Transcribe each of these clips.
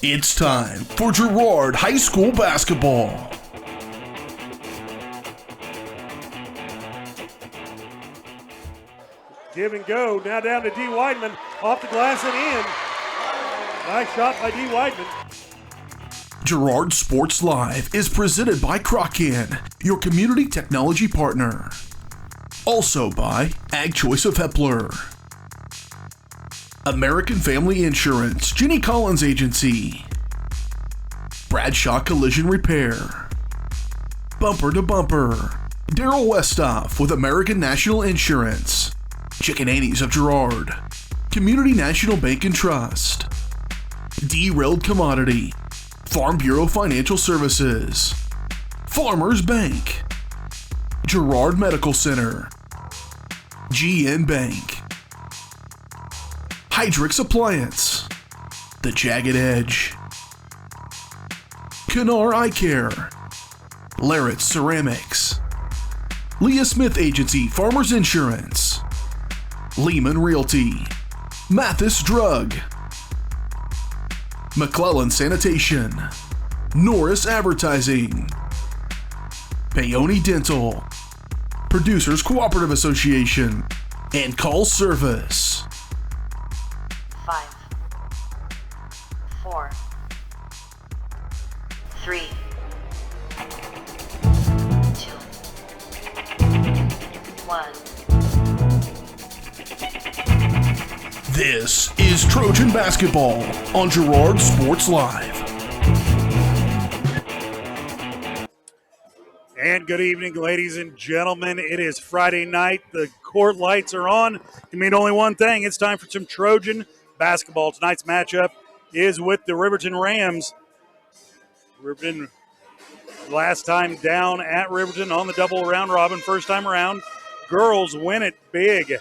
It's time for Girard High School basketball. Give and go. Now down to D. Weidman. Off the glass and in. Nice shot by D. Weidman. Girard Sports Live is presented by Kraken, your community technology partner. Also by Ag Choice of Hepler, American Family Insurance, Jenny Collins Agency, Bradshaw Collision Repair, Bumper to Bumper, Daryl Westoff with American National Insurance, Chicken Annie's of Girard, Community National Bank and Trust, Derailed Commodity, Farm Bureau Financial Services, Farmers Bank, Girard Medical Center, GN Bank, Hydrix Appliance, The Jagged Edge, Kennar Eye Care, Larrett Ceramics, Leah Smith Agency Farmers Insurance, Lehman Realty, Mathis Drug, McClellan Sanitation, Norris Advertising, Paoni Dental, Producers Cooperative Association, and Call Service. 5, 4, 3, 2, 1. This is Trojan Basketball on Girard Sports Live. And good evening, ladies and gentlemen. It is Friday night. The court lights are on. It means only one thing. It's time for some Trojan basketball. Tonight's matchup is with the Riverton Rams. Riverton last time down at Riverton on the double round robin. First time around. Girls win it big,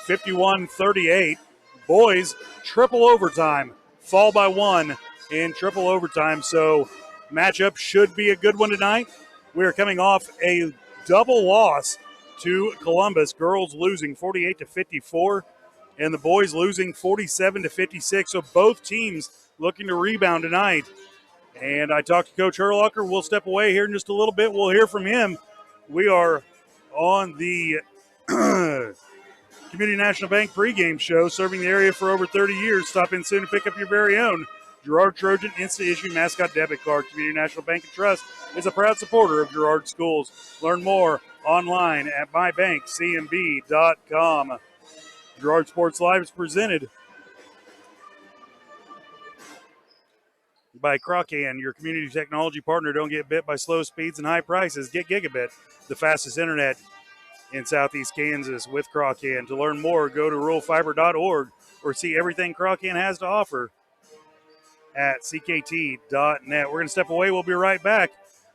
51-38. Boys, triple overtime. Fall by one in triple overtime. So matchup should be a good one tonight. We are coming off a double loss to Columbus. Girls losing 48-54, and the boys losing 47-56. So both teams looking to rebound tonight. And I talked to Coach Herlocker. We'll step away here in just a little bit. We'll hear from him. We are on the Community National Bank pregame show, serving the area for over 30 years. Stop in soon and pick up your very own Girard Trojan Instant Issue Mascot Debit Card. Community National Bank and Trust is a proud supporter of Girard schools. Learn more online at mybankcmb.com. Girard Sports Live is presented by Kraken, your community technology partner. Don't get bit by slow speeds and high prices. Get Gigabit, the fastest internet in Southeast Kansas with Kraken. To learn more, go to ruralfiber.org or see everything Kraken has to offer at ckt.net. We're going to step away. We'll be right back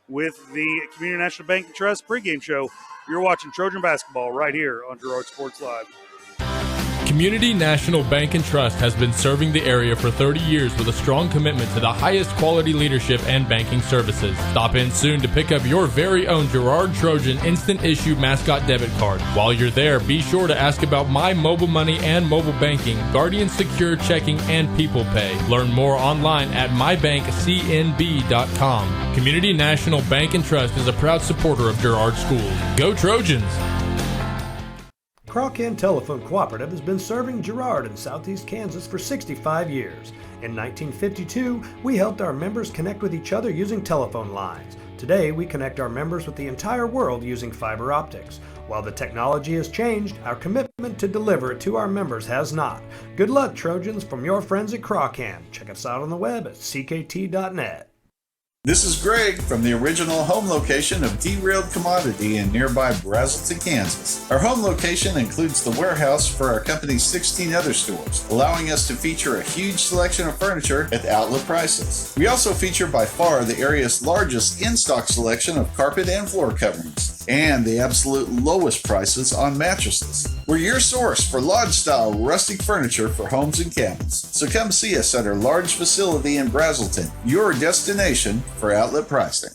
with the Community National Bank and Trust pregame show. You're watching Trojan basketball right here on Girard Sports Live. Community National Bank and Trust has been serving the area for 30 years with a strong commitment to the highest quality leadership and banking services. Stop in soon to pick up your very own Girard Trojan Instant Issue Mascot Debit Card. While you're there, be sure to ask about My Mobile Money and mobile banking, Guardian Secure Checking, and People Pay. Learn more online at mybankcnb.com. Community National Bank and Trust is a proud supporter of Girard schools. Go Trojans! Kraken Telephone Cooperative has been serving Girard in Southeast Kansas for 65 years. In 1952, we helped our members connect with each other using telephone lines. Today, we connect our members with the entire world using fiber optics. While the technology has changed, our commitment to deliver it to our members has not. Good luck, Trojans, from your friends at Kraken. Check us out on the web at ckt.net. This is Greg from the original home location of Derailed Commodity in nearby Brazelton, Kansas. Our home location includes the warehouse for our company's 16 other stores, allowing us to feature a huge selection of furniture at outlet prices. We also feature by far the area's largest in-stock selection of carpet and floor coverings, and the absolute lowest prices on mattresses. We're your source for lodge-style rustic furniture for homes and cabins. So come see us at our large facility in Brazelton, your destination for outlet pricing.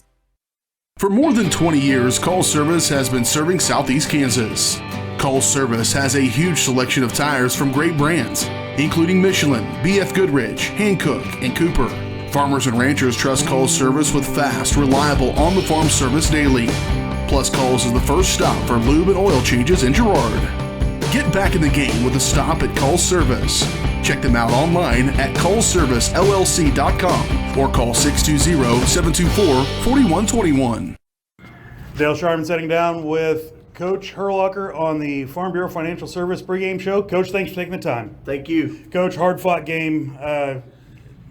For more than 20 years, Call Service has been serving Southeast Kansas. Call Service has a huge selection of tires from great brands, including Michelin, BF Goodrich, Hankook, and Cooper. Farmers and ranchers trust Cole's service with fast, reliable, on-the-farm service daily. Plus, Cole's is the first stop for lube and oil changes in Girard. Get back in the game with a stop at Cole's Service. Check them out online at coleservicellc.com or call 620-724-4121. Dale Sharman sitting down with Coach Herlocker on the Farm Bureau Financial Service pregame show. Coach, thanks for taking the time. Thank you. Coach, hard-fought game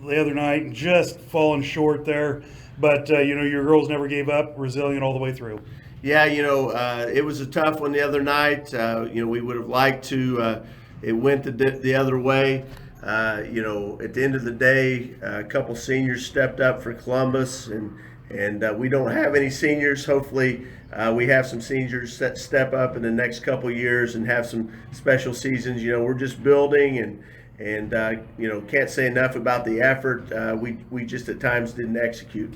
the other night, just falling short there. But, your girls never gave up, resilient all the way through. Yeah, it was a tough one the other night. We would have liked to it went the other way. At the end of the day, a couple seniors stepped up for Columbus, and we don't have any seniors. Hopefully, we have some seniors that step up in the next couple years and have some special seasons. We're just building, and can't say enough about the effort. We just at times didn't execute.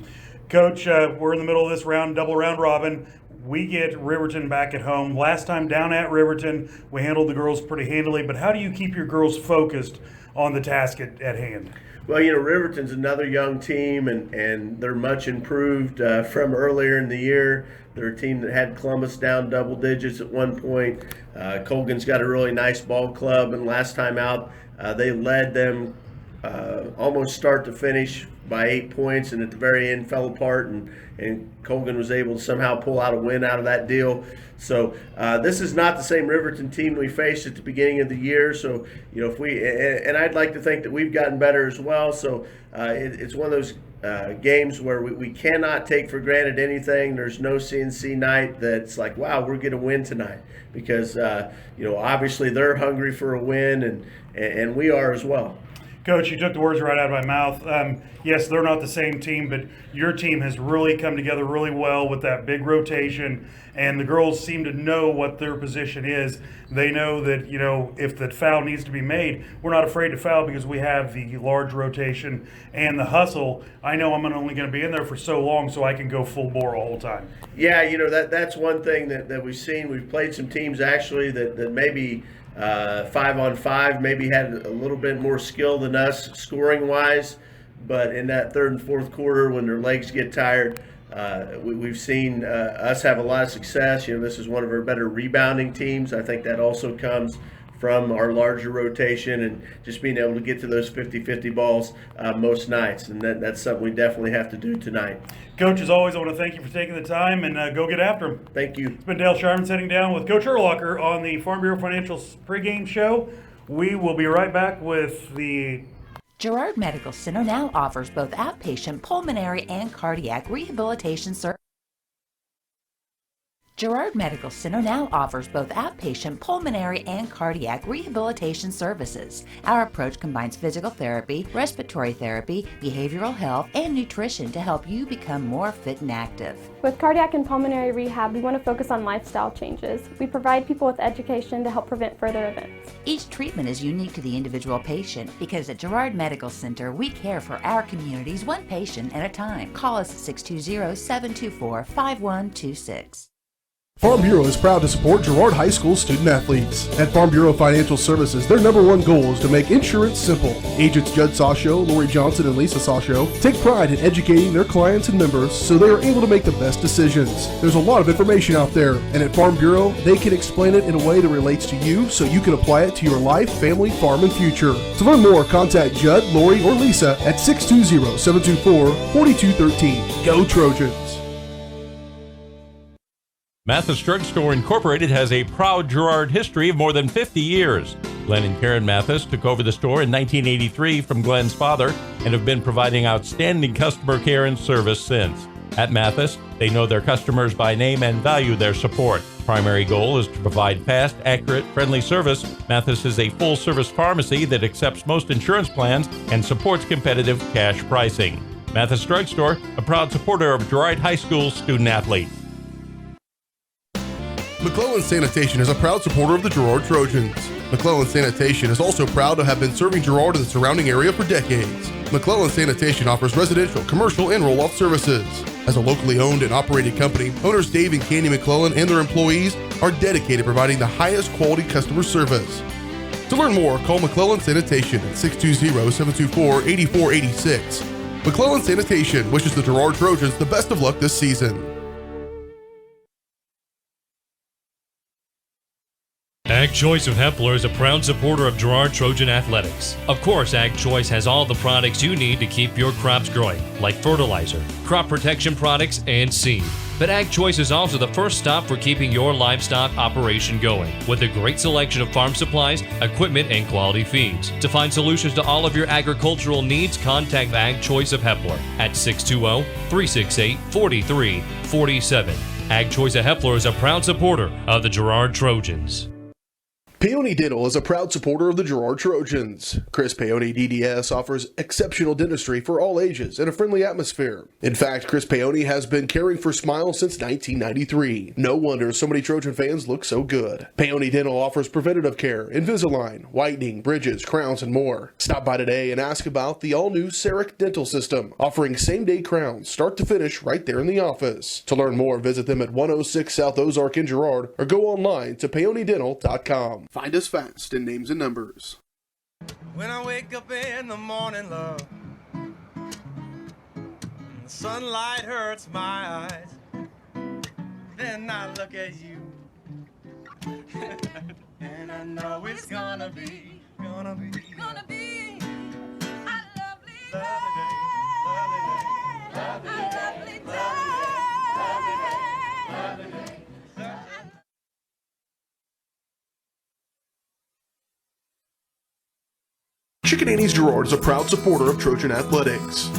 Coach, we're in the middle of this double round robin. We get Riverton back at home. Last time down at Riverton, we handled the girls pretty handily, but how do you keep your girls focused on the task at hand? Well, Riverton's another young team, and they're much improved from earlier in the year. They're a team that had Columbus down double digits at one point. Colgan's got a really nice ball club, and last time out, they led them almost start to finish by 8 points, and at the very end fell apart, and Colgan was able to somehow pull out a win out of that deal. So this is not the same Riverton team we faced at the beginning of the year. So if and I'd like to think that we've gotten better as well. So it's one of those games where we cannot take for granted anything. There's no CNC night that's like, wow, we're going to win tonight, because obviously they're hungry for a win, and we are as well. Coach, you took the words right out of my mouth. Yes, they're not the same team, but your team has really come together really well with that big rotation, and the girls seem to know what their position is. They know that, if the foul needs to be made, we're not afraid to foul because we have the large rotation and the hustle. I know I'm only going to be in there for so long, so I can go full bore all the time. Yeah, that's one thing that we've seen. We've played some teams actually that maybe 5-on-5 maybe had a little bit more skill than us scoring wise, but in that third and fourth quarter when their legs get tired, we've seen us have a lot of success. This is one of our better rebounding teams. I think that also comes from our larger rotation and just being able to get to those 50-50 balls most nights, and that's something we definitely have to do tonight. Coach, as always, I want to thank you for taking the time, and go get after them. Thank you. It's been Dale Sharman sitting down with Coach Herlocker on the Farm Bureau Financial pregame show. We will be right back with the Girard Medical Center now offers both outpatient pulmonary and cardiac rehabilitation services. Girard Medical Center now offers both outpatient pulmonary and cardiac rehabilitation services. Our approach combines physical therapy, respiratory therapy, behavioral health, and nutrition to help you become more fit and active. With cardiac and pulmonary rehab, we want to focus on lifestyle changes. We provide people with education to help prevent further events. Each treatment is unique to the individual patient because at Girard Medical Center, we care for our communities one patient at a time. Call us at 620-724-5126. Farm Bureau is proud to support Girard High School student athletes. At Farm Bureau Financial Services, their number one goal is to make insurance simple. Agents Judd Sasho, Lori Johnson, and Lisa Sasho take pride in educating their clients and members so they are able to make the best decisions. There's a lot of information out there, and at Farm Bureau, they can explain it in a way that relates to you so you can apply it to your life, family, farm, and future. To learn more, contact Judd, Lori, or Lisa at 620-724-4213. Go Trojans! Mathis Drug Store Incorporated has a proud Girard history of more than 50 years. Glenn and Karen Mathis took over the store in 1983 from Glenn's father and have been providing outstanding customer care and service since. At Mathis, they know their customers by name and value their support. Primary goal is to provide fast, accurate, friendly service. Mathis is a full-service pharmacy that accepts most insurance plans and supports competitive cash pricing. Mathis Drug Store, a proud supporter of Girard High School student-athletes. McClellan Sanitation is a proud supporter of the Girard Trojans. McClellan Sanitation is also proud to have been serving Girard and the surrounding area for decades. McClellan Sanitation offers residential, commercial, and roll-off services. As a locally owned and operated company, owners Dave and Candy McClellan and their employees are dedicated to providing the highest quality customer service. To learn more, call McClellan Sanitation at 620-724-8486. McClellan Sanitation wishes the Girard Trojans the best of luck this season. Ag Choice of Hepler is a proud supporter of Girard Trojan Athletics. Of course, Ag Choice has all the products you need to keep your crops growing, like fertilizer, crop protection products, and seed. But Ag Choice is also the first stop for keeping your livestock operation going, with a great selection of farm supplies, equipment, and quality feeds. To find solutions to all of your agricultural needs, contact Ag Choice of Hepler at 620-368-4347. Ag Choice of Hepler is a proud supporter of the Girard Trojans. Peony Dental is a proud supporter of the Girard Trojans. Chris Peony DDS offers exceptional dentistry for all ages in a friendly atmosphere. In fact, Chris Peony has been caring for smiles since 1993. No wonder so many Trojan fans look so good. Peony Dental offers preventative care, Invisalign, whitening, bridges, crowns, and more. Stop by today and ask about the all-new CEREC dental system, offering same-day crowns, start to finish, right there in the office. To learn more, visit them at 106 South Ozark in Girard or go online to peonydental.com. Find us fast in names and numbers. When I wake up in the morning, love, and the sunlight hurts my eyes, then I look at you, and I know it's gonna be a lovely day, lovely day. Chicken Annie's Girard is a proud supporter of Trojan Athletics.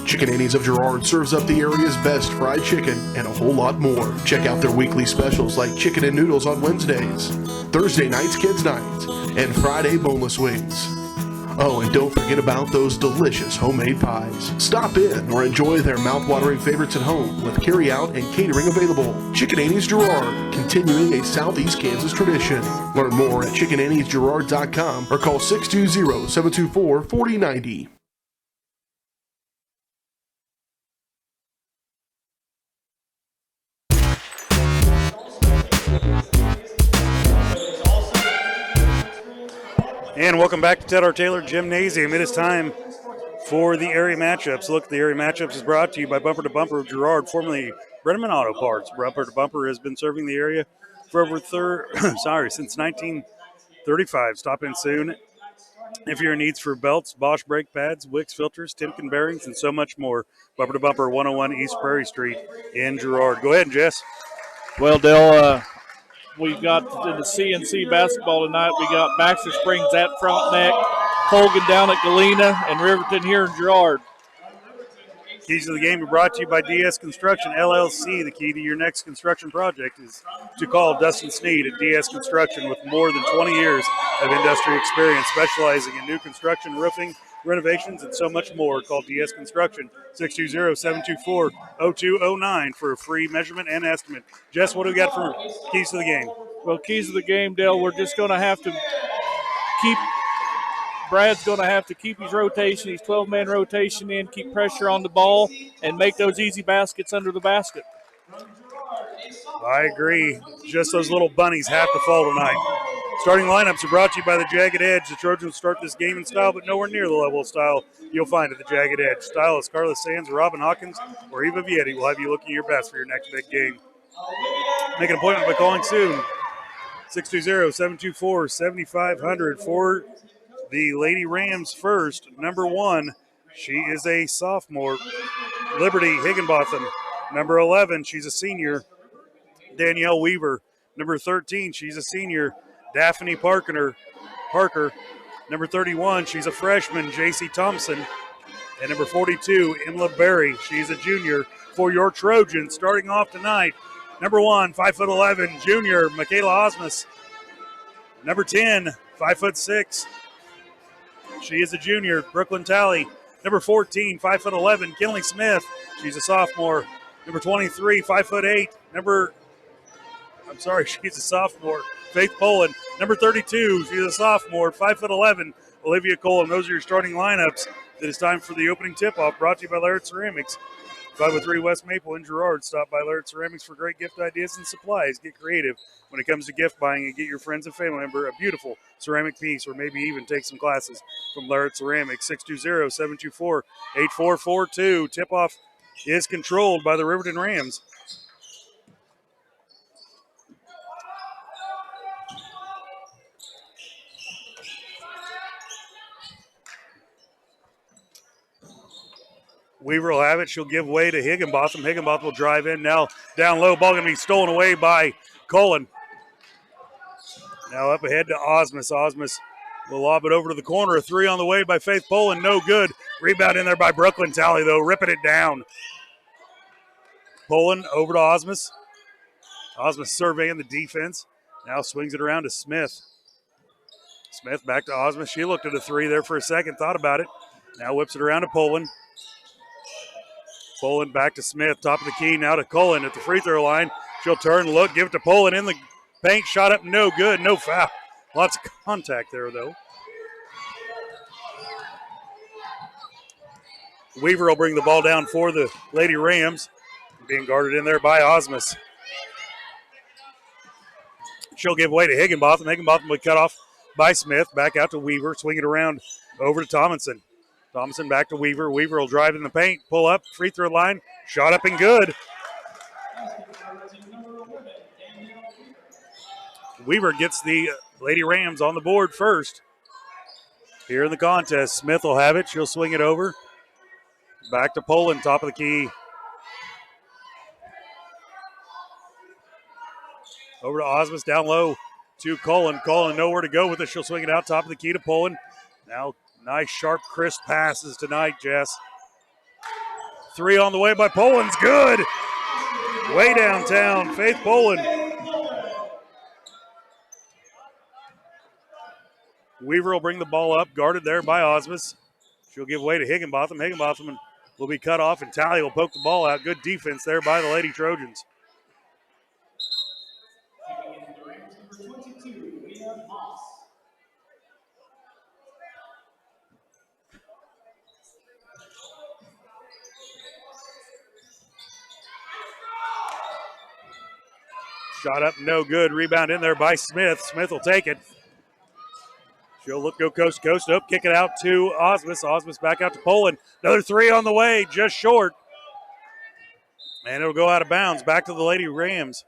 Chicken Annie's of Girard serves up the area's best fried chicken and a whole lot more. Check out their weekly specials like chicken and noodles on Wednesdays, Thursday nights kids night, and Friday boneless wings. Oh, and don't forget about those delicious homemade pies. Stop in or enjoy their mouth-watering favorites at home with carry-out and catering available. Chicken Annie's Girard, continuing a Southeast Kansas tradition. Learn more at chickenanniesgirard.com or call 620-724-4090. And welcome back to Ted R. Taylor Gymnasium. It is time for the area matchups. Look, the area matchups is brought to you by Bumper to Bumper of Girard, formerly Brenneman Auto Parts. Bumper to Bumper has been serving the area for over since 1935. Stop in soon if you're in needs for belts, Bosch brake pads, Wicks filters, Timken bearings, and so much more. Bumper to Bumper, 101 East Prairie Street in Girard. Go ahead, Jess. Well, Dale, we've got in the CNC basketball tonight, we got Baxter Springs at Frontenac, Colgan down at Galena, and Riverton here in Girard. Keys to the game are brought to you by DS Construction, LLC. The key to your next construction project is to call Dustin Sneed at DS Construction with more than 20 years of industry experience, specializing in new construction, roofing, renovations, and so much more. Call DS Construction, 620-724-0209 for a free measurement and estimate. Jess, what do we got for keys to the game? Well, keys to the game, Dale, we're just going to have to Brad's going to have to keep his rotation, his 12-man rotation in, keep pressure on the ball, and make those easy baskets under the basket. I agree. Just those little bunnies have to fall tonight. Starting lineups are brought to you by the Jagged Edge. The Trojans start this game in style, but nowhere near the level of style you'll find at the Jagged Edge. Stylists Carla Sands, Robin Hawkins, or Eva Vietti will have you looking your best for your next big game. Make an appointment by calling soon. 620-724-7500 for the Lady Rams first. Number 1, she is a sophomore, Liberty Higginbotham. Number 11, she's a senior, Danielle Weaver. Number 13, she's a senior, Daphne Parker. Number 31, she's a freshman, JC Thompson. And number 42, Emma Berry. She's a junior for your Trojans. Starting off tonight, number 1, 5'11", junior, Michaela Osmus. Number 10, 5'6", she is a junior, Brooklyn Talley. Number 14, 5'11", Kinley Smith. She's a sophomore. Number 23, 5'8", she's a sophomore, Faith Poland. Number 32, she's a sophomore, 5'11", Olivia Cole. And those are your starting lineups. It is time for the opening tip-off, brought to you by Laird Ceramics. 503 West Maple in Girard. Stop by Laird Ceramics for great gift ideas and supplies. Get creative when it comes to gift buying and get your friends and family member a beautiful ceramic piece, or maybe even take some classes from Laird Ceramics. 620-724-8442. Tip-off is controlled by the Riverton Rams. Weaver will have it. She'll give way to Higginbotham. Higginbotham will drive in. Now down low. Ball going to be stolen away by Cullen. Now up ahead to Osmus. Osmus will lob it over to the corner. A three on the way by Faith Poland. No good. Rebound in there by Brooklyn Talley, though, ripping it down. Poland over to Osmus. Osmus surveying the defense. Now swings it around to Smith. Smith back to Osmus. She looked at a three there for a second, thought about it. Now whips it around to Poland. Poland back to Smith, top of the key, now to Cullen at the free throw line. She'll turn, look, give it to Poland in the paint, shot up, no good, no foul. Lots of contact there, though. Weaver will bring the ball down for the Lady Rams, being guarded in there by Osmus. She'll give way to Higginbotham. Higginbotham will cut off by Smith, back out to Weaver, swing it around over to Tomlinson. Thompson back to Weaver. Weaver will drive in the paint, pull up, free throw line, shot up and good. Weaver gets the Lady Rams on the board first. Here in the contest, Smith will have it. She'll swing it over. Back to Poland, top of the key. Over to Osmus, down low to Cullen. Cullen nowhere to go with it. She'll swing it out, top of the key to Poland. Now nice, sharp, crisp passes tonight, Jess. Three on the way by Poland's good. Way downtown, Faith Poland. Weaver will bring the ball up, guarded there by Osmus. She'll give way to Higginbotham. Higginbotham will be cut off, and Talley will poke the ball out. Good defense there by the Lady Trojans. Shot up, no good. Rebound in there by Smith. Smith will take it. She'll look, go coast to coast. Up, kick it out to Osmus. Osmus back out to Poland. Another three on the way, just short. And it'll go out of bounds. Back to the Lady Rams.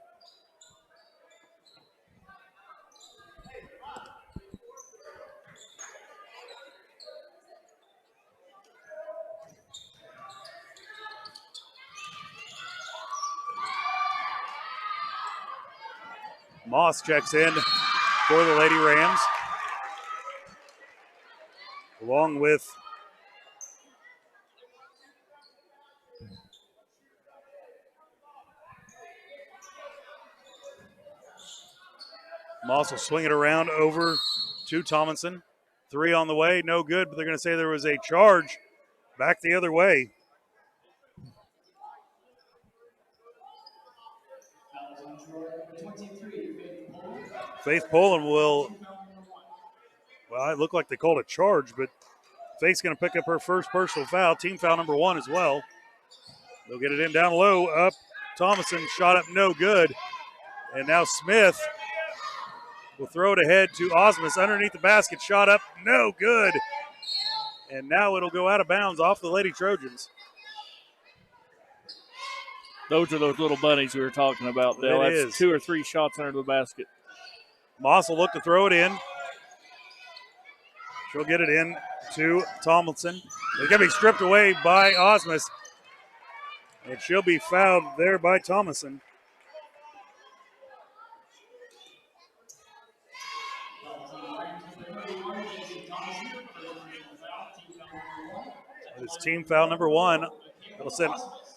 Moss checks in for the Lady Rams, along with Moss will swing it around over to Tomlinson. Three on the way, no good, but they're going to say there was a charge back the other way. Faith Poland will, well, it looked like they called a charge, but Faith's going to pick up her first personal foul, team foul number one as well. They'll get it in down low, up. Thomason shot up, no good. And now Smith will throw it ahead to Osmus underneath the basket, shot up, no good. And now it'll go out of bounds off the Lady Trojans. Those are those little bunnies we were talking about, Dale. That's 2 or 3 shots under the basket. Moss will look to throw it in. She'll get it in to Tomlinson. It's going to be stripped away by Osmus. And she'll be fouled there by Thomason. It's team foul number one. It'll send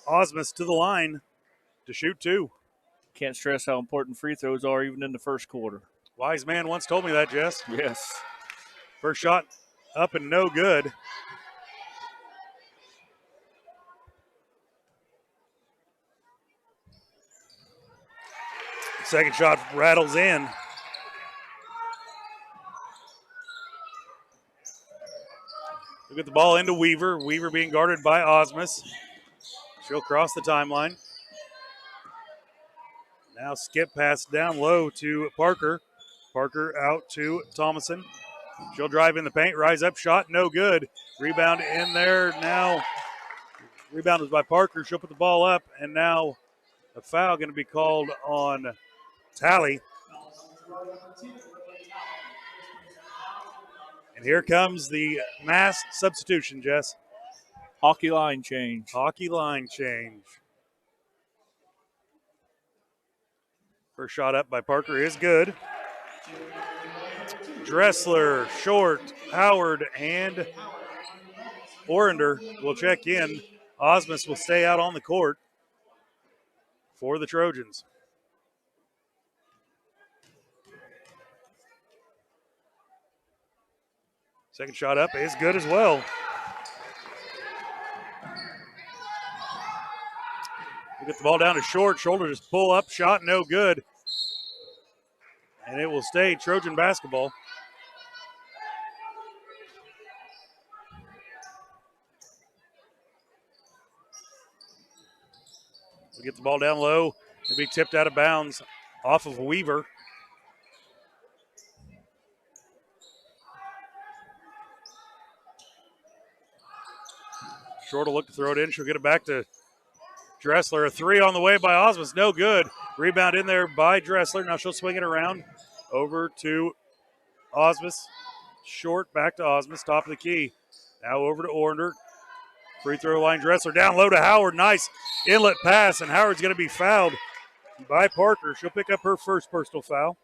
Osmus to the line to shoot 2. Can't stress how important free throws are even in the first quarter. Wise man once told me that, Jess. Yes. First shot up and no good. Second shot rattles in. We'll get the ball into Weaver. Weaver being guarded by Osmus. She'll cross the timeline. Now skip pass down low to Parker. Parker out to Thomason. She'll drive in the paint, rise up, shot, no good. Rebound in there now. Rebound was by Parker. She'll put the ball up, and now a foul going to be called on Tally. And here comes the mass substitution, Jess. Hockey line change. Hockey line change. First shot up by Parker is good. Dressler, Short, Howard, and Orender will check in. Osmus will stay out on the court for the Trojans. Second shot up is good as well. We'll get the ball down to Short. Shoulder just pull up, shot no good. And it will stay Trojan basketball. We'll get the ball down low. It'll be tipped out of bounds off of Weaver. Short will look to throw it in. She'll get it back to Dressler. A three on the way by Osmus. No good. Rebound in there by Dressler. Now she'll swing it around over to Osmus. Short back to Osmus. Top of the key. Now over to Orender. Free throw line Dressler. Down low to Howard. Nice inlet pass. And Howard's going to be fouled by Parker. She'll pick up her first personal foul.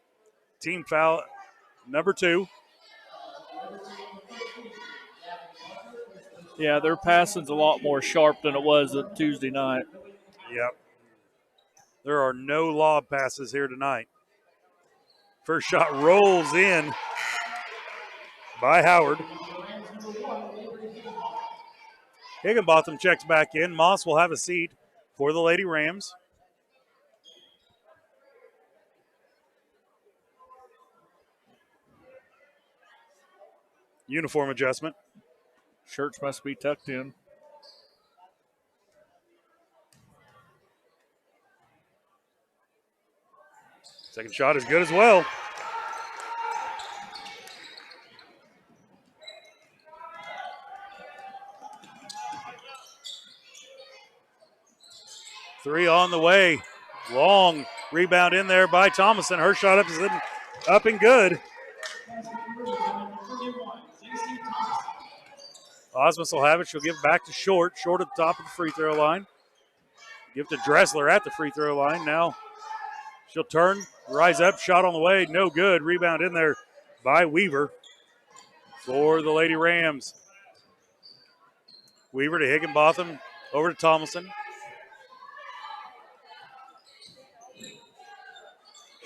Team foul number 2. Yeah, their passing's a lot more sharp than it was at Tuesday night. Yep. There are no lob passes here tonight. First shot rolls in by Howard. Higginbotham checks back in. Moss will have a seat for the Lady Rams. Uniform adjustment. Shirts must be tucked in. Second shot is good as well. Three on the way. Long rebound in there by Thomason. Her shot up and good. Osmus will have it. She'll give it back to Short. Short at the top of the free throw line. Give it to Dressler at the free throw line. Now she'll turn, rise up, shot on the way. No good. Rebound in there by Weaver for the Lady Rams. Weaver to Higginbotham. Over to Thomason.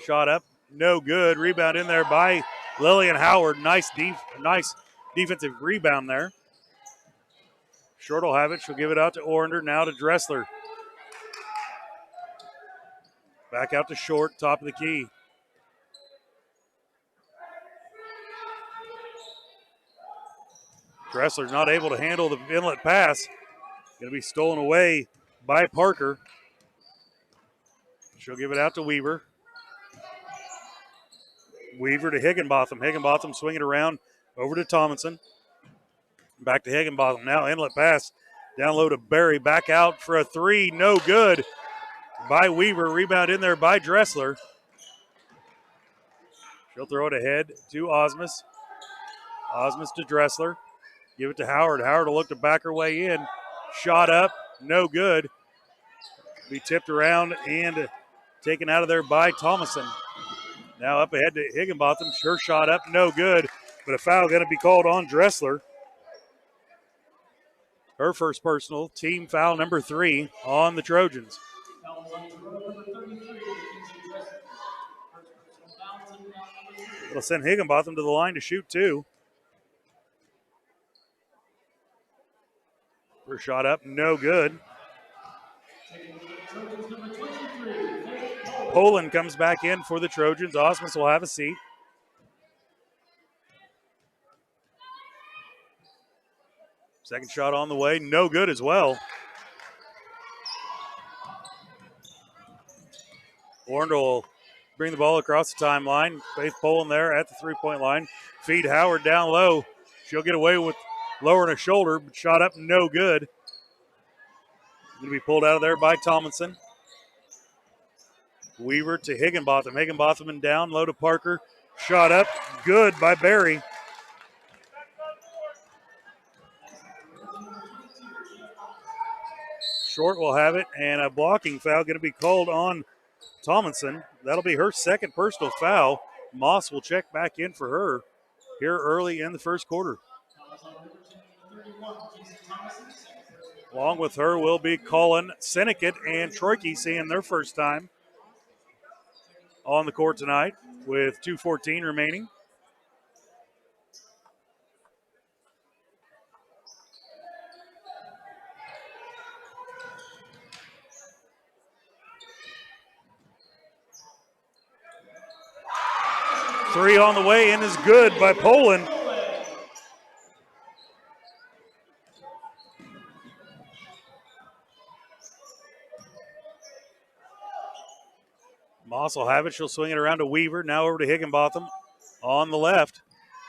Shot up. No good. Rebound in there by Lillian Howard. Nice defensive rebound there. Short will have it. She'll give it out to Orender. Now to Dressler. Back out to Short, top of the key. Dressler's not able to handle the inlet pass. Going to be stolen away by Parker. She'll give it out to Weaver. Weaver to Higginbotham. Higginbotham swinging around over to Thomason. Back to Higginbotham. Now inlet pass. Down low to Berry. Back out for a three. No good by Weaver. Rebound in there by Dressler. She'll throw it ahead to Osmus. Osmus to Dressler. Give it to Howard. Howard will look to back her way in. Shot up. No good. Be tipped around and taken out of there by Thomason. Now up ahead to Higginbotham. Her shot up. No good. But a foul going to be called on Dressler. Her first personal, team foul number 3 on the Trojans. It'll send Higginbotham to the line to shoot 2. First shot up, no good. Poland comes back in for the Trojans. Osmus will have a seat. Second shot on the way, no good as well. Warren will bring the ball across the timeline. Faith Poland there at the three-point line. Feed Howard down low. She'll get away with lowering a shoulder, but shot up no good. Going to be pulled out of there by Tomlinson. Weaver to Higginbotham. Higginbotham and down low to Parker. Shot up good by Barry. Short will have it, and a blocking foul going to be called on Tomlinson. That'll be her second personal foul. Moss will check back in for her here early in the first quarter. Along with her will be Colin Senecat and Troike seeing their first time on the court tonight with 2:14 remaining. Three on the way and is good by Poland. Moss will have it. She'll swing it around to Weaver. Now over to Higginbotham on the left.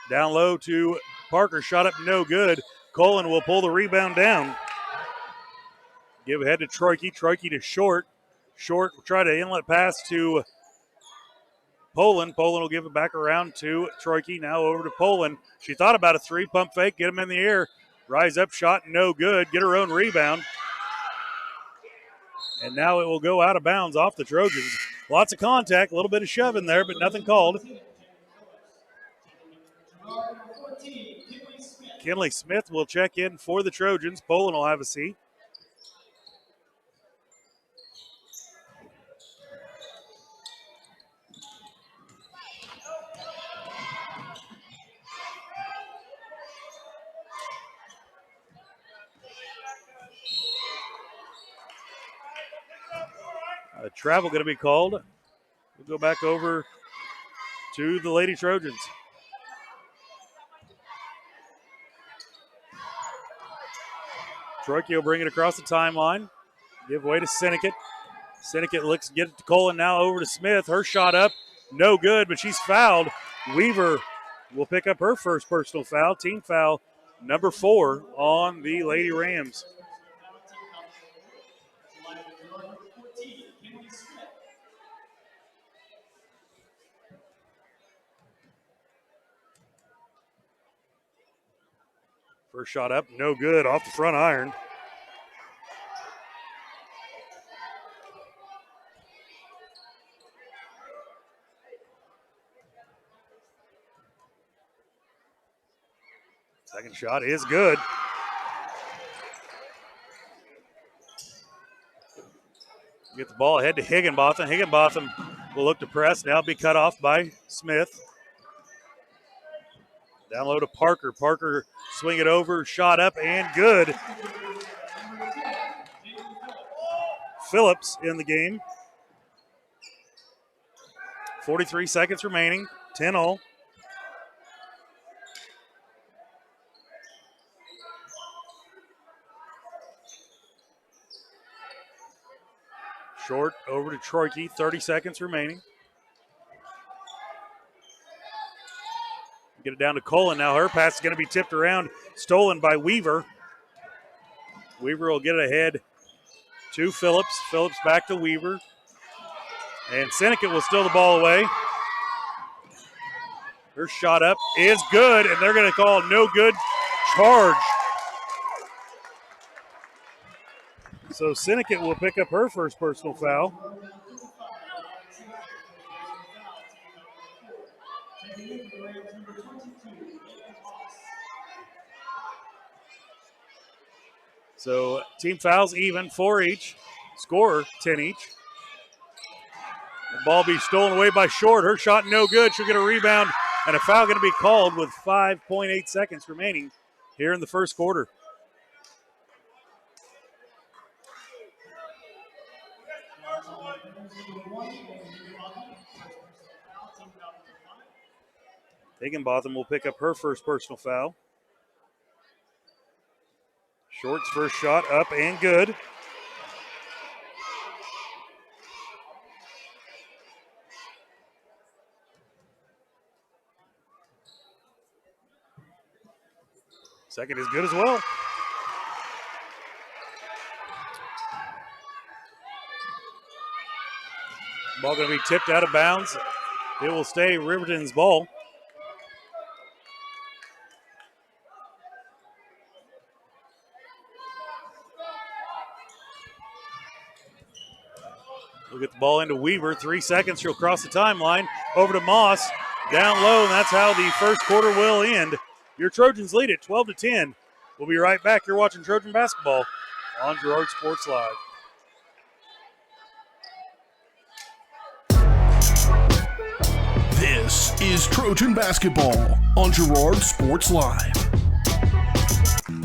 Down low to Parker. Shot up no good. Colin will pull the rebound down. Give ahead to Troike. Troike to Short. Short will try to inlet pass to Poland. Poland will give it back around to Troike. Now over to Poland. She thought about a three, pump fake, get him in the air. Rise up shot, no good. Get her own rebound. And now it will go out of bounds off the Trojans. Lots of contact, a little bit of shoving there, but nothing called. Kinley Smith will check in for the Trojans. Poland will have a seat. Travel going to be called. We'll go back over to the Lady Trojans. Troike will bring it across the timeline. Give way to Senecat. Senecat looks to get it to Colin. Now over to Smith. Her shot up. No good, but she's fouled. Weaver will pick up her first personal foul. Team foul number 4 on the Lady Rams. First shot up, no good, off the front iron. Second shot is good. Get the ball ahead to Higginbotham. Higginbotham will look to press, now be cut off by Smith. Down low to Parker. Parker swing it over, shot up and good. Phillips in the game. 43 seconds remaining, 10-0. Short over to Troike, 30 seconds remaining. Get it down to Colin now. Her pass is going to be tipped around, stolen by Weaver. Weaver will get it ahead to Phillips. Phillips back to Weaver. And Seneca will steal the ball away. Her shot up is good, and they're going to call no good charge. So Seneca will pick up her first personal foul. So team fouls even, 4 each. Score 10 each. The ball be stolen away by Short. Her shot no good. She'll get a rebound, and a foul going to be called with 5.8 seconds remaining here in the first quarter. Higginbotham will pick up her first personal foul. Short's first shot up and good. Second is good as well. Ball going to be tipped out of bounds. It will stay Riverton's ball. We'll get the ball into Weaver. 3 seconds. She'll cross the timeline. Over to Moss. Down low, and that's how the first quarter will end. Your Trojans lead it 12-10. We'll be right back. You're watching Trojan basketball on Girard Sports Live. This is Trojan basketball on Girard Sports Live.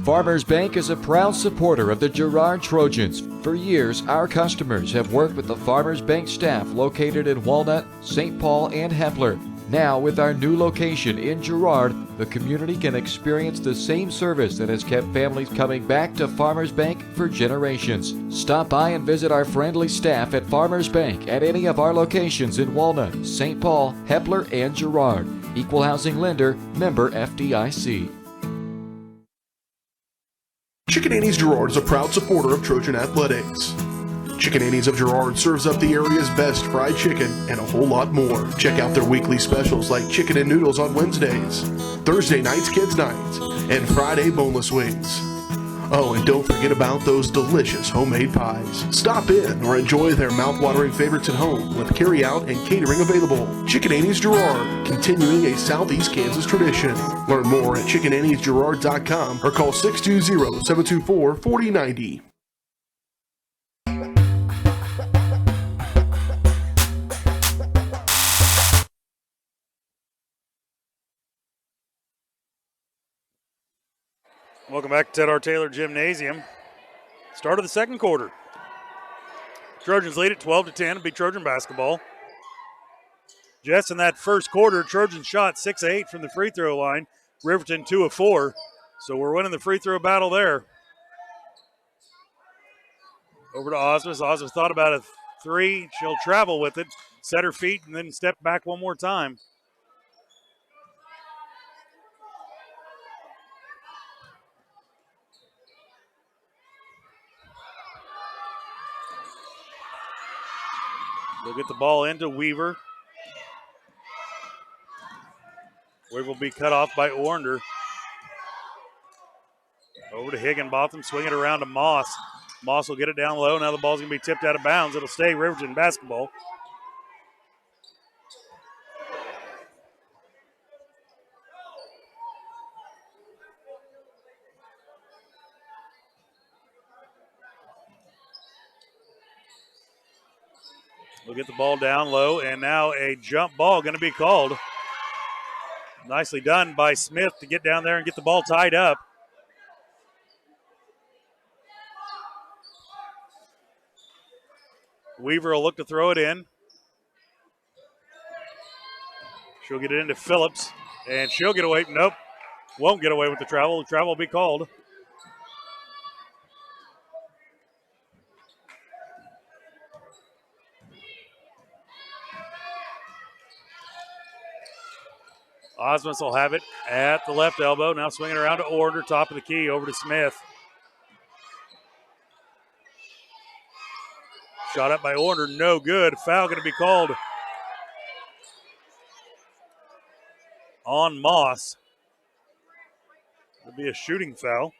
Farmers Bank is a proud supporter of the Girard Trojans. For years, our customers have worked with the Farmers Bank staff located in Walnut, St. Paul, and Hepler. Now, with our new location in Girard, the community can experience the same service that has kept families coming back to Farmers Bank for generations. Stop by and visit our friendly staff at Farmers Bank at any of our locations in Walnut, St. Paul, Hepler, and Girard. Equal housing lender, member FDIC. Chicken Annie's Girard is a proud supporter of Trojan Athletics. Chicken Annie's of Girard serves up the area's best fried chicken and a whole lot more. Check out their weekly specials like chicken and noodles on Wednesdays, Thursday nights kids nights, and Friday boneless wings. Oh, and don't forget about those delicious homemade pies. Stop in or enjoy their mouth-watering favorites at home with carry-out and catering available. Chicken Annie's Girard, continuing a Southeast Kansas tradition. Learn more at chickenanniesgirard.com or call 620-724-4090. Welcome back to Ted R. Taylor Gymnasium. Start of the second quarter. Trojans lead it 12-10. It'll be Trojan basketball. Just in that first quarter, Trojans shot 6 of 8 from the free throw line. Riverton 2 of 4. So we're winning the free throw battle there. Over to Osmus. Osmus thought about a three. She'll travel with it, set her feet, and then step back one more time. They'll get the ball into Weaver. Weaver will be cut off by Ornder. Over to Higginbotham, swing it around to Moss. Moss will get it down low. Now the ball's going to be tipped out of bounds. It'll stay Riverton basketball. We'll get the ball down low, and now a jump ball going to be called. Nicely done by Smith to get down there and get the ball tied up. Weaver will look to throw it in. She'll get it into Phillips, and she'll get away. Nope, won't get away with the travel. The travel will be called. Osmus will have it at the left elbow. Now swinging around to Order, top of the key, over to Smith. Shot up by Order, no good. Foul going to be called on Moss. It'll be a shooting foul.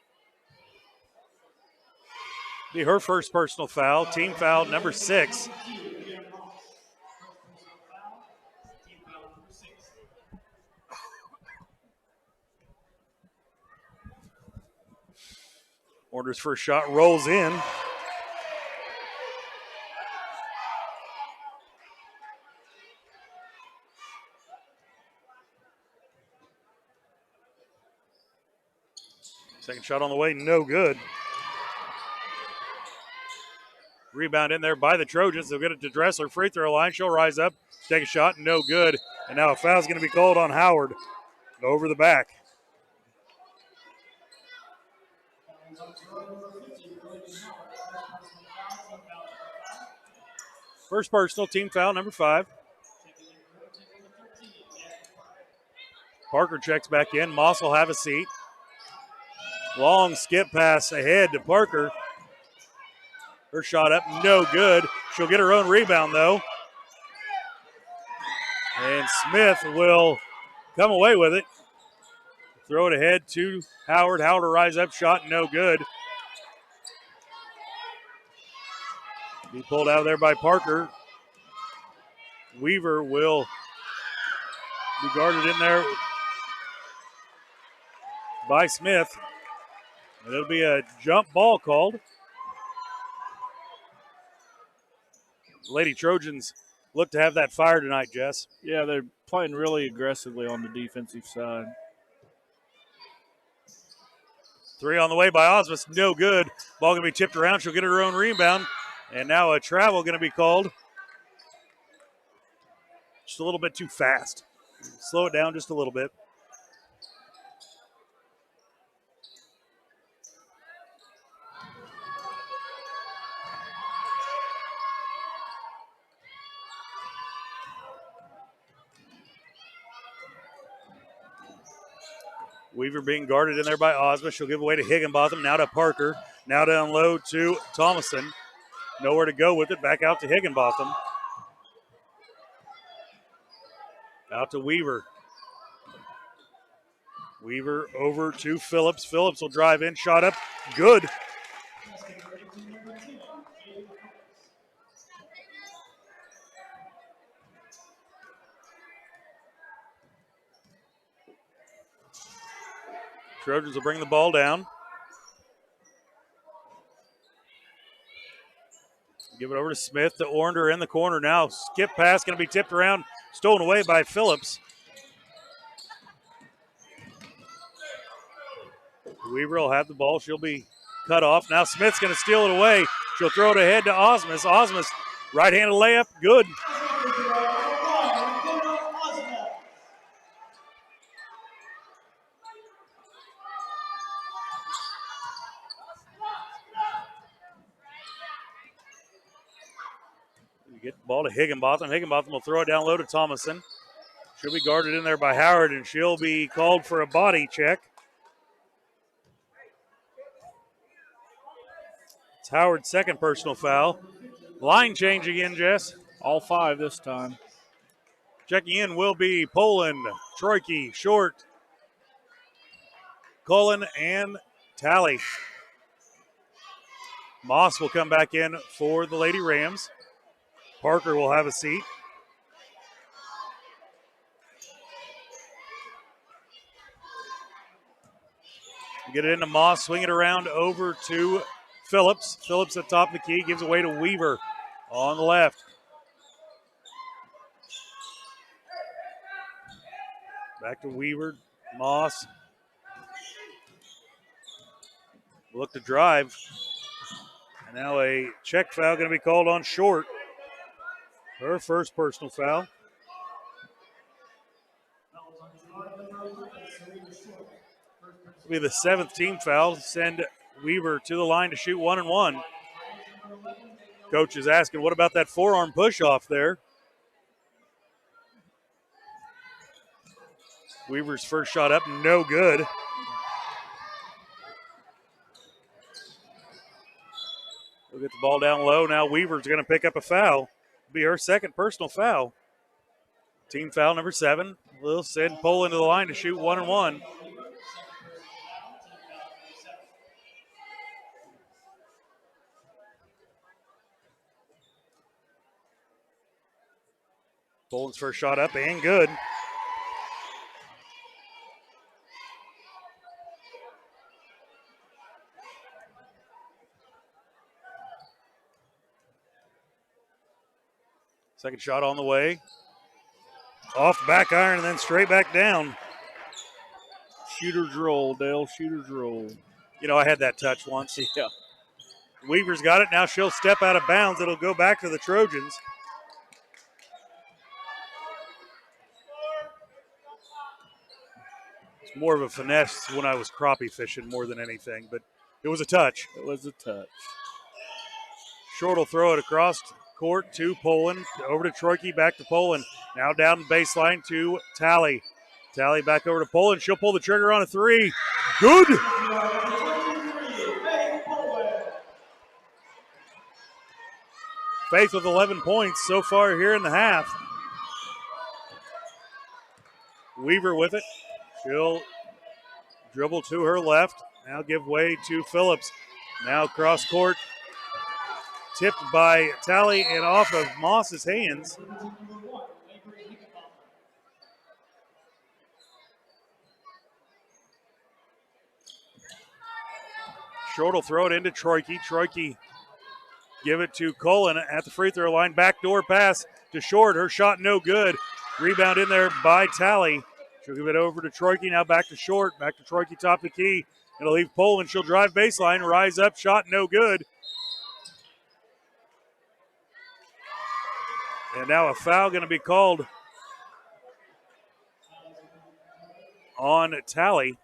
Be her first personal foul. Team foul number 6. Order's first shot rolls in. Second shot on the way, no good. Rebound in there by the Trojans. They'll get it to Dressler, free throw line. She'll rise up, take a shot, no good. And now a foul's going to be called on Howard over the back. First personal, team foul number 5. Parker checks back in. Moss will have a seat. Long skip pass ahead to Parker. Her shot up, no good. She'll get her own rebound, though. And Smith will come away with it. Throw it ahead to Howard. Howard will rise up, shot no good. Be pulled out of there by Parker. Weaver will be guarded in there by Smith. And it'll be a jump ball called. Lady Trojans look to have that fire tonight, Jess. Yeah, they're playing really aggressively on the defensive side. 3 on the way by Osmus, no good. Ball going to be tipped around. She'll get her own rebound. And now a travel going to be called. Just a little bit too fast. Slow it down just a little bit. Weaver being guarded in there by Osmus. She'll give away to Higginbotham. Now to Parker. Now to unload to Thomason. Nowhere to go with it. Back out to Higginbotham. Out to Weaver. Weaver over to Phillips. Phillips will drive in. Shot up. Good. Trojans will bring the ball down. Give it over to Smith. To Ornder in the corner now. Skip pass going to be tipped around. Stolen away by Phillips. Weaver will have the ball. She'll be cut off. Now Smith's going to steal it away. She'll throw it ahead to Osmus. Osmus, right-handed layup. Good. Get the ball to Higginbotham. Higginbotham will throw it down low to Thomason. She'll be guarded in there by Howard, and she'll be called for a body check. It's Howard's second personal foul. Line change again, Jess. All 5 this time. Checking in will be Poland, Troike, Short, Cullen, and Talley. Moss will come back in for the Lady Rams. Parker will have a seat. Get it into Moss, swing it around over to Phillips. Phillips at top of the key, gives away to Weaver on the left. Back to Weaver, Moss. Look to drive. And now a check foul going to be called on Short. Her first personal foul. Will be the 7th team foul. Send Weaver to the line to shoot 1-1. Coach is asking, what about that forearm push off there? Weaver's first shot up, no good. We'll get the ball down low. Now Weaver's going to pick up a foul. Be her second personal foul. Team foul number 7. We'll send Poland to the line to shoot 1-1. Poland's first shot up and good. Second shot on the way. Off the back iron and then straight back down. Shooter's roll, Dale. Shooter's roll. You know, I had that touch once. Yeah. Weaver's got it. Now she'll step out of bounds. It'll go back to the Trojans. It's more of a finesse when I was crappie fishing more than anything, but it was a touch. It was a touch. Short will throw it across court to Poland, over to Troike, back to Poland. Now down the baseline to Talley. Talley back over to Poland. She'll pull the trigger on a 3. Good. Faith with 11 points so far here in the half. Weaver with it. She'll dribble to her left. Now give way to Phillips. Now cross court. Tipped by Talley and off of Moss's hands. Short will throw it into Troike. Troike give it to Cullen at the free throw line. Backdoor pass to Short. Her shot no good. Rebound in there by Talley. She'll give it over to Troike. Now back to Short. Back to Troike, top of the key. It'll leave Poland. She'll drive baseline. Rise up. Shot no good. And now a foul going to be called on Talley.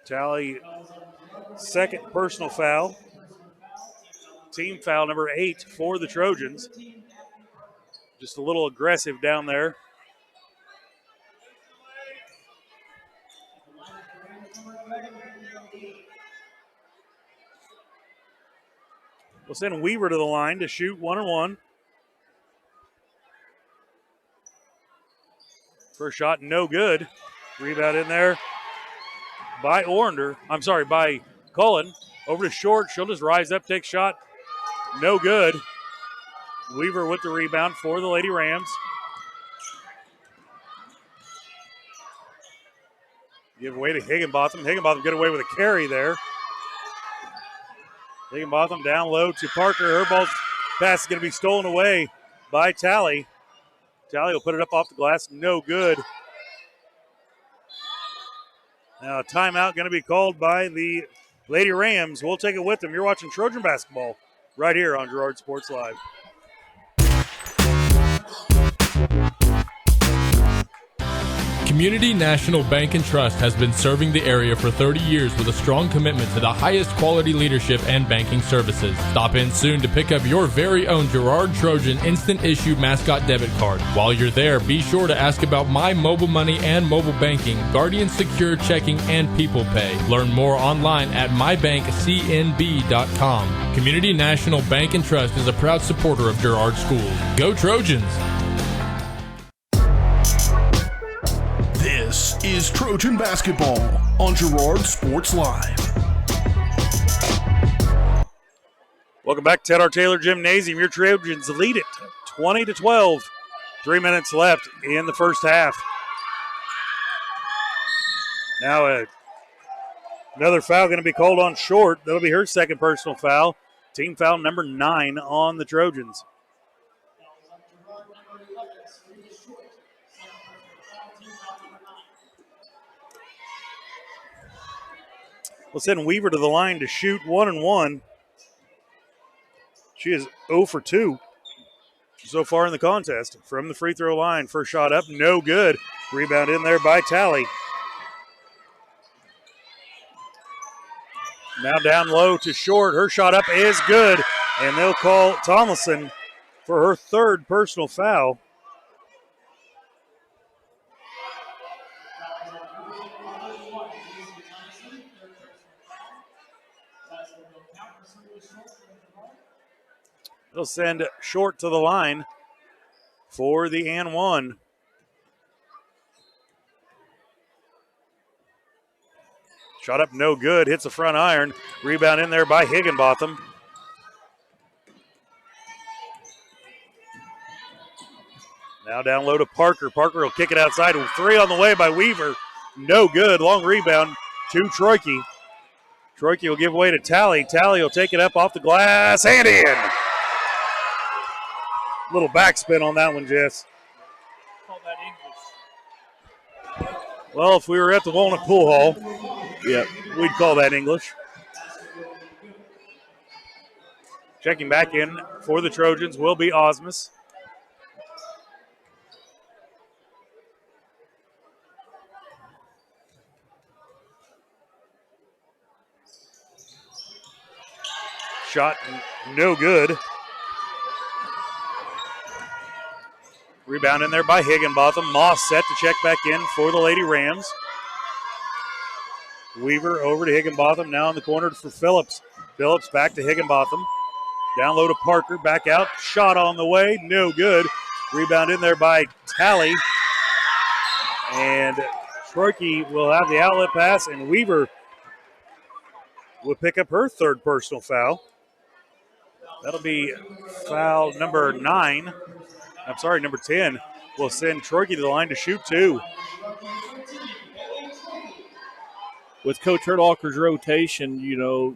Talley, second personal foul. Team foul number 8 for the Trojans. Just a little aggressive down there. We'll send Weaver to the line to shoot 1-on-1. First shot, no good. Rebound in there by by Cullen. Over to Short. She'll just rise up, take shot. No good. Weaver with the rebound for the Lady Rams. Give away to Higginbotham. Higginbotham get away with a carry there. Higginbotham down low to Parker. Her ball's pass is going to be stolen away by Talley. Talley will put it up off the glass. No good. Now a timeout going to be called by the Lady Rams. We'll take it with them. You're watching Trojan basketball right here on Girard Sports Live. Community National Bank and Trust has been serving the area for 30 years with a strong commitment to the highest quality leadership and banking services. Stop in soon to pick up your very own Girard Trojan Instant Issue Mascot Debit Card. While you're there, be sure to ask about My Mobile Money and mobile banking, Guardian Secure Checking, and People Pay. Learn more online at mybankcnb.com. Community National Bank and Trust is a proud supporter of Girard Schools. Go Trojans! This is Trojan basketball on Girard Sports Live. Welcome back to Ted R. Taylor Gymnasium. Your Trojans lead it 20-12. 3 minutes left in the first half. Now another foul going to be called on Short. That'll be her second personal foul. Team foul number 9 on the Trojans. We'll send Weaver to the line to shoot 1-on-1. She is 0 for 2 so far in the contest. From the free throw line, first shot up, no good. Rebound in there by Talley. Now down low to Short. Her shot up is good, and they'll call Tomlinson for her third personal foul. They'll send Short to the line for the and one. Shot up no good, hits the front iron. Rebound in there by Higginbotham. Now down low to Parker. Parker will kick it outside. 3 on the way by Weaver. No good. Long rebound to Troike. Troike will give way to Talley. Talley will take it up off the glass and in. Little backspin on that one, Jess. Call that English. Well, if we were at the Walnut Pool Hall, yeah, we'd call that English. Checking back in for the Trojans will be Osmus. Shot no good. Rebound in there by Higginbotham. Moss set to check back in for the Lady Rams. Weaver over to Higginbotham, now in the corner for Phillips. Phillips back to Higginbotham. Down low to Parker, back out. Shot on the way, no good. Rebound in there by Talley. And Troike will have the outlet pass, and Weaver will pick up her third personal foul. That'll be foul number 9. I'm sorry, number 10. Will send Troike to the line to shoot 2. With Coach Hurtalker's rotation,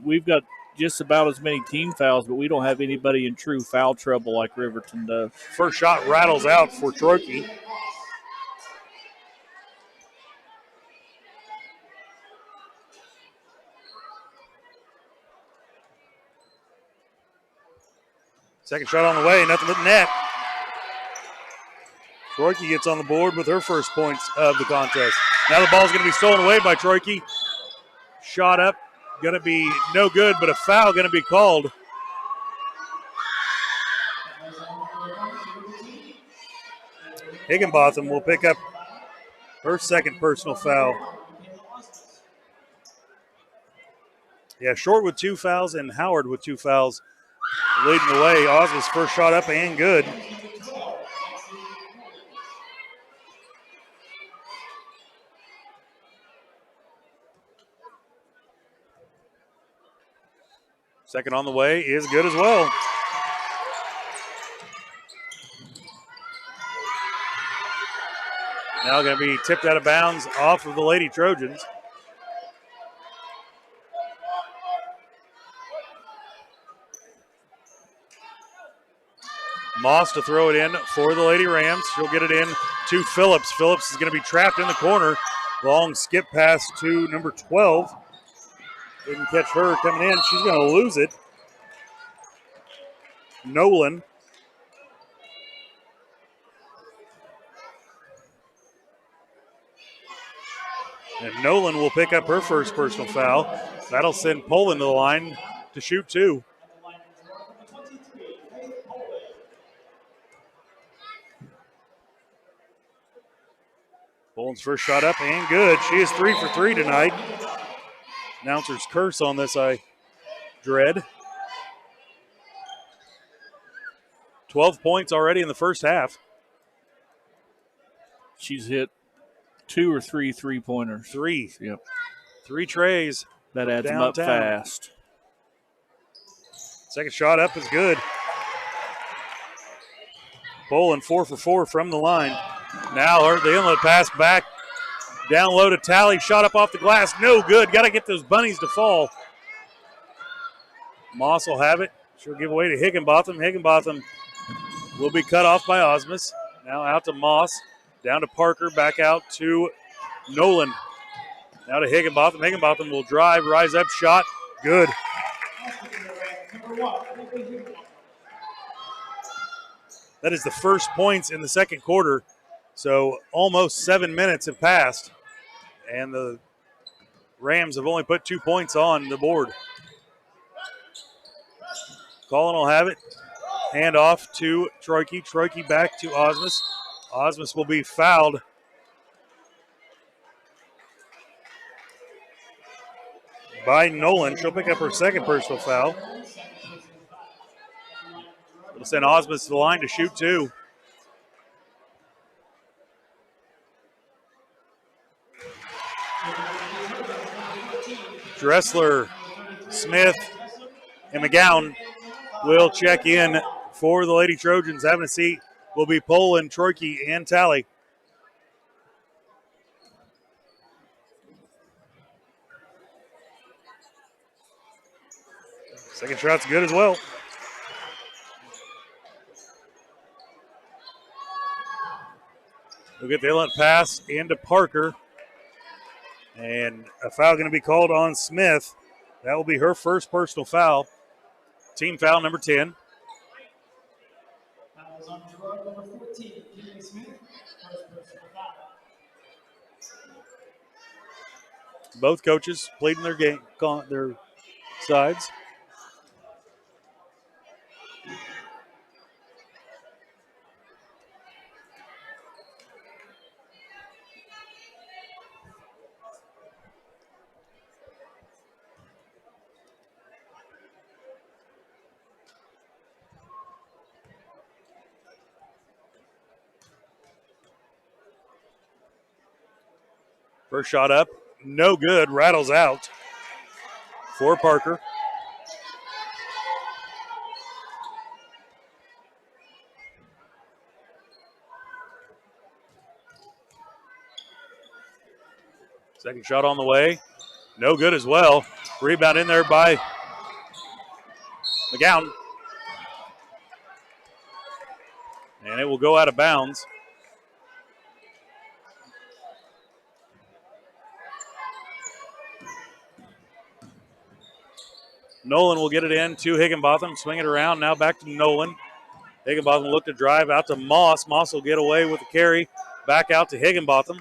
we've got just about as many team fouls, but we don't have anybody in true foul trouble like Riverton does. First shot rattles out for Troike. Second shot on the way, nothing but net. Troike gets on the board with her first points of the contest. Now the ball's going to be stolen away by Troike. Shot up, going to be no good, but a foul going to be called. Higginbotham will pick up her second personal foul. Yeah, Short with 2 fouls and Howard with 2 fouls leading the way. Osmond's first shot up and good. Second on the way is good as well. Now going to be tipped out of bounds off of the Lady Trojans. Moss to throw it in for the Lady Rams. She'll get it in to Phillips. Phillips is going to be trapped in the corner. Long skip pass to number 12. Didn't catch her coming in. She's going to lose it. Nolan. And Nolan will pick up her first personal foul. That'll send Poland to the line to shoot 2. Poland's first shot up and good. She is 3 for 3 tonight. Announcer's curse on this, I dread. 12 points already in the first half. She's hit 2 or 3 3-pointers. 3. Yep. 3 trays. That adds them downtown. up fast. Second shot up is good. Poland 4 for 4 from the line. Now the inlet pass back. Down low to Talley. Shot up off the glass. No good. Got to get those bunnies to fall. Moss will have it. She'll give away to Higginbotham. Higginbotham will be cut off by Osmus. Now out to Moss. Down to Parker. Back out to Nolan. Now to Higginbotham. Higginbotham will drive. Rise up. Shot. Good. That is the first points in the second quarter. So almost 7 minutes have passed. And the Rams have only put 2 points on the board. Collin will have it. Hand off to Troike. Troike back to Osmus. Osmus will be fouled. By Nolan. She'll pick up her second personal foul. It'll send Osmus to the line to shoot 2. Dressler, Smith, and McGowan will check in for the Lady Trojans. Having a seat will be Poland, Troike, and Talley. Second shot's good as well. We'll get the inlet pass into Parker. And a foul going to be called on Smith. That will be her first personal foul. Team foul number 10. Both coaches pleading their game, their sides. First shot up, no good, rattles out for Parker. Second shot on the way, no good as well. Rebound in there by McGowan. And it will go out of bounds. Nolan will get it in to Higginbotham, swing it around, now back to Nolan. Higginbotham look to drive out to Moss. Moss will get away with the carry, back out to Higginbotham.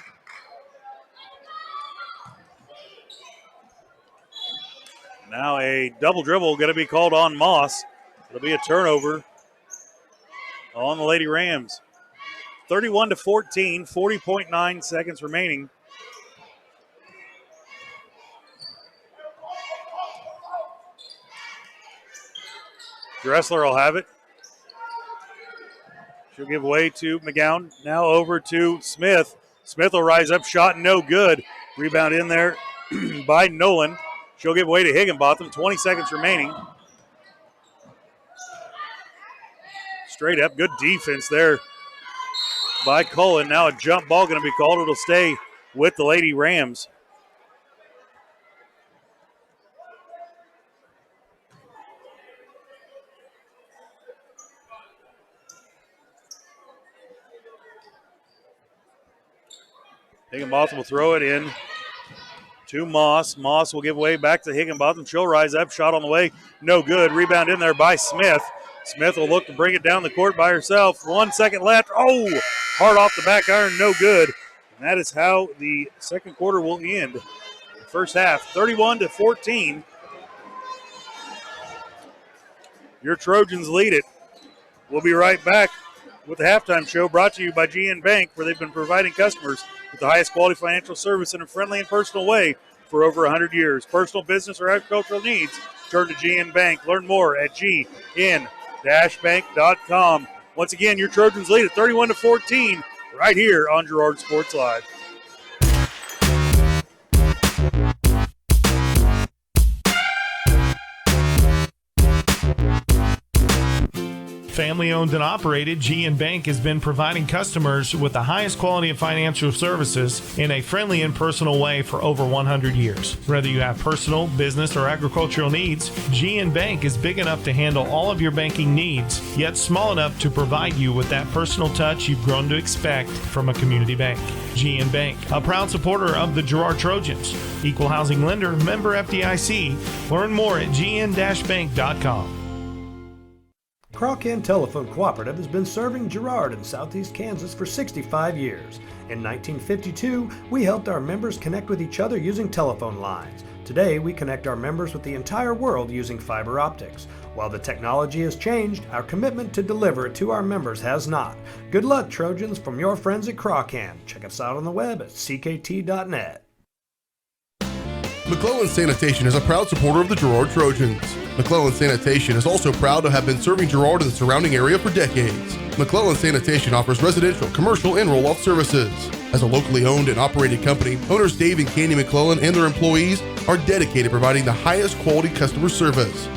Now a double dribble going to be called on Moss. It'll be a turnover on the Lady Rams. 31-14, 40.9 seconds remaining. Dressler will have it. She'll give way to McGowan. Now over to Smith. Smith will rise up, shot no good. Rebound in there by Nolan. She'll give way to Higginbotham. 20 seconds remaining. Straight up, good defense there by Cullen. Now a jump ball going to be called. It'll stay with the Lady Rams. Higginbotham will throw it in to Moss. Moss will give way back to Higginbotham. She'll rise up. Shot on the way. No good. Rebound in there by Smith. Smith will look to bring it down the court by herself. 1 second left. Oh, hard off the back iron. No good. And that is how the second quarter will end. First half, 31-14. Your Trojans lead it. We'll be right back with the halftime show brought to you by GN Bank, where they've been providing customers with the highest quality financial service in a friendly and personal way for over 100 years. Personal, business, or agricultural needs, turn to GN Bank. Learn more at gn-bank.com. Once again, your Trojans lead at 31-14 right here on Girard Sports Live. Family owned and operated, GN Bank has been providing customers with the highest quality of financial services in a friendly and personal way for over 100 years. Whether you have personal, business, or agricultural needs, GN Bank is big enough to handle all of your banking needs, yet small enough to provide you with that personal touch you've grown to expect from a community bank. GN Bank, a proud supporter of the Girard Trojans. Equal housing lender, member FDIC. Learn more at gn-bank.com. Crawcan Telephone Cooperative has been serving Girard in southeast Kansas for 65 years. In 1952, we helped our members connect with each other using telephone lines. Today, we connect our members with the entire world using fiber optics. While the technology has changed, our commitment to deliver it to our members has not. Good luck, Trojans, from your friends at Crawcan. Check us out on the web at ckt.net. McClellan Sanitation is a proud supporter of the Girard Trojans. McClellan Sanitation is also proud to have been serving Girard and the surrounding area for decades. McClellan Sanitation offers residential, commercial, and roll-off services. As a locally owned and operated company, owners Dave and Candy McClellan and their employees are dedicated to providing the highest quality customer service.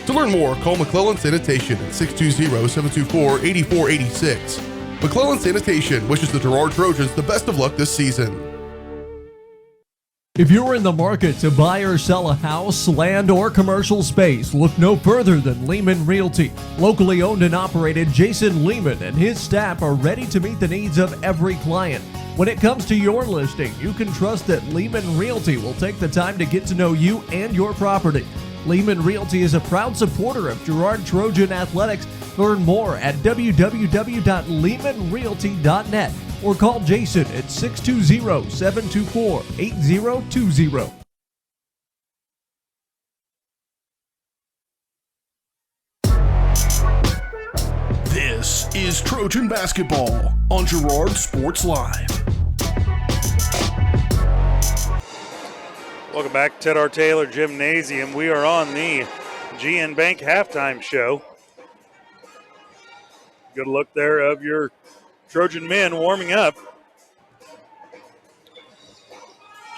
To learn more, call McClellan Sanitation at 620-724-8486. McClellan Sanitation wishes the Girard Trojans the best of luck this season. If you're in the market to buy or sell a house, land, or commercial space, look no further than Lehman Realty. Locally owned and operated, Jason Lehman and his staff are ready to meet the needs of every client. When it comes to your listing, you can trust that Lehman Realty will take the time to get to know you and your property. Lehman Realty is a proud supporter of Girard Trojan Athletics. Learn more at www.lehmanrealty.net. or call Jason at 620-724-8020. This is Trojan Basketball on Girard Sports Live. Welcome back, Ted R. Taylor Gymnasium. We are on the GN Bank halftime show. Good look there of your Trojan men warming up.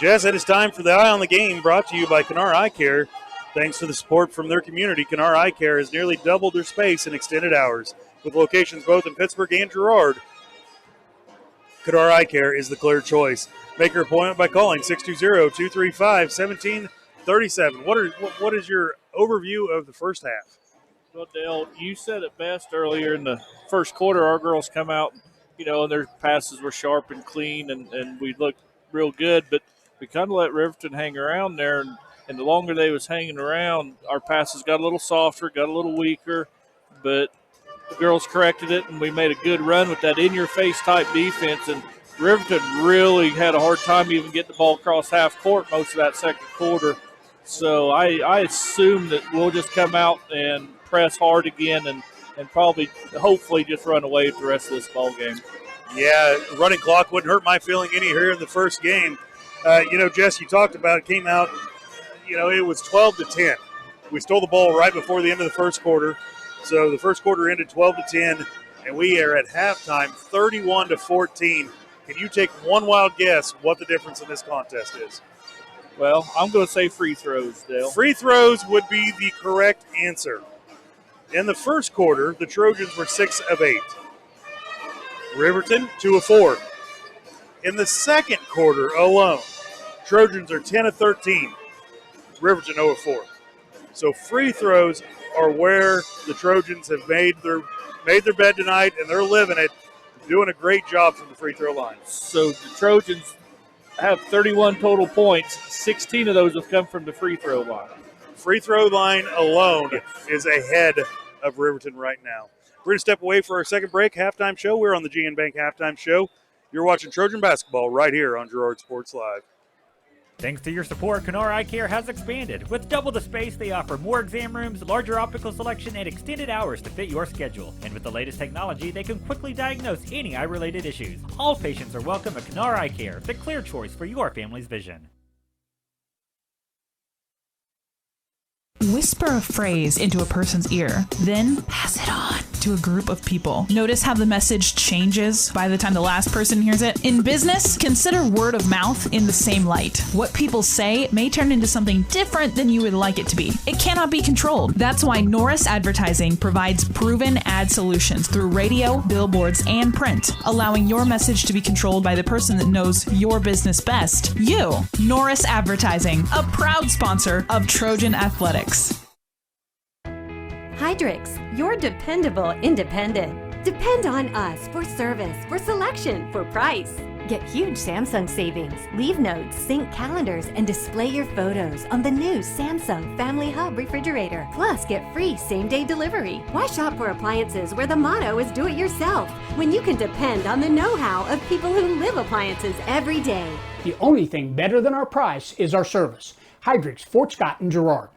Jess, it is time for the Eye on the Game, brought to you by Kennar Eye Care. Thanks to the support from their community, Kennar Eye Care has nearly doubled their space in extended hours. With locations both in Pittsburgh and Girard, Kennar Eye Care is the clear choice. Make your appointment by calling 620-235-1737. What is your overview of the first half? Well, Dale, you said it best earlier in the first quarter. Our girls come out, and their passes were sharp and clean, and we looked real good, but we kind of let Riverton hang around there, and the longer they was hanging around, our passes got a little softer, got a little weaker, but the girls corrected it, and we made a good run with that in-your-face type defense, and Riverton really had a hard time even getting the ball across half court most of that second quarter. So I assume that we'll just come out and press hard again and probably, hopefully, just run away with the rest of this ball game. Yeah, running clock wouldn't hurt my feeling any here in the first game. Jess, you talked about it, came out, it was 12-10. We stole the ball right before the end of the first quarter. So the first quarter ended 12-10, and we are at halftime 31-14. Can you take one wild guess what the difference in this contest is? Well, I'm going to say free throws, Dale. Free throws would be the correct answer. In the first quarter, the Trojans were 6 of 8. Riverton, 2 of 4. In the second quarter alone, Trojans are 10 of 13. Riverton, 0 of 4. So free throws are where the Trojans have made their bed tonight, and they're living it, doing a great job from the free throw line. So the Trojans have 31 total points. 16 of those have come from the free throw line. Free throw line alone is ahead of Riverton right now. We're going to step away for our second break, halftime show. We're on the GN Bank halftime show. You're watching Trojan basketball right here on Girard Sports Live. Thanks to your support, Kennar Eye Care has expanded. With double the space, they offer more exam rooms, larger optical selection, and extended hours to fit your schedule. And with the latest technology, they can quickly diagnose any eye-related issues. All patients are welcome at Kennar Eye Care, the clear choice for your family's vision. Whisper a phrase into a person's ear, then pass it on to a group of people. Notice how the message changes by the time the last person hears it? In business, consider word of mouth in the same light. What people say may turn into something different than you would like it to be. It cannot be controlled. That's why Norris Advertising provides proven ad solutions through radio, billboards, and print, allowing your message to be controlled by the person that knows your business best. You. Norris Advertising, a proud sponsor of Trojan Athletics. Hydrix, your dependable independent. Depend on us for service, for selection, for price. Get huge Samsung savings. Leave notes, sync calendars, and display your photos on the new Samsung Family Hub refrigerator. Plus, get free same-day delivery. Why shop for appliances where the motto is do it yourself when you can depend on the know-how of people who live appliances every day? The only thing better than our price is our service. Hydrix, Fort Scott, and Girard.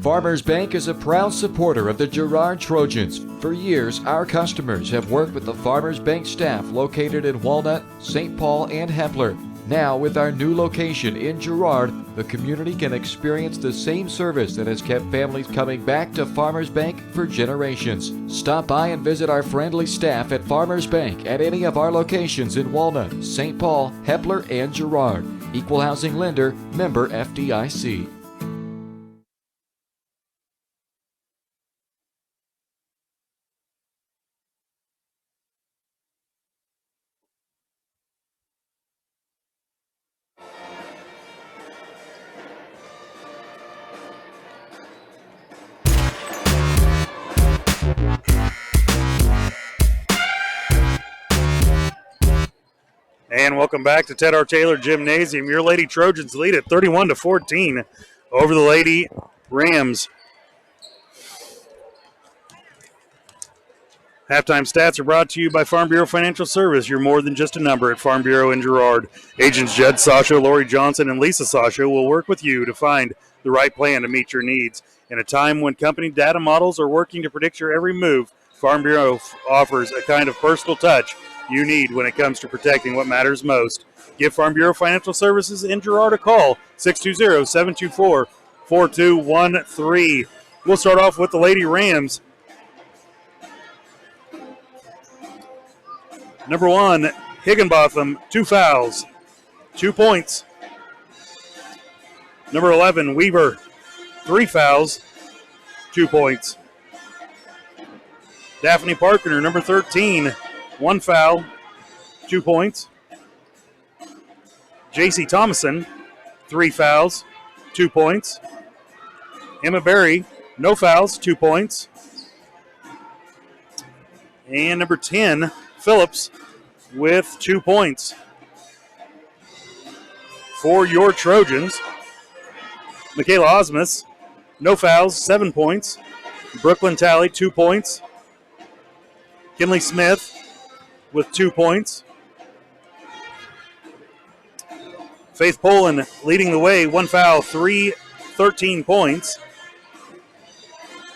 Farmers Bank is a proud supporter of the Girard Trojans. For years, our customers have worked with the Farmers Bank staff located in Walnut, St. Paul, and Hepler. Now, with our new location in Girard, the community can experience the same service that has kept families coming back to Farmers Bank for generations. Stop by and visit our friendly staff at Farmers Bank at any of our locations in Walnut, St. Paul, Hepler, and Girard. Equal Housing Lender, member FDIC. And welcome back to Ted R. Taylor Gymnasium. Your Lady Trojans lead at 31-14 over the Lady Rams. Halftime stats are brought to you by Farm Bureau Financial Service. You're more than just a number at Farm Bureau in Girard. Agents Judd Sasha, Lori Johnson, and Lisa Sasha will work with you to find the right plan to meet your needs. In a time when company data models are working to predict your every move, Farm Bureau offers a kind of personal touch you need when it comes to protecting what matters most. Give Farm Bureau Financial Services in Girard a call, 620-724-4213. We'll start off with the Lady Rams. Number one, Higginbotham, 2 fouls, 2 points. Number 11, Weaver, 3 fouls, 2 points. Daphne Parker, number 13, 1 foul, 2 points. J.C. Thomason, 3 fouls, 2 points. Emma Berry, no fouls, 2 points. And number 10, Phillips, with 2 points. For your Trojans, Michaela Osmus, no fouls, 7 points. Brooklyn Talley, 2 points. Kinley Smith with 2 points. Faith Poland leading the way, 1 foul, 13 points.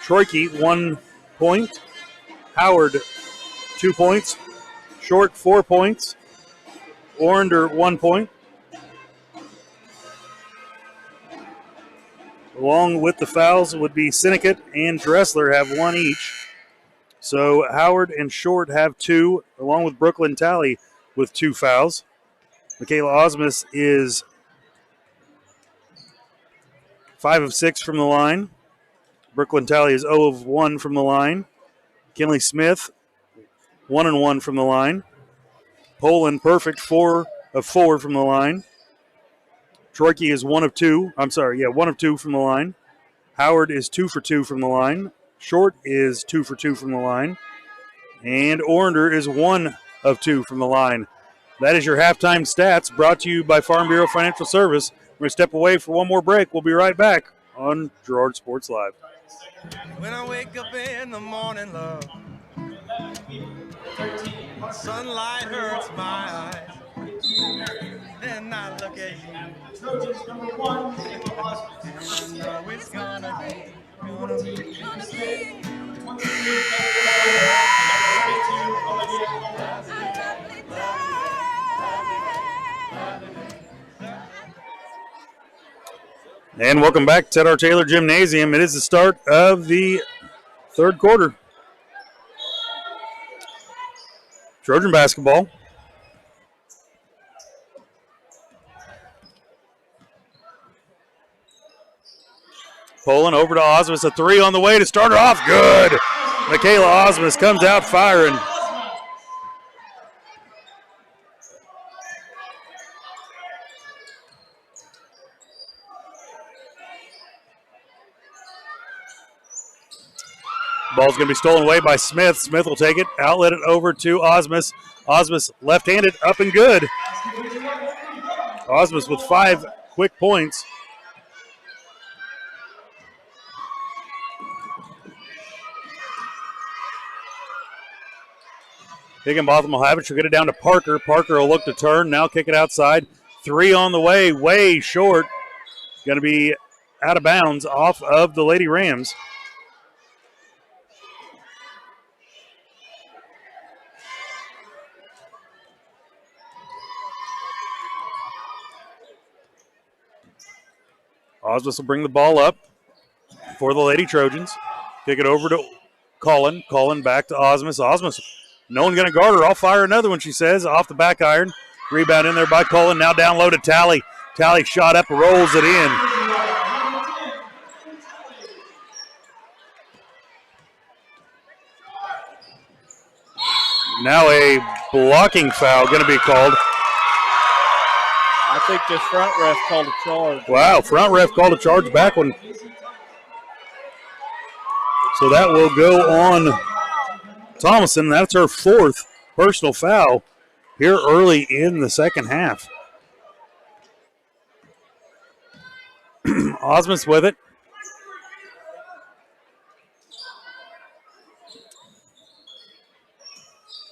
Troike, 1 point. Howard, 2 points. Short, 4 points. Orender, 1 point. Along with the fouls would be Sinnecott and Dressler have 1 each. So Howard and Short have 2, along with Brooklyn Talley with 2 fouls. Michaela Osmus is 5 of 6 from the line. Brooklyn Talley is 0 of 1 from the line. Kinley Smith, 1 and 1 from the line. Poland perfect, 4 of 4 from the line. Troike is 1 of 2 from the line. Howard is 2 for 2 from the line. Short is 2 for 2 from the line. And Orender is 1 of 2 from the line. That is your halftime stats brought to you by Farm Bureau Financial Service. We're going to step away for one more break. We'll be right back on Girard Sports Live. When I wake up in the morning, love, sunlight hurts my eyes. Then I look at you. Trojans number 1, and I know it's gonna be. And welcome back to our Taylor Gymnasium. It is the start of the third quarter. Trojan basketball. Poland over to Osmus, a 3 on the way to start her off. Good. Michaela Osmus comes out firing. Ball's going to be stolen away by Smith. Smith will take it, outlet it over to Osmus. Osmus left-handed, up and good. Osmus with 5 quick points. Higginbotham will have it. She'll get it down to Parker. Parker will look to turn. Now kick it outside. 3 on the way. Way short. Going to be out of bounds off of the Lady Rams. Osmus will bring the ball up for the Lady Trojans. Kick it over to Cullen. Cullen back to Osmus. Osmus, no one going to guard her. I'll fire another one, she says, off the back iron. Rebound in there by Cullen. Now down low to Talley. Talley shot up, rolls it in. Now a blocking foul going to be called. I think this front ref called a charge. Wow, front ref called a charge back one. So that will go on Thomason. That's her 4th personal foul here early in the second half. Osmus with it.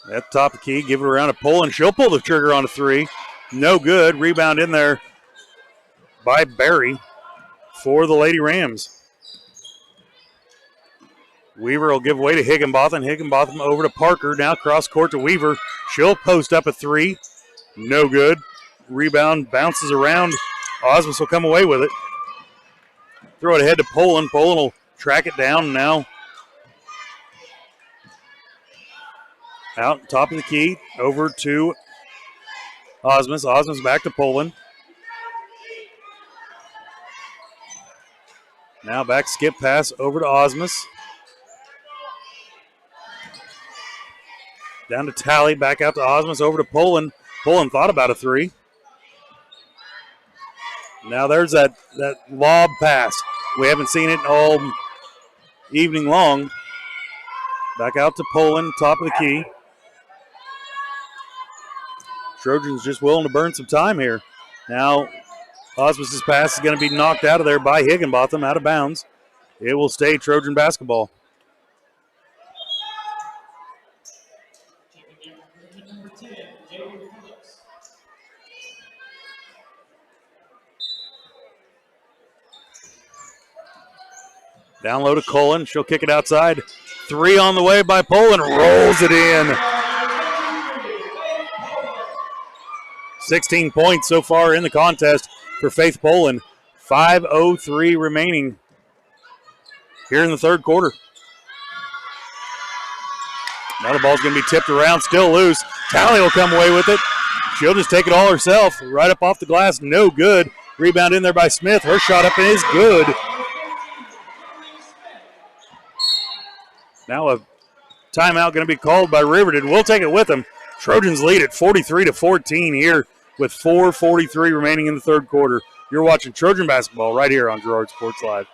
At the top of the key, give it around to Poland. She'll pull the trigger on a 3. No good. Rebound in there by Barry for the Lady Rams. Weaver will give way to Higginbotham. Higginbotham over to Parker. Now cross court to Weaver. She'll post up a 3. No good. Rebound bounces around. Osmus will come away with it. Throw it ahead to Poland. Poland will track it down now. Out top of the key. Over to Osmus. Osmus back to Poland. Now back skip pass over to Osmus. Down to Talley, back out to Osmus, over to Poland. Poland thought about a three. Now there's that lob pass. We haven't seen it all evening long. Back out to Poland, top of the key. Trojans just willing to burn some time here. Now Osmus's pass is going to be knocked out of there by Higginbotham, out of bounds. It will stay Trojan basketball. Down low to Cullen. She'll kick it outside. Three on the way by Poland. Rolls it in. 16 points so far in the contest for Faith Poland. 5:03 remaining here in the third quarter. Now the ball's going to be tipped around, still loose. Talley will come away with it. She'll just take it all herself. Right up off the glass, no good. Rebound in there by Smith. Her shot up is good. Now a timeout going to be called by Riverton. We'll take it with them. Trojans lead at 43-14 here with 4:43 remaining in the third quarter. You're watching Trojan basketball right here on Girard Sports Live.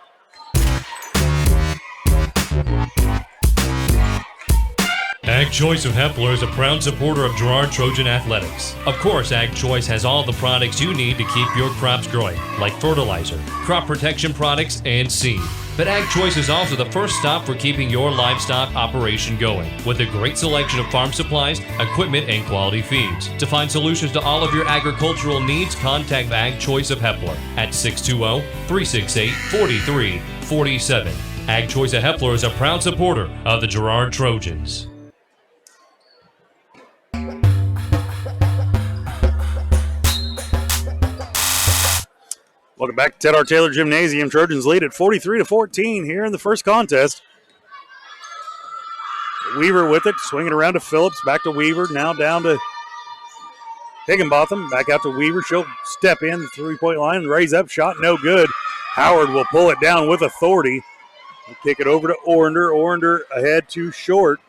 Ag Choice of Hepler is a proud supporter of Girard Trojan Athletics. Of course, Ag Choice has all the products you need to keep your crops growing, like fertilizer, crop protection products, and seed. But Ag Choice is also the first stop for keeping your livestock operation going, with a great selection of farm supplies, equipment, and quality feeds. To find solutions to all of your agricultural needs, contact Ag Choice of Hepler at 620-368-4347. Ag Choice of Hepler is a proud supporter of the Girard Trojans. Welcome back to Ted R. Taylor Gymnasium. Trojans lead at 43-14 here in the first contest. Weaver with it, swinging around to Phillips, back to Weaver, now down to Higginbotham, back out to Weaver. She'll step in the three-point line, raise up, shot no good. Howard will pull it down with authority. We'll kick it over to Orender. Orender ahead to Short.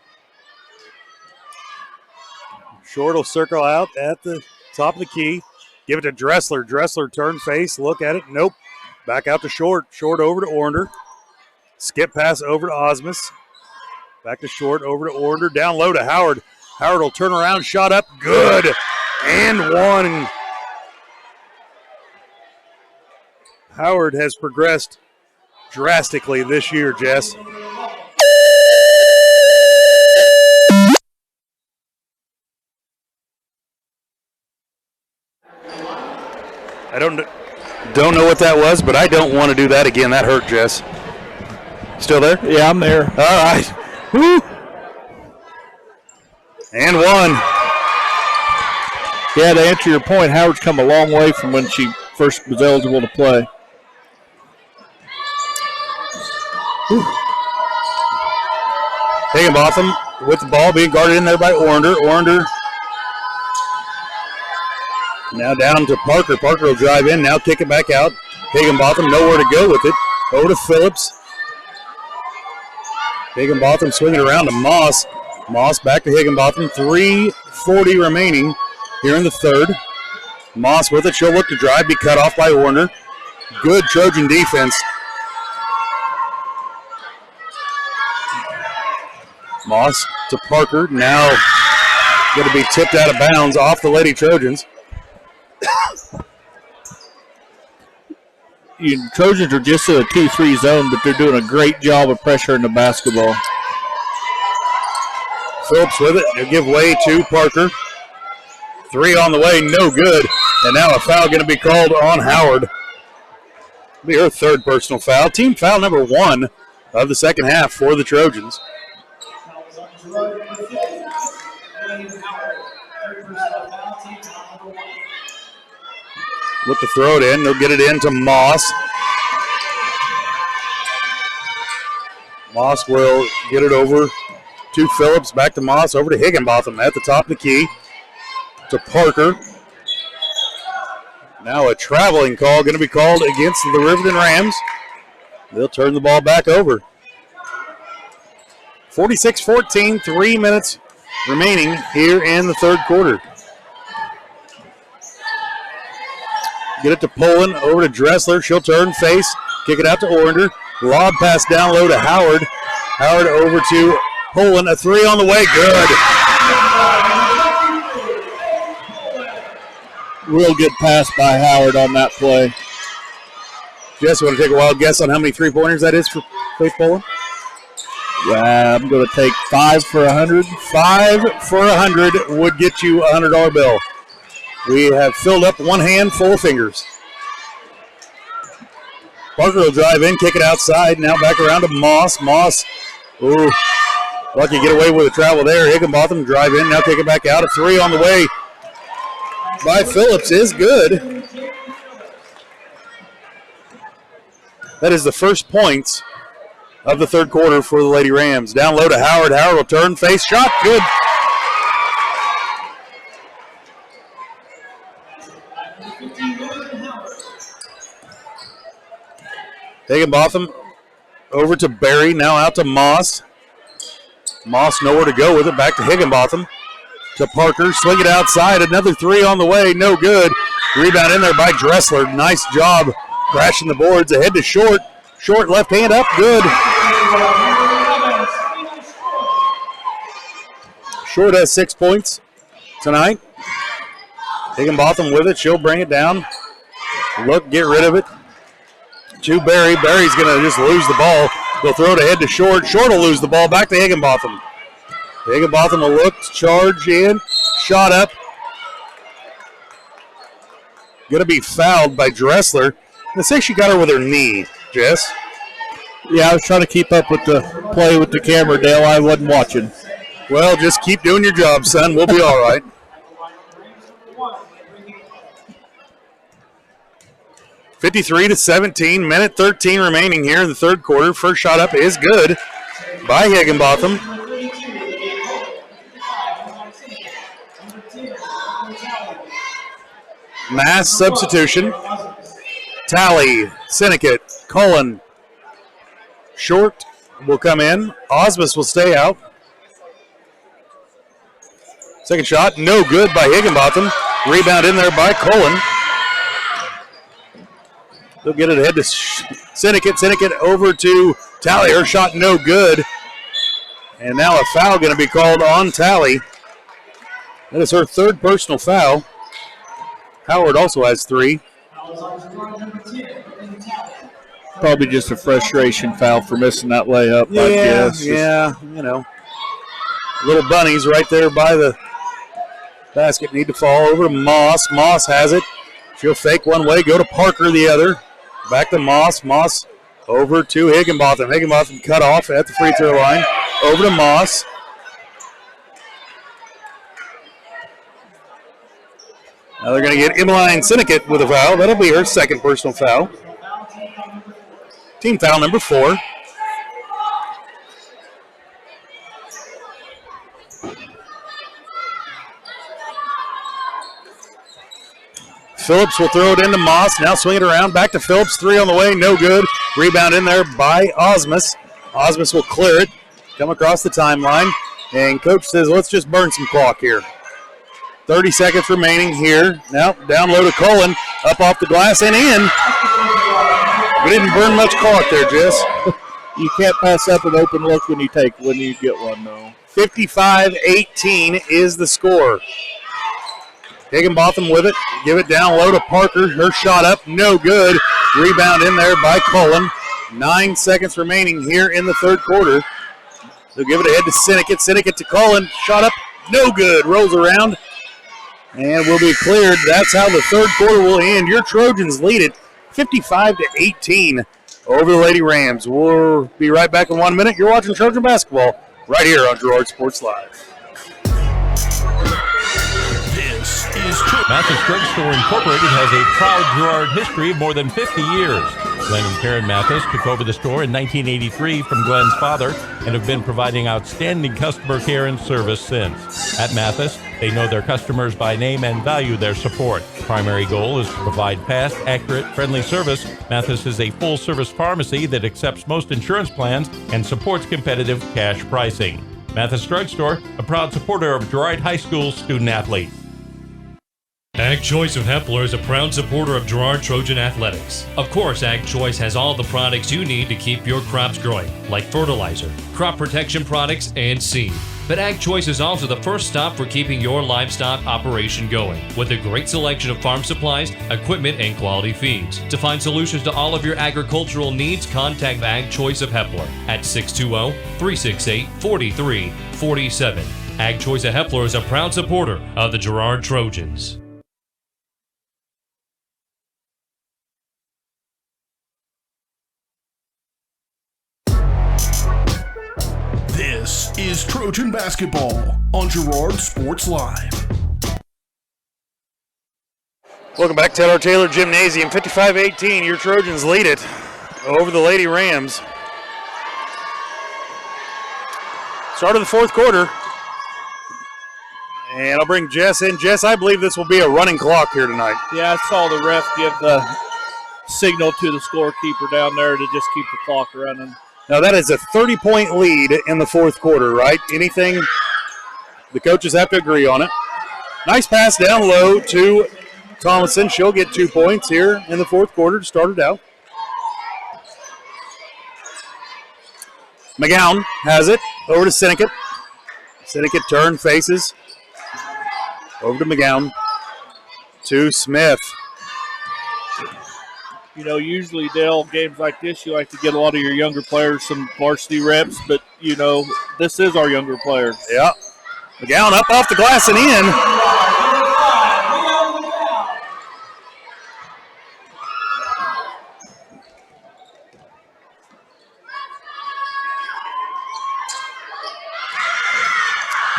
Short will circle out at the top of the key. Give it to Dressler. Dressler turn face, look at it. Nope. Back out to Short. Short over to Orender. Skip pass over to Osmus. Back to Short, over to Orender. Down low to Howard. Howard will turn around, shot up. Good. And one. Howard has progressed drastically this year, Jess. I don't know what that was, but I don't want to do that again. That hurt, Jess. Still there? Yeah, I'm there. All right. Woo. And one. Yeah, to answer your point, Howard's come a long way from when she first was eligible to play. Whew. Higginbotham with the ball being guarded in there by Orender. Orender now down to Parker. Parker will drive in, now kick it back out. Higginbotham nowhere to go with it. Over to Phillips. Higginbotham swinging around to Moss. Moss back to Higginbotham. 3:40 remaining here in the third. Moss with it. She'll look to drive, be cut off by Orender. Good Trojan defense. Moss to Parker. Now going to be tipped out of bounds off the Lady Trojans. Trojans are just in a 2-3 zone, but they're doing a great job of pressuring the basketball. Phillips with it. They'll give way to Parker. Three on the way, no good. And now a foul going to be called on Howard. It'll be her third personal foul. Team foul number 1 of the second half for the Trojans. Look to throw it in. They'll get it in to Moss. Moss will get it over to Phillips. Back to Moss. Over to Higginbotham at the top of the key. To Parker. Now a traveling call going to be called against the Riverton Rams. They'll turn the ball back over. 46-14, 3 minutes remaining here in the third quarter. Get it to Poland, over to Dressler. She'll turn, face, kick it out to Orander. Lob pass down low to Howard. Howard over to Poland. A three on the way. Good. Real good pass by Howard on that play. Jess, you want to take a wild guess on how many three-pointers that is for Faith Poland? Yeah, I'm going to take 5 for 100. 5 for 100 would get you a $100 bill. We have filled up one hand full of fingers. Parker will drive in, kick it outside. Now back around to Moss. Moss, ooh, lucky to get away with a travel there. Higginbotham drive in, now kick it back out. A three on the way by Phillips is good. That is the first points of the third quarter for the Lady Rams. Down low to Howard. Howard will turn, face, shot, good. Higginbotham over to Barry, now out to Moss. Moss nowhere to go with it, back to Higginbotham. To Parker, swing it outside, another three on the way, no good. Rebound in there by Dressler, nice job crashing the boards, ahead to Short. Short left hand up, good. Short has 6 points tonight. Higginbotham with it, she'll bring it down. Look, get rid of it. To Barry. Barry's going to just lose the ball. They'll throw it ahead to Short. Short will lose the ball. Back to Higginbotham. Higginbotham will look, charge in, shot up. Going to be fouled by Dressler. They say she got her with her knee, Jess. Yeah, I was trying to keep up with the play with the camera, Dale. I wasn't watching. Well, just keep doing your job, son. We'll be all right. 53-17, minute 13 remaining here in the third quarter. First shot up is good by Higginbotham. Mass substitution. Tally, Syndicate, Cullen. Short will come in. Osmus will stay out. Second shot, no good by Higginbotham. Rebound in there by Cullen. They'll get it ahead to Syndicate. Syndicate over to Tally. Her shot no good. And now a foul going to be called on Tally. That is her third personal foul. Howard also has 3. Probably just a frustration foul for missing that layup, I guess. Yeah, you know. Little bunnies right there by the basket need to fall over to Moss. Moss has it. She'll fake one way, go to Parker the other. Back to Moss. Moss over to Higginbotham. Higginbotham cut off at the free throw line. Over to Moss. Now they're going to get Emmeline Syndicate with a foul. That'll be her second personal foul. Team foul number 4. Phillips will throw it into Moss. Now swing it around. Back to Phillips. 3 on the way. No good. Rebound in there by Osmus. Osmus will clear it. Come across the timeline. And coach says, let's just burn some clock here. 30 seconds remaining here. Now down low to Cullen. Up off the glass and in. We didn't burn much clock there, Jess. You can't pass up an open look when you get one, though. 55-18 is the score. Higginbotham with it. Give it down low to Parker. Her shot up. No good. Rebound in there by Cullen. 9 seconds remaining here in the third quarter. They'll give it ahead to Syndicate. Syndicate to Cullen. Shot up. No good. Rolls around. And will be cleared. That's how the third quarter will end. Your Trojans lead it 55-18 over the Lady Rams. We'll be right back in 1 minute. You're watching Trojan basketball right here on Girard Sports Live. This is Mathis Drugstore Incorporated has a proud Girard history of more than 50 years. Glenn and Karen Mathis took over the store in 1983 from Glenn's father and have been providing outstanding customer care and service since. At Mathis, They know their customers by name and value their support. Primary goal is to provide fast, accurate, friendly service. Mathis is a full-service pharmacy that accepts most insurance plans and supports competitive cash pricing. Mathis Drugstore, a proud supporter of Girard High School student-athletes. Ag Choice of Hepler is a proud supporter of Girard Trojan Athletics. Of course, Ag Choice has all the products you need to keep your crops growing, like fertilizer, crop protection products, and seed. But Ag Choice is also the first stop for keeping your livestock operation going, with a great selection of farm supplies, equipment, and quality feeds. To find solutions to all of your agricultural needs, contact Ag Choice of Hepler at 620-368-4347. Ag Choice of Hepler is a proud supporter of the Girard Trojans. This is Trojan basketball on Girard Sports Live. Welcome back to our Taylor Gymnasium. 55-18, your Trojans lead it over the Lady Rams. Start of the fourth quarter. And I'll bring Jess in. Jess, I believe this will be a running clock here tonight. Yeah, I saw the ref give the signal to the scorekeeper down there to just keep the clock running. Now, that is a 30-point lead in the fourth quarter, right? Anything, the coaches have to agree on it. Nice pass down low to Thomason. She'll get 2 points here in the fourth quarter to start it out. McGowan has it over to Sinnekit. Sinnekit turn, faces. Over to McGowan. To Smith. You know, usually, Dale, games like this, you like to get a lot of your younger players some varsity reps, but, you know, this is our younger player. Yeah. McGowan up off the glass and in.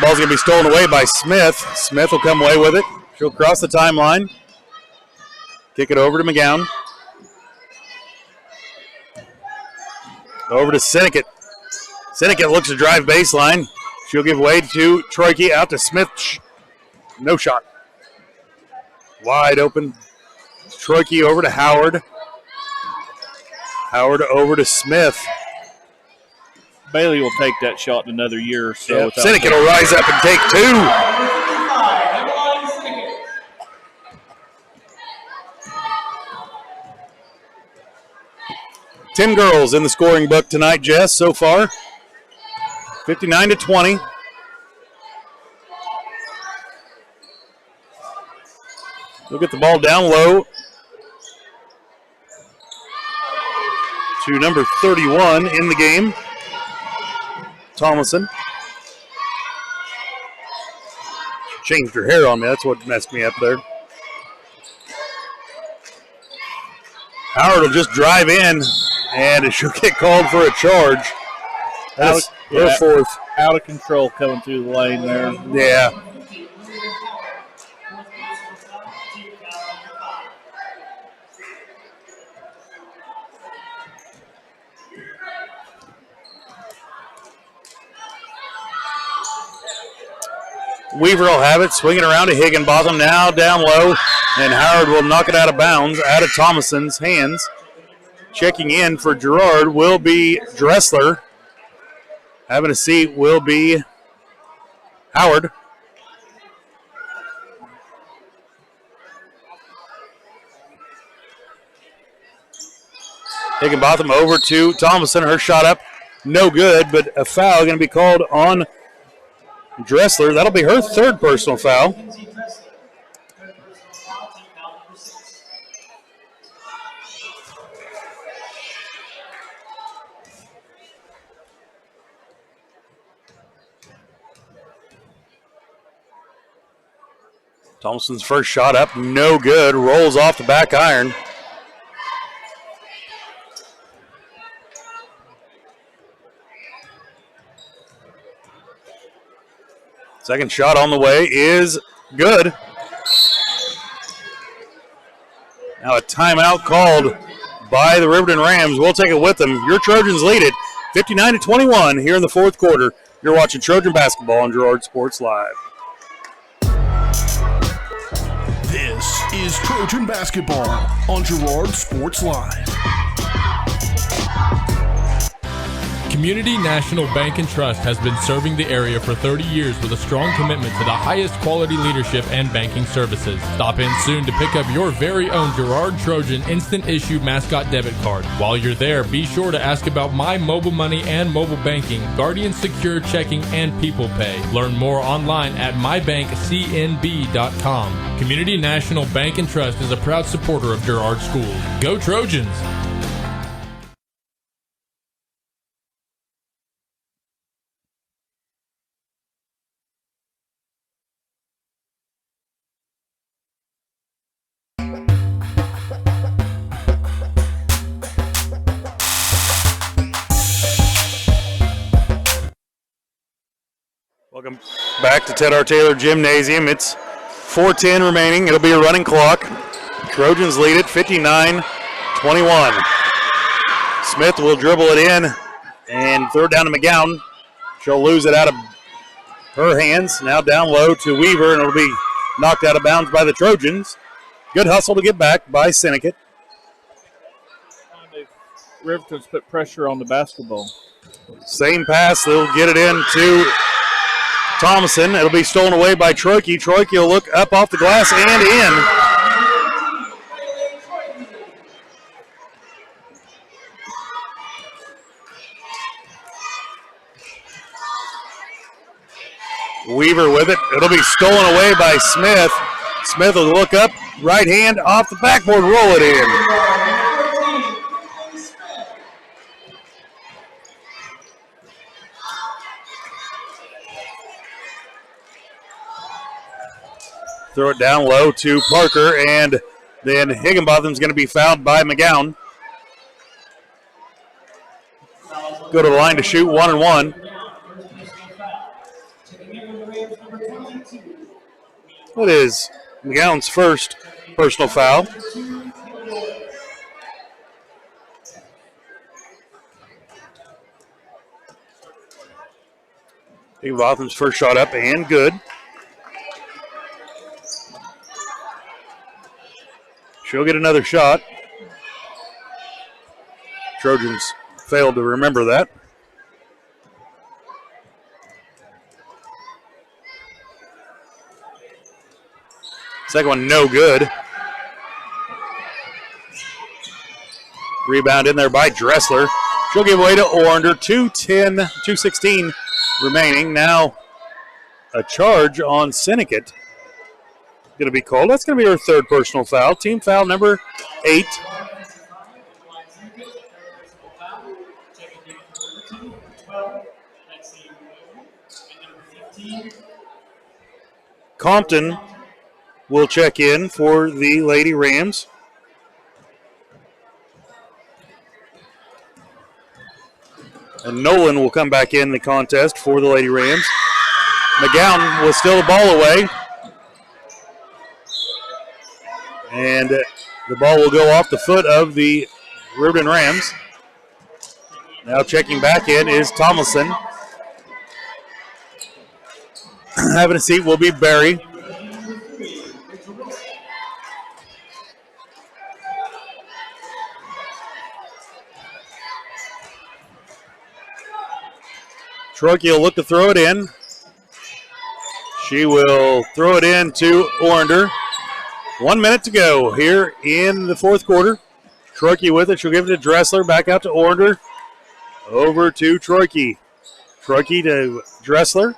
Ball's going to be stolen away by Smith. Smith will come away with it. She'll cross the timeline. Kick it over to McGowan. Over to Sinnekit. Sinnekit looks to drive baseline. She'll give way to Troike, out to Smith. No shot. Wide open. Troike over to Howard. Howard over to Smith. Bailey will take that shot in another year or so. Yep. Sinnekit will rise up and take two. Ten girls in the scoring book tonight, Jess, so far. 59-20. They'll get the ball down low to number 31 in the game, Thomason. She changed her hair on me. That's what messed me up there. Howard will just drive in. And she'll get called for a charge. That's her fourth. Out of control coming through the lane there. Yeah. Weaver will have it, swinging around to Higginbotham, now down low, and Howard will knock it out of bounds, out of Thomason's hands. Checking in for Girard will be Dressler. Having a seat will be Howard. Higginbotham over to Thomason. Her shot up, no good, but a foul going to be called on Dressler. That'll be her third personal foul. Thompson's first shot up, no good. Rolls off the back iron. Second shot on the way is good. Now a timeout called by the Riverton Rams. We'll take it with them. Your Trojans lead it 59-21 here in the fourth quarter. You're watching Trojan basketball on Girard Sports Live. is Trojan Basketball on Girard Sports Live. Community National Bank and Trust has been serving the area for 30 years with a strong commitment to the highest quality leadership and banking services. Stop in soon to pick up your very own Girard Trojan Instant Issue Mascot Debit Card. While you're there, be sure to ask about My Mobile Money and mobile banking, Guardian Secure Checking, and People Pay. Learn more online at mybankcnb.com. Community National Bank and Trust is a proud supporter of Girard Schools. Go Trojans! Welcome back to Ted R. Taylor Gymnasium. It's 4:10 remaining. It'll be a running clock. Trojans lead it 59-21. Smith will dribble it in and throw it down to McGowan. She'll lose it out of her hands. Now down low to Weaver, and it'll be knocked out of bounds by the Trojans. Good hustle to get back by Syndicate. Riverton's put pressure on the basketball. Same pass. They'll get it in to Thomason. It'll be stolen away by Troike. Troike will look up off the glass and in. Weaver with it. It'll be stolen away by Smith. Smith will look up, right hand off the backboard, roll it in. Throw it down low to Parker, and then Higginbotham's going to be fouled by McGowan. Go to the line to shoot 1-and-1. That is McGowan's first personal foul. Higginbotham's first shot up and good. She'll get another shot. Trojans failed to remember that. Second one, no good. Rebound in there by Dressler. She'll give away to Orander. 2:16 remaining. Now a charge on Syndicate. Going to be called. That's going to be her third personal foul. Team foul number 8. Compton will check in for the Lady Rams. And Nolan will come back in the contest for the Lady Rams. McGowan will steal the ball away. And the ball will go off the foot of the Riverton Rams. Now checking back in is Tomlinson. Having a seat will be Barry. Troike will look to throw it in. She will throw it in to Orander. 1 minute to go here in the fourth quarter. Troike with it. She'll give it to Dressler. Back out to Orander. Over to Troike. Troike to Dressler.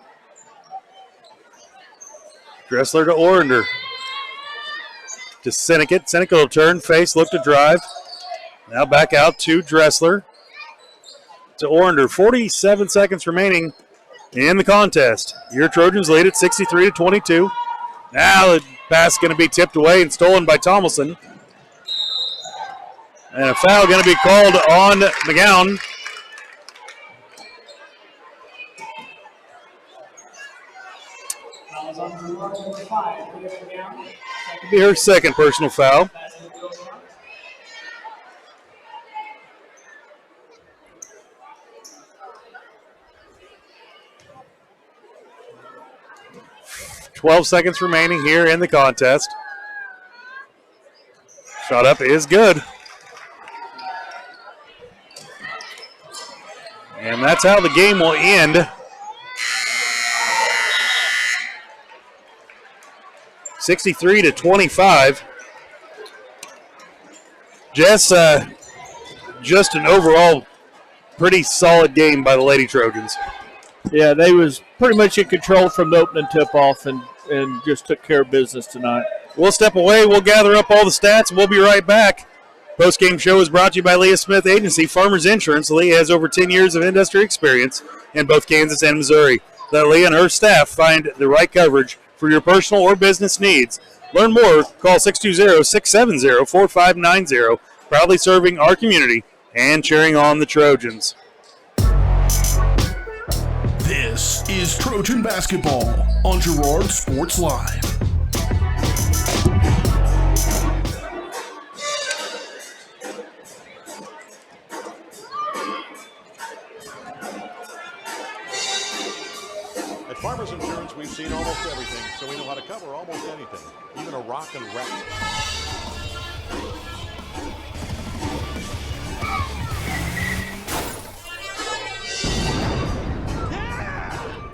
Dressler to Orander. To Syndicate. Syndicate will turn, face, look to drive. Now back out to Dressler. To Orander. 47 seconds remaining in the contest. Your Trojans lead at 63-22. Now the pass going to be tipped away and stolen by Tomlinson. And a foul going to be called on McGowan. It'll be her second personal foul. .12 seconds remaining here in the contest. Shot up is good. And that's how the game will end. 63-25. Jess, just an overall pretty solid game by the Lady Trojans. Yeah, they was pretty much in control from the opening tip-off and just took care of business tonight. We'll step away. We'll gather up all the stats. We'll be right back. Post-game show is brought to you by Leah Smith Agency, Farmers Insurance. Leah has over 10 years of industry experience in both Kansas and Missouri. Let Leah and her staff find the right coverage for your personal or business needs. Learn more. Call 620-670-4590. Proudly serving our community and cheering on the Trojans. This is Trojan Basketball on Girard Sports Live. At Farmers Insurance, we've seen almost everything, so we know how to cover almost anything, even a rock and wreck.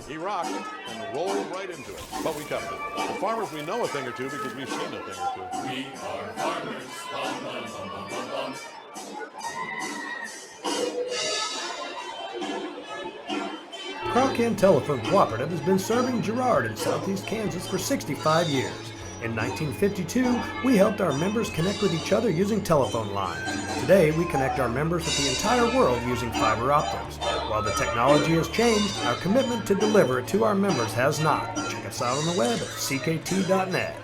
He rocked and rolled right into it, but we covered it. At Farmers, we know a thing or two because we've seen a thing or two. We are farmers. Bum, bum, bum, bum, bum, bum. Crowcan Telephone Cooperative has been serving Girard in southeast Kansas for 65 years. In 1952, we helped our members connect with each other using telephone lines. Today, we connect our members with the entire world using fiber optics. While the technology has changed, our commitment to deliver it to our members has not. Check us out on the web at ckt.net.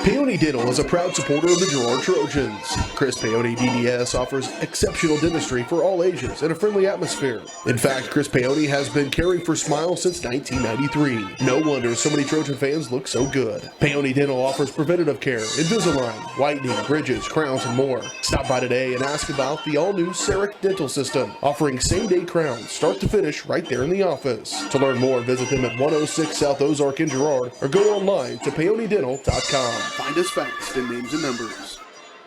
Peony Dental is a proud supporter of the Girard Trojans. Chris Peony DDS offers exceptional dentistry for all ages in a friendly atmosphere. In fact, Chris Peony has been caring for smiles since 1993. No wonder so many Trojan fans look so good. Peony Dental offers preventative care, Invisalign, whitening, bridges, crowns, and more. Stop by today and ask about the all-new CEREC dental system, offering same-day crowns, start to finish, right there in the office. To learn more, visit them at 106 South Ozark in Girard or go online to peonydental.com. Find us fast in names and numbers.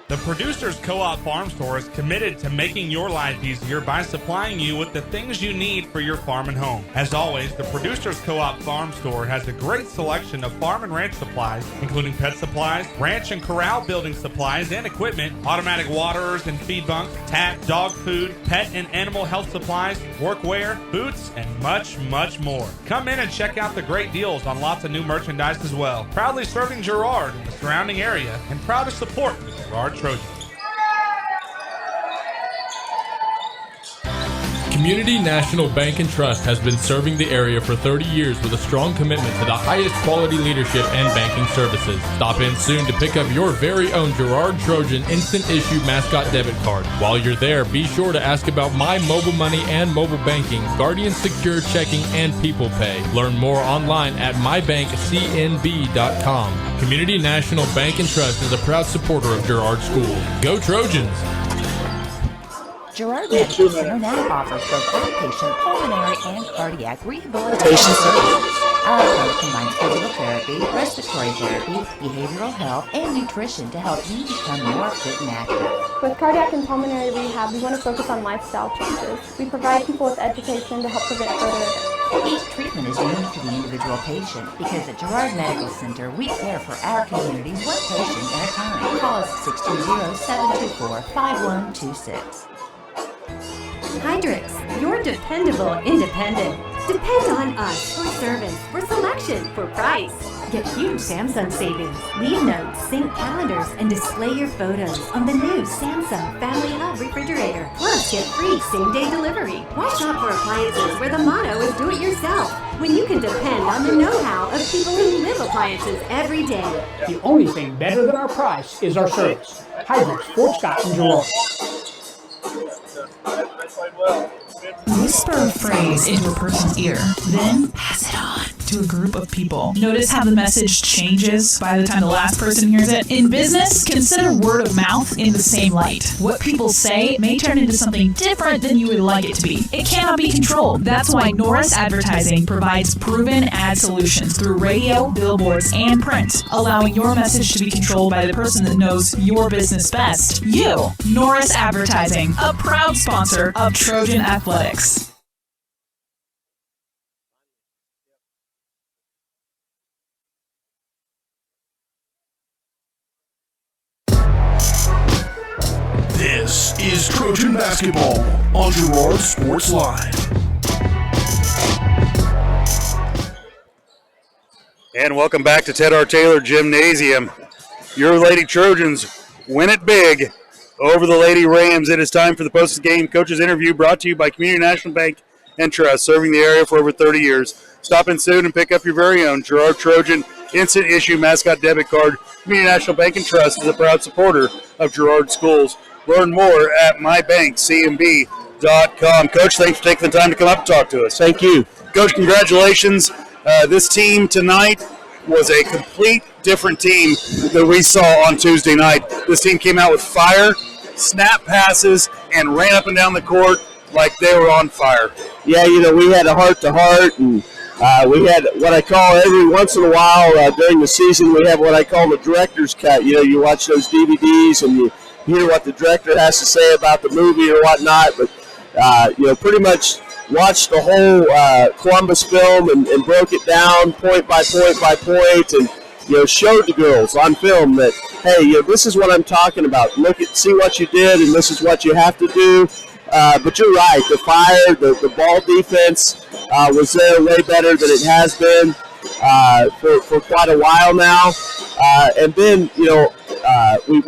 The Producers Co-op Farm Store is committed to making your life easier by supplying you with the things you need for your farm and home. As always, the Producers Co-op Farm Store has a great selection of farm and ranch supplies, including pet supplies, ranch and corral building supplies and equipment, automatic waterers and feed bunks, tap, dog food, pet and animal health supplies, workwear, boots, and much, much more. Come in and check out the great deals on lots of new merchandise as well. Proudly serving Girard and the surrounding area, and proud to support the Girard Trojans. Community National Bank and Trust has been serving the area for 30 years with a strong commitment to the highest quality leadership and banking services. Stop in soon to pick up your very own Girard Trojan instant issue mascot debit card. While you're there, be sure to ask about My Mobile Money and mobile banking, Guardian Secure Checking, and People Pay. Learn more online at mybankcnb.com. Community National Bank and Trust is a proud supporter of Girard Schools. Go Trojans! Girard Medical Center now offers both outpatient pulmonary and cardiac rehabilitation services. Our approach combines physical therapy, respiratory therapy, behavioral health, and nutrition to help you become more fit and active. With cardiac and pulmonary rehab, we want to focus on lifestyle changes. We provide people with education to help prevent further events. Each treatment is unique to the individual patient because at Girard Medical Center, we care for our communities one patient at a time. Call us at 620-724-5126. Hydrix, your dependable independent. Depend on us for service, for selection, for price. Get huge Samsung savings. Leave notes, sync calendars, and display your photos on the new Samsung Family Hub refrigerator. Plus, get free same-day delivery. Why shop for appliances where the motto is do it yourself when you can depend on the know-how of people who live appliances every day? The only thing better than our price is our service. Hydrix, Fort Scott, and Girard. Whisper a phrase into a person's ear, then pass it on to a group of people. Notice how the message changes by the time the last person hears it? In business, consider word of mouth in the same light. What people say may turn into something different than you would like it to be. It cannot be controlled. That's why Norris Advertising provides proven ad solutions through radio, billboards, and print, allowing your message to be controlled by the person that knows your business best. You. Norris Advertising, a proud sponsor of Trojan Athletics. This is Trojan Basketball on Girard Sports Live. And welcome back to Ted R. Taylor Gymnasium. Your Lady Trojans win it big over the Lady Rams. It is time for the post-game coaches interview brought to you by Community National Bank and Trust, serving the area for over 30 years. Stop in soon and pick up your very own Girard Trojan instant issue mascot debit card. Community National Bank and Trust is a proud supporter of Girard schools. Learn more at mybankcmb.com. Coach, thanks for taking the time to come up and talk to us. Thank you. Coach, congratulations. This team tonight was a complete different team that we saw on Tuesday night. This team came out with fire, snap passes, and ran up and down the court like they were on fire. Yeah, we had a heart-to-heart, and we had what I call every once in a while during the season, we have what I call the director's cut. You watch those DVDs and you hear what the director has to say about the movie or whatnot, but pretty much watched the whole Columbus film and broke it down point by point by point, and showed the girls on film that, hey, this is what I'm talking about. See what you did, and this is what you have to do. But you're right, the fire, the ball defense was there way better than it has been for quite a while now. And then we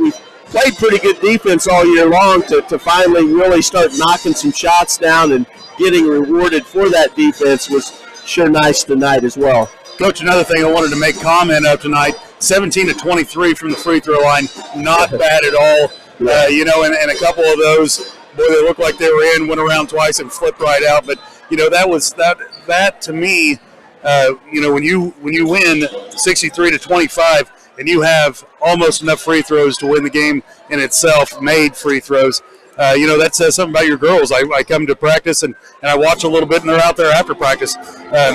played pretty good defense all year long to finally really start knocking some shots down, and getting rewarded for that defense was sure nice tonight as well. Coach, another thing I wanted to make comment of tonight, 17 to 23 from the free throw line, not bad at all. And a couple of those, boy, they looked like they were in, went around twice and flipped right out. But, that to me, when you win 63 to 25, and you have almost enough free throws to win the game in itself, made free throws, that says something about your girls. I come to practice and I watch a little bit, and they're out there after practice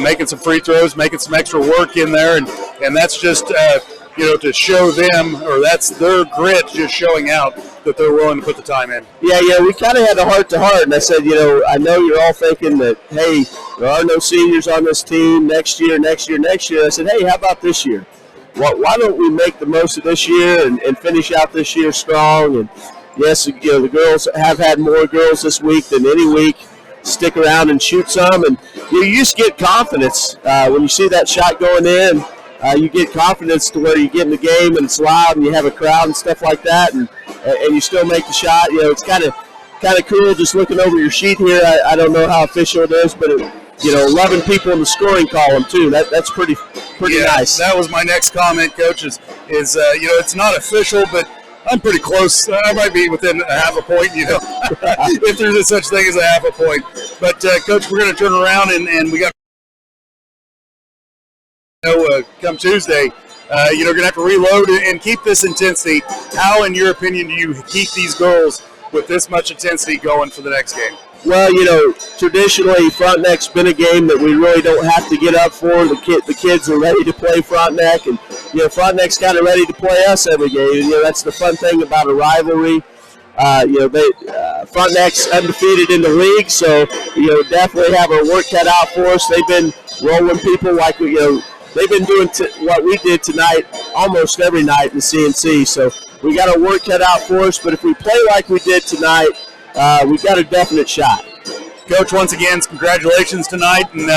making some free throws, making some extra work in there, and that's just, to show them, or that's their grit just showing out that they're willing to put the time in. Yeah, we kind of had a heart-to-heart, and I said, I know you're all thinking that, hey, there are no seniors on this team next year. I said, hey, how about this year? Why don't we make the most of this year and finish out this year strong? And yes, the girls have had more girls this week than any week stick around and shoot some, and you just get confidence when you see that shot going in. You get confidence to where you get in the game and it's loud and you have a crowd and stuff like that, and you still make the shot. It's kind of cool just looking over your sheet here. I don't know how official it is, but 11 people in the scoring column too. That's pretty nice. That was my next comment, Coach. Is it's not official, but I'm pretty close. I might be within a half a point, if there's a such thing as a half a point. But Coach, we're going to turn around and we got come Tuesday. You're going to have to reload and keep this intensity. How, in your opinion, do you keep these girls with this much intensity going for the next game? Well, traditionally Frontenac's been a game that we really don't have to get up for. The kids are ready to play Frontenac, and Frontenac's kind of ready to play us every game. And that's the fun thing about a rivalry. Frontenac's undefeated in the league, so definitely have our work cut out for us. They've been rolling people like they've been doing what we did tonight almost every night in the CNC. So we got our work cut out for us. But if we play like we did tonight, we've got a definite shot. Coach, once again, congratulations tonight, and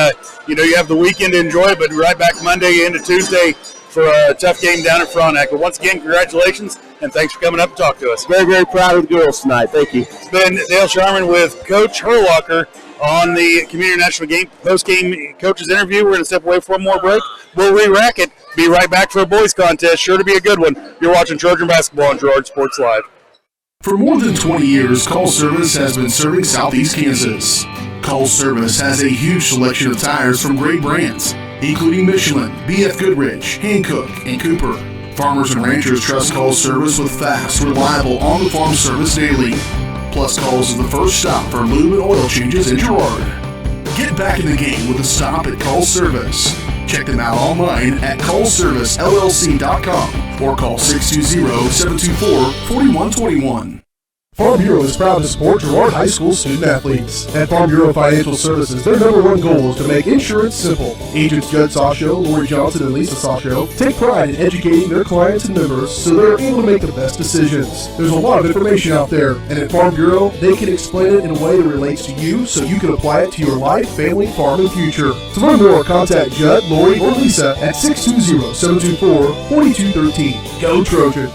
you have the weekend to enjoy, but right back Monday into Tuesday for a tough game down at Frontenac. But once again, congratulations, and thanks for coming up to talk to us. Very, very proud of the girls tonight. Thank you. It's been Dale Sharman with Coach Herlocker on the Community National Game post-game coaches interview. We're going to step away for one more break. We'll re-rack it. Be right back for a boys contest. Sure to be a good one. You're watching Trojan Basketball on Girard Sports Live. For more than 20 years, Call Service has been serving Southeast Kansas. Call Service has a huge selection of tires from great brands, including Michelin, BF Goodrich, Hankook, and Cooper. Farmers and ranchers trust Call Service with fast, reliable, on-the-farm service daily. Plus, Calls is the first stop for lube and oil changes in Girard. Get back in the game with a stop at Call Service. Check them out online at callservicellc.com or call 620-724-4121. Farm Bureau is proud to support Girard High School student athletes. At Farm Bureau Financial Services, their number one goal is to make insurance simple. Agents Judd Sasho, Lori Johnson, and Lisa Sasho take pride in educating their clients and members so they're able to make the best decisions. There's a lot of information out there, and at Farm Bureau, they can explain it in a way that relates to you so you can apply it to your life, family, farm, and future. To learn more, contact Judd, Lori, or Lisa at 620-724-4213. Go Trojans!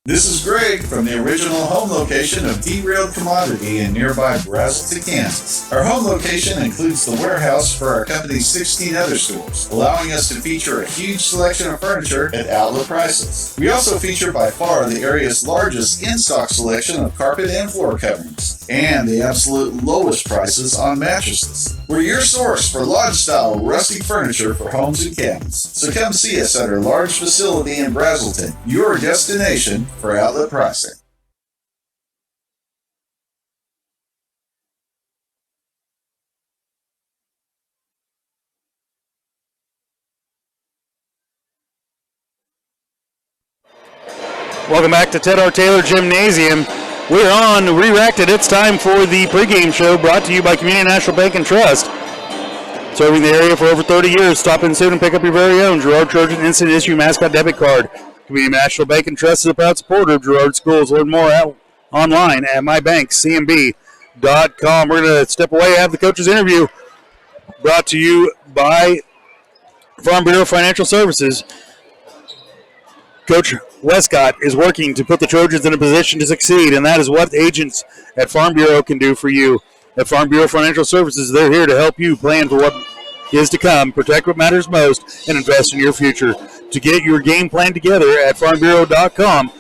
This is Greg from the original home location of Derailed Commodity in nearby Brazelton, Kansas. Our home location includes the warehouse for our company's 16 other stores, allowing us to feature a huge selection of furniture at outlet prices. We also feature by far the area's largest in-stock selection of carpet and floor coverings, and the absolute lowest prices on mattresses. We're your source for lodge-style rustic furniture for homes and cabins. So come see us at our large facility in Brazelton, your destination for outlet pricing. Welcome back to Ted R. Taylor Gymnasium. We're on Re-Rected. It's time for the pregame show brought to you by Community National Bank and Trust. Serving the area for over 30 years. Stop in soon and pick up your very own Girard Trojan Instant Issue Mascot Debit Card. Community National Bank and Trust is a proud supporter of Girard Schools. Learn more online at mybankcmb.com. We're going to step away and have the coach's interview brought to you by Farm Bureau Financial Services. Coach Westcott is working to put the Trojans in a position to succeed, and that is what agents at Farm Bureau can do for you. At Farm Bureau Financial Services, they're here to help you plan for what is to come, protect what matters most, and invest in your future. To get your game plan together at farmbureau.com,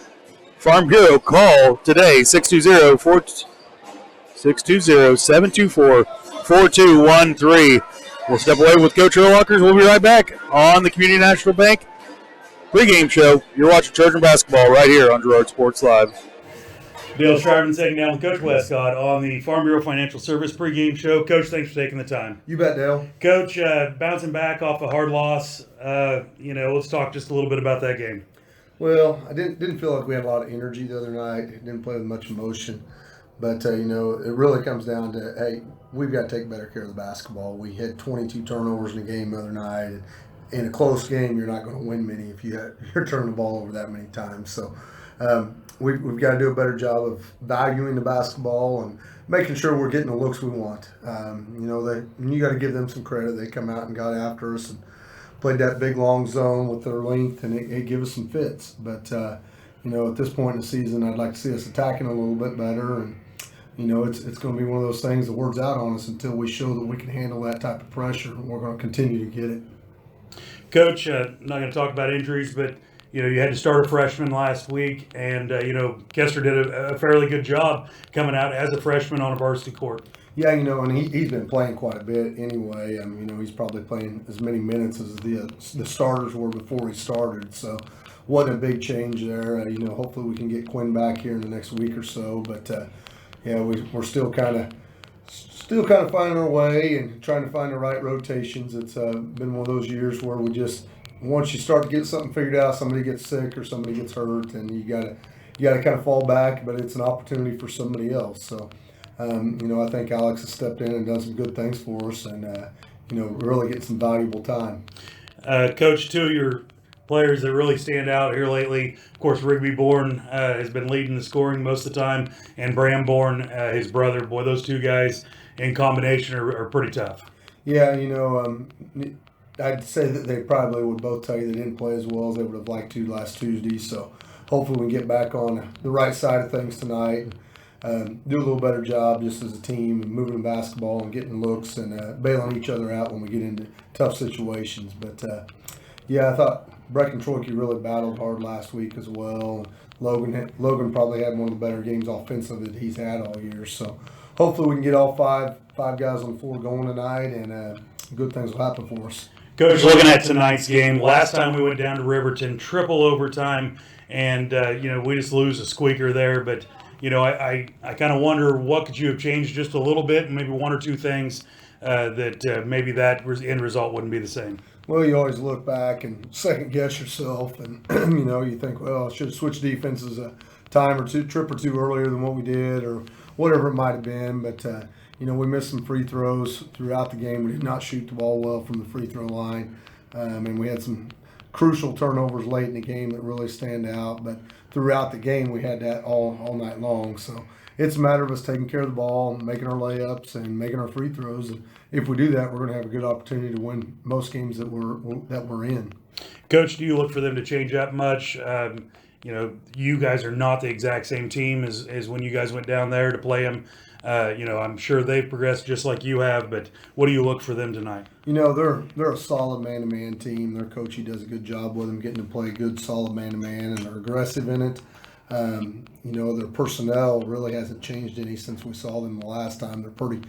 Farm Bureau, call today, 620-724-4213. We'll step away with Coach Erlockers. We'll be right back on the Community National Bank pregame show. You're watching Trojan basketball right here on Girard Sports Live. Dale Shriverman sitting down with Coach Westcott on the Farm Bureau Financial Service pregame show. Coach, thanks for taking the time. You bet, Dale. Coach, bouncing back off a hard loss, let's talk just a little bit about that game. Well, I didn't feel like we had a lot of energy the other night. Didn't play with much emotion. But, it really comes down to, hey, we've got to take better care of the basketball. We had 22 turnovers in a game the other night. In a close game, you're not going to win many if you're turning the ball over that many times. So we've got to do a better job of valuing the basketball and making sure we're getting the looks we want. You got to give them some credit. They come out and got after us and played that big long zone with their length, and it gave us some fits. But at this point in the season, I'd like to see us attacking a little bit better. And it's going to be one of those things that wears out on us until we show that we can handle that type of pressure, and we're going to continue to get it. Coach, I'm not going to talk about injuries, but you had to start a freshman last week, and Kester did a fairly good job coming out as a freshman on a varsity court. Yeah, and he's been playing quite a bit anyway. He's probably playing as many minutes as the starters were before he started, so wasn't a big change there. Hopefully we can get Quinn back here in the next week or so, but we're still kind of finding our way and trying to find the right rotations. It's been one of those years where we just, once you start to get something figured out, somebody gets sick or somebody gets hurt, and you gotta kind of fall back, but it's an opportunity for somebody else. So, I think Alex has stepped in and done some good things for us, and really getting some valuable time. Coach, two of your players that really stand out here lately, of course, Rigby Bourne has been leading the scoring most of the time, and Bram Bourne, his brother. Boy, those two guys in combination are pretty tough. Yeah, I'd say that they probably would both tell you they didn't play as well as they would have liked to last Tuesday. So hopefully we can get back on the right side of things tonight, do a little better job just as a team and moving the basketball and getting looks and bailing each other out when we get into tough situations. But, I thought Brecken Troike really battled hard last week as well. Logan probably had one of the better games offensively that he's had all year. So hopefully we can get all five guys on the floor going tonight and good things will happen for us. Coach, looking at tonight's game, last time we went down to Riverton, triple overtime, and we just lose a squeaker there. But I kind of wonder, what could you have changed just a little bit, and maybe one or two things that maybe that end result wouldn't be the same. Well, you always look back and second guess yourself, and you think, well, I should have switched defenses a time or two, trip or two earlier than what we did, or whatever it might have been. But we missed some free throws throughout the game. We did not shoot the ball well from the free throw line, and we had some crucial turnovers late in the game that really stand out. But throughout the game, we had that all night long. So it's a matter of us taking care of the ball, making our layups, and making our free throws. And if we do that, we're going to have a good opportunity to win most games that we're in. Coach, do you look for them to change up much? You guys are not the exact same team as when you guys went down there to play them. I'm sure they've progressed just like you have, but what do you look for them tonight? They're a solid man-to-man team. Their coach, he does a good job with them, getting to play good, solid man-to-man, and they're aggressive in it. Their personnel really hasn't changed any since we saw them the last time. They're pretty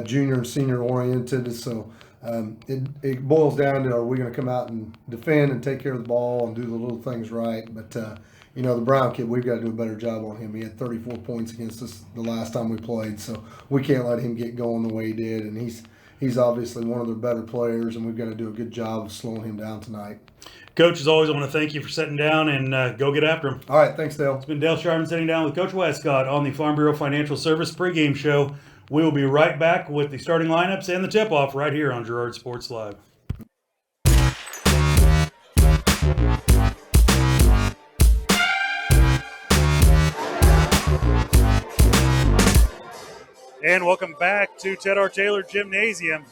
junior and senior oriented, so it boils down to, are we going to come out and defend and take care of the ball and do the little things right? But the Brown kid, we've got to do a better job on him. He had 34 points against us the last time we played, so we can't let him get going the way he did. And he's obviously one of their better players, and we've got to do a good job of slowing him down tonight. Coach, as always, I want to thank you for sitting down and go get after him. All right, thanks, Dale. It's been Dale Sharman sitting down with Coach Westcott on the Farm Bureau Financial Service pregame show. We will be right back with the starting lineups and the tip-off right here on Girard Sports Live. And welcome back to Ted R. Taylor Gymnasium.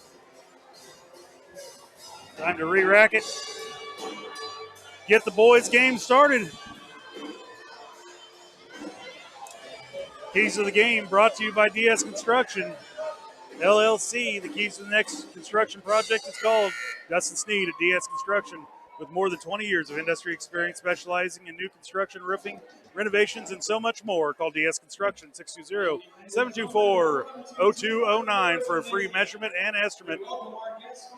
Time to re-rack it. Get the boys' game started. Keys to the game brought to you by DS Construction, LLC. The keys to the next construction project is called Dustin Sneed at DS Construction. With more than 20 years of industry experience specializing in new construction, roofing, renovations, and so much more. Call DS Construction, 620-724-0209 for a free measurement and estimate.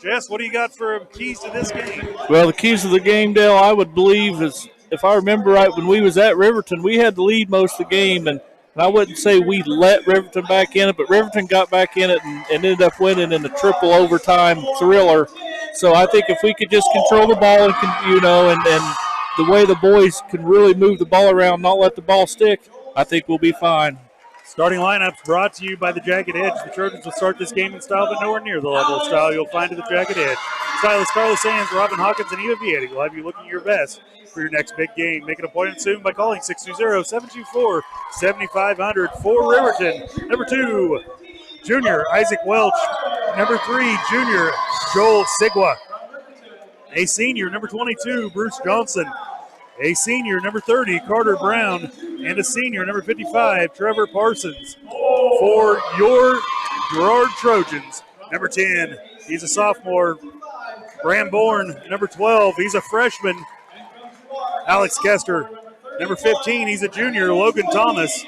Jess, what do you got for keys to this game? Well, the keys to the game, Dale, I would believe is, if I remember right, when we was at Riverton, we had the lead most of the game, and I wouldn't say we let Riverton back in it, but Riverton got back in it and ended up winning in the triple overtime thriller. So I think if we could just control the ball and the way the boys can really move the ball around, not let the ball stick, I think we'll be fine. Starting lineups brought to you by the Jagged Edge. The Trojans will start this game in style, but nowhere near the level of style you'll find at the Jagged Edge. Stylists Carlos Sands, Robin Hawkins, and Eva Vietti will have you looking your best for your next big game. Make an appointment soon by calling 620-724-7500 for Riverton. Number 2, junior Isaac Welch. Number 3, junior Joel Sigwa. A senior, number 22, Bruce Johnson. A senior, number 30, Carter Brown. And a senior, number 55, Trevor Parsons. For your Girard Trojans, number 10, he's a sophomore, Bram Bourne. Number 12, he's a freshman, Alex Kester. Number 15, he's a junior, Logan Thomas.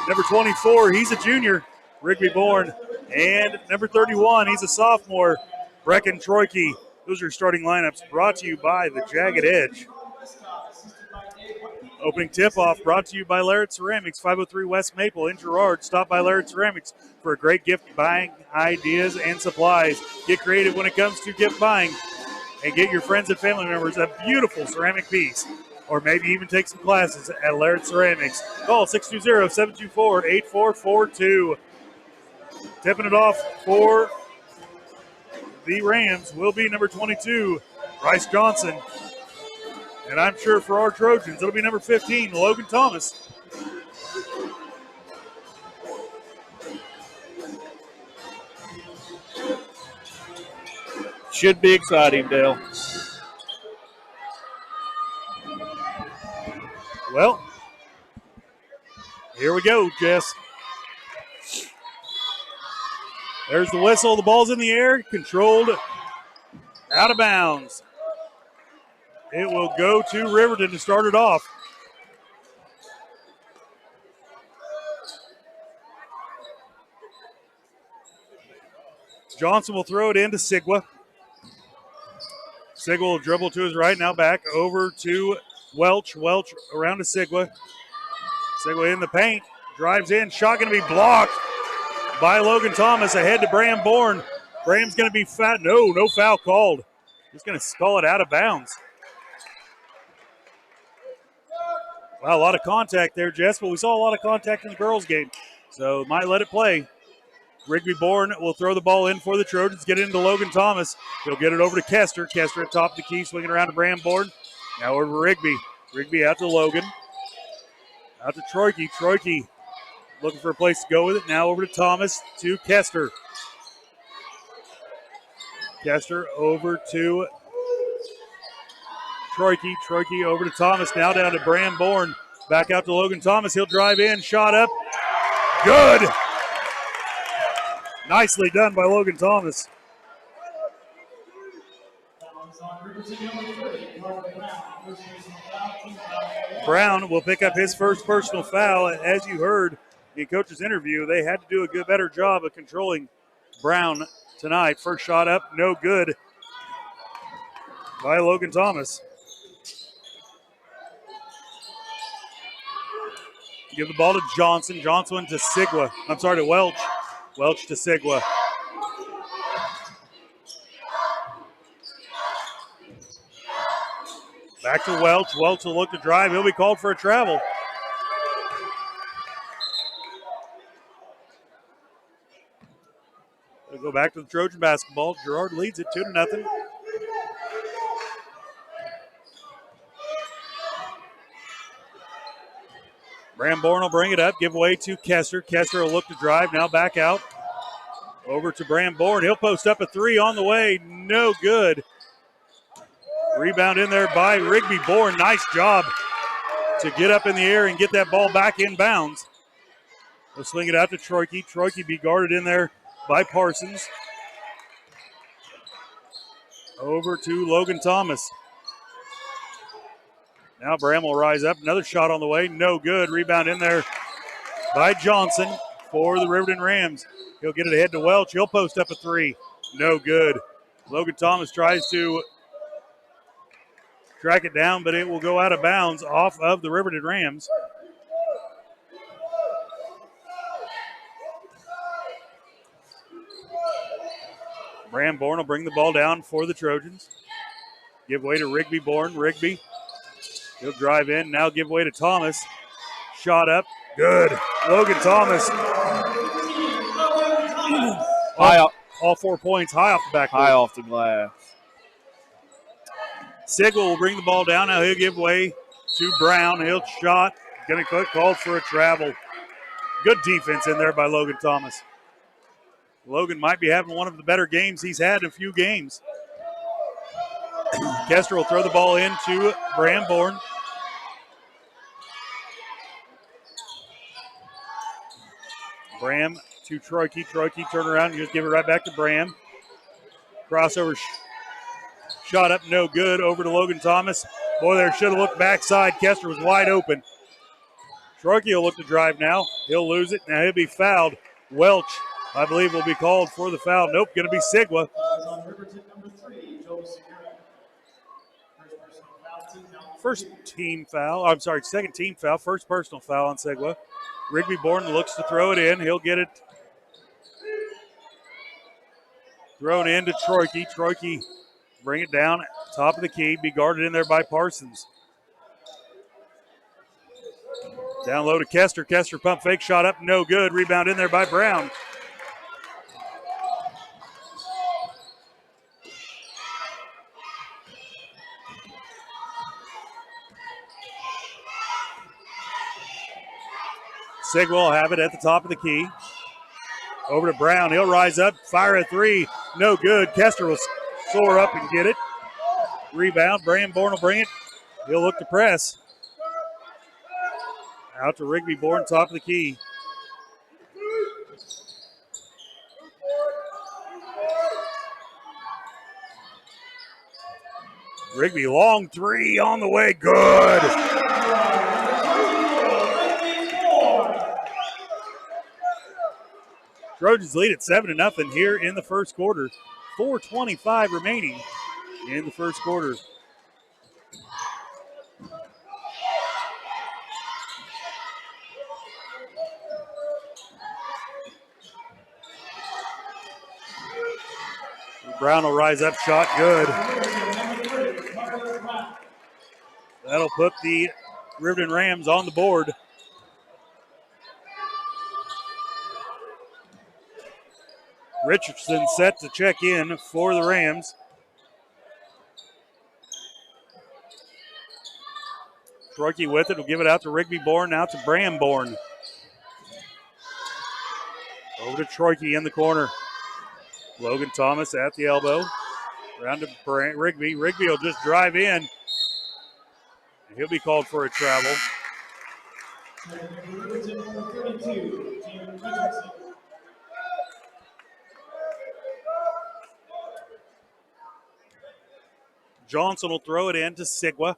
Number 24, he's a junior, Rigby Bourne. And number 31, he's a sophomore, Brecken Troike. Those are your starting lineups brought to you by the Jagged Edge. Opening tip-off brought to you by Laird Ceramics, 503 West Maple in Girard. Stop by Laird Ceramics for a great gift buying ideas and supplies. Get creative when it comes to gift buying and get your friends and family members a beautiful ceramic piece, or maybe even take some classes at Laird Ceramics. Call 620-724-8442. Tipping it off for the Rams will be number 22, Bryce Johnson. And I'm sure for our Trojans, it'll be number 15, Logan Thomas. Should be exciting, Dale. Well, here we go, Jess. There's the whistle. The ball's in the air, controlled out of bounds. It will go to Riverton to start it off. Johnson will throw it into Sigwa. Sigwa will dribble to his right, now back over to Welch. Welch around to Sigwa. Sigwa in the paint, drives in, shot going to be blocked by Logan Thomas, ahead to Bram Bourne. Bram's going to be fat. No foul called. He's going to call it out of bounds. Wow, a lot of contact there, Jess, but we saw a lot of contact in the girls' game, so might let it play. Rigby Bourne will throw the ball in for the Trojans, get it into Logan Thomas. He'll get it over to Kester. Kester at top of the key, swinging around to Bram Bourne. Now over to Rigby. Rigby out to Logan. Out to Troike. Troike looking for a place to go with it. Now over to Thomas, to Kester. Kester over to Troike. Troike over to Thomas. Now down to Bram Bourne. Back out to Logan Thomas. He'll drive in. Shot up. Good. Nicely done by Logan Thomas. Brown will pick up his first personal foul. As you heard in the coach's interview, they had to do a better job of controlling Brown tonight. First shot up, no good by Logan Thomas. Give the ball to Johnson. Johnson to Sigwa. I'm sorry, to Welch. Welch to Sigwa. Back to Welch. Welch will look to drive. He'll be called for a travel. We'll go back to the Trojan basketball. Girard leads it 2-0. Bram Bourne will bring it up, give away to Kester. Kester will look to drive, now back out. Over to Bram Bourne. He'll post up a three on the way, no good. Rebound in there by Rigby Bourne. Nice job to get up in the air and get that ball back in bounds. They'll swing it out to Troike. Troike be guarded in there by Parsons. Over to Logan Thomas. Now Bram will rise up. Another shot on the way. No good. Rebound in there by Johnson for the Riverton Rams. He'll get it ahead to Welch. He'll post up a three. No good. Logan Thomas tries to track it down, but it will go out of bounds off of the Riverton Rams. Bram Bourne will bring the ball down for the Trojans. Give way to Rigby Bourne. Rigby. He'll drive in, now give way to Thomas. Shot up, good. Logan Thomas. All 4 points, high off the backboard. High off the glass. Sigel will bring the ball down. Now he'll give way to Brown. He'll shot, going to get called for a travel. Good defense in there by Logan Thomas. Logan might be having one of the better games he's had in a few games. Kester will throw the ball into Bram Bourne. Bram to Troike. Troike turn around and just give it right back to Bram. Crossover shot up, no good. Over to Logan Thomas. Boy, there should have looked backside. Kester was wide open. Troike will look to drive now. He'll lose it. Now he'll be fouled. Welch, I believe, will be called for the foul. Nope, going to be Sigwa. Second team foul. First personal foul on Sigwa. Rigby Bourne looks to throw it in. He'll get it thrown in to Troike. Troike bring it down, top of the key, be guarded in there by Parsons. Down low to Kester. Kester pump fake, shot up, no good. Rebound in there by Brown. Sigwell will have it at the top of the key. Over to Brown. He'll rise up, fire a three. No good. Kester will soar up and get it. Rebound. Bram Bourne will bring it. He'll look to press. Out to Rigby Bourne, top of the key. Rigby, long three on the way. Good. Trojans lead at 7-0 here in the first quarter. 4:25 remaining in the first quarter. Brown will rise up, shot good. That'll put the Riverton Rams on the board. Richardson set to check in for the Rams. Troike with it will give it out to Rigby Bourne, now to Bramborn. Over to Troike in the corner. Logan Thomas at the elbow. Around to Rigby. Rigby will just drive in. He'll be called for a travel. Johnson will throw it in to Sigwa.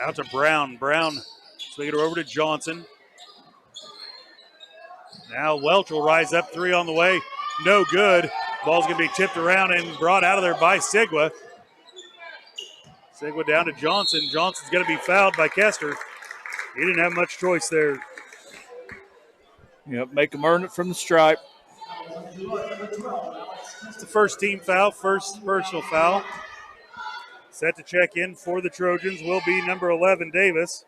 Out to Brown. Brown swing it over to Johnson. Now Welch will rise up, three on the way. No good. Ball's going to be tipped around and brought out of there by Sigwa. Sigwa down to Johnson. Johnson's going to be fouled by Kester. He didn't have much choice there. Yep, make him earn it from the stripe. It's the first team foul, first personal foul. Set to check in for the Trojans will be number 11, Davis.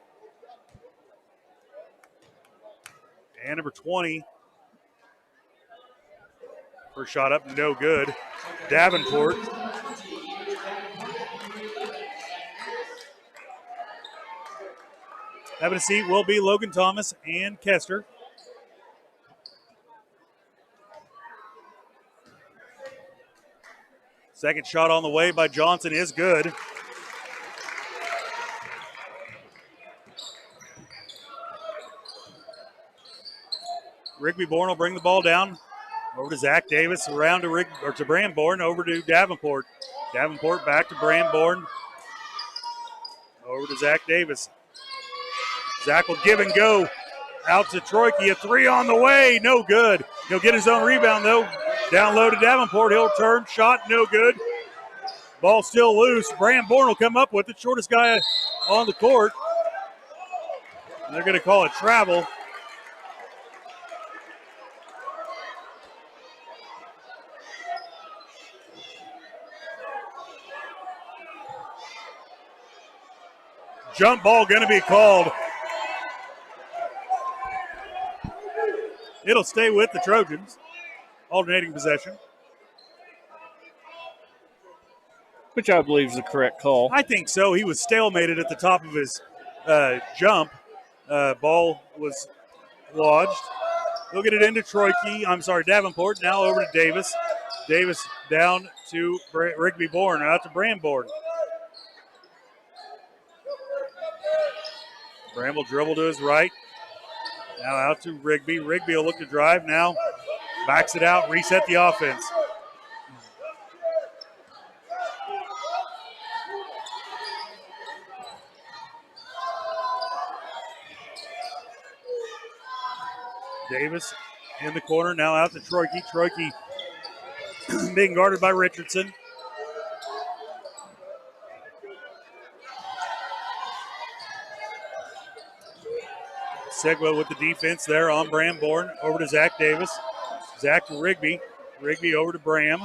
And number 20. First shot up, no good. Davenport. Having a seat will be Logan Thomas and Kester. Second shot on the way by Johnson is good. Rigby Bourne will bring the ball down. Over to Zach Davis, around to Bramborn, over to Davenport. Davenport back to Bramborn. Over to Zach Davis. Zach will give and go. Out to Troike, a three on the way, no good. He'll get his own rebound though. Down low to Davenport, he'll turn, shot, no good. Ball still loose. Bramborn will come up with it, shortest guy on the court. And they're going to call it travel. Jump ball going to be called. It'll stay with the Trojans. Alternating possession. Which I believe is the correct call. I think so. He was stalemated at the top of his jump. Ball was lodged. He'll get it into Davenport. Now over to Davis. Davis down to Rigby Bourne, out to Bramborn. Bram will dribble to his right. Now out to Rigby. Rigby will look to drive now. Backs it out, reset the offense. Davis in the corner, now out to Troike. Troike being guarded by Richardson. Segwa with the defense there on Bramborn. Over to Zach Davis. Zach to Rigby. Rigby over to Bram.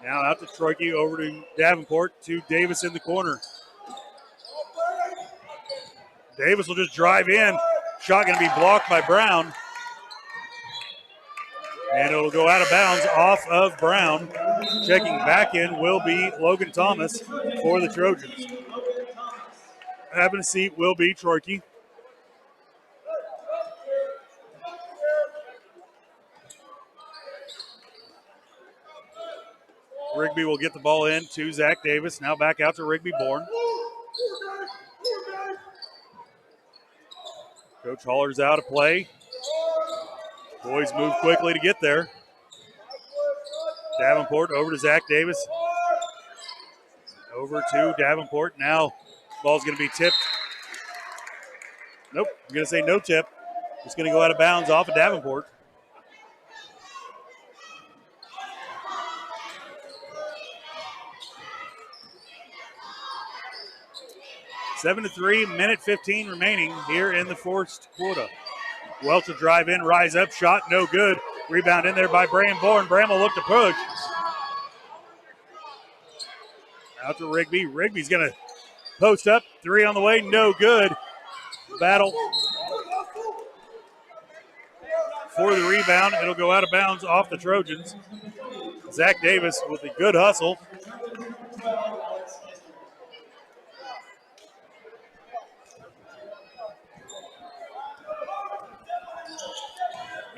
Now out to Troike, over to Davenport, to Davis in the corner. Davis will just drive in. Shot going to be blocked by Brown. And it'll go out of bounds off of Brown. Checking back in will be Logan Thomas for the Trojans. Having a seat will be Troike. Rigby will get the ball in to Zach Davis. Now back out to Rigby Bourne. Coach Haller's out of play. Boys move quickly to get there. Davenport over to Zach Davis. Over to Davenport. Now ball's going to be tipped. Nope, I'm going to say no tip. It's going to go out of bounds off of Davenport. Seven to 3, minute 15 remaining here in the first quarter. Welch will drive in, rise up, shot, no good. Rebound in there by Bram Bourne. Bram will look to push. Out to Rigby. Rigby's going to post up. 3 on the way, no good. Battle for the rebound. It'll go out of bounds off the Trojans. Zach Davis with a good hustle.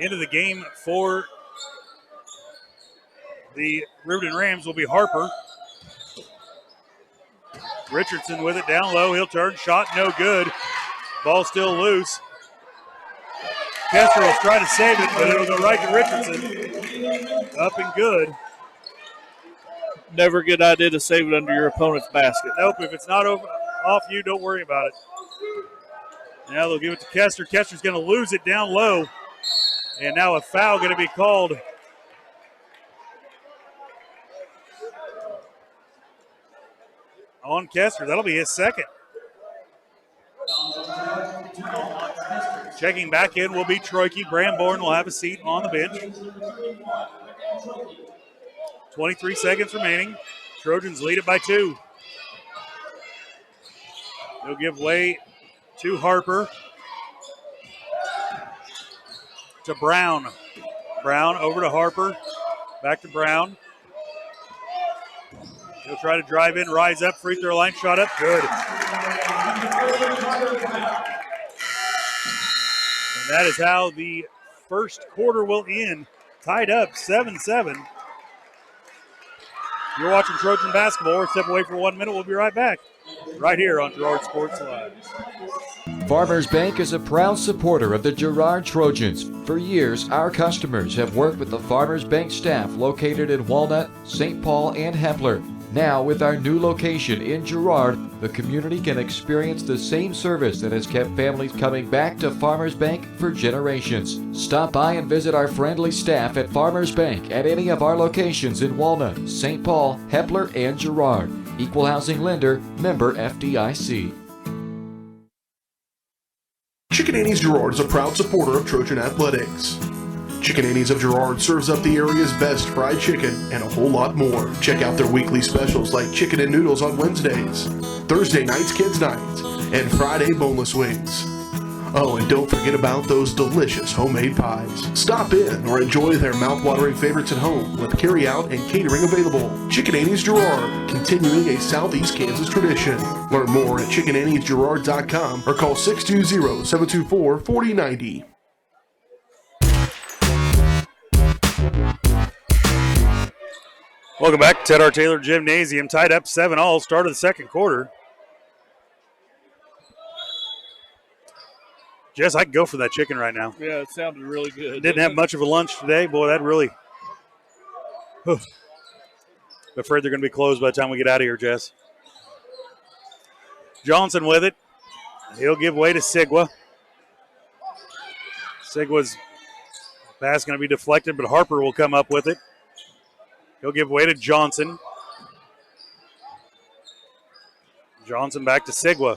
Into the game for the Riverton Rams will be Harper. Richardson with it down low. He'll turn. Shot no good. Ball still loose. Kester will try to save it, but it'll go right to Richardson. Up and good. Never a good idea to save it under your opponent's basket. Nope, if it's not off you, don't worry about it. Now they'll give it to Kester. Kester's going to lose it down low. And now a foul going to be called on Kester. That'll be his second. Checking back in will be Troike. Bramborn will have a seat on the bench. 23 seconds remaining. Trojans lead it by 2. They'll give way to Harper. To Brown. Brown over to Harper. Back to Brown. He'll try to drive in, rise up, free throw line, shot up, good. And that is how the first quarter will end. Tied up 7-7. You're watching Trojan basketball. We're step away for 1 minute. We'll be right back. Right here on Girard Sports Live. Farmers Bank is a proud supporter of the Girard Trojans. For years, our customers have worked with the Farmers Bank staff located in Walnut, St. Paul, and Hepler. Now, with our new location in Girard, the community can experience the same service that has kept families coming back to Farmers Bank for generations. Stop by and visit our friendly staff at Farmers Bank at any of our locations in Walnut, St. Paul, Hepler, and Girard. Equal housing lender, member FDIC. Chicken Annie's Girard is a proud supporter of Trojan Athletics. Chicken Annie's of Girard serves up the area's best fried chicken and a whole lot more. Check out their weekly specials like chicken and noodles on Wednesdays, Thursday nights kids nights, and Friday boneless wings. Oh, and don't forget about those delicious homemade pies. Stop in or enjoy their mouth-watering favorites at home with carry-out and catering available. Chicken Annie's Girard, continuing a Southeast Kansas tradition. Learn more at chickenanniesgirard.com or call 620-724-4090. Welcome back to Ted R. Taylor Gymnasium. Tied up 7-all, start of the second quarter. Jess, I could go for that chicken right now. Yeah, it sounded really good. Didn't have much of a lunch today. Boy, that really... I'm afraid they're going to be closed by the time we get out of here, Jess. Johnson with it. He'll give way to Sigwa. Sigwa's pass going to be deflected, but Harper will come up with it. He'll give way to Johnson. Johnson back to Sigwa.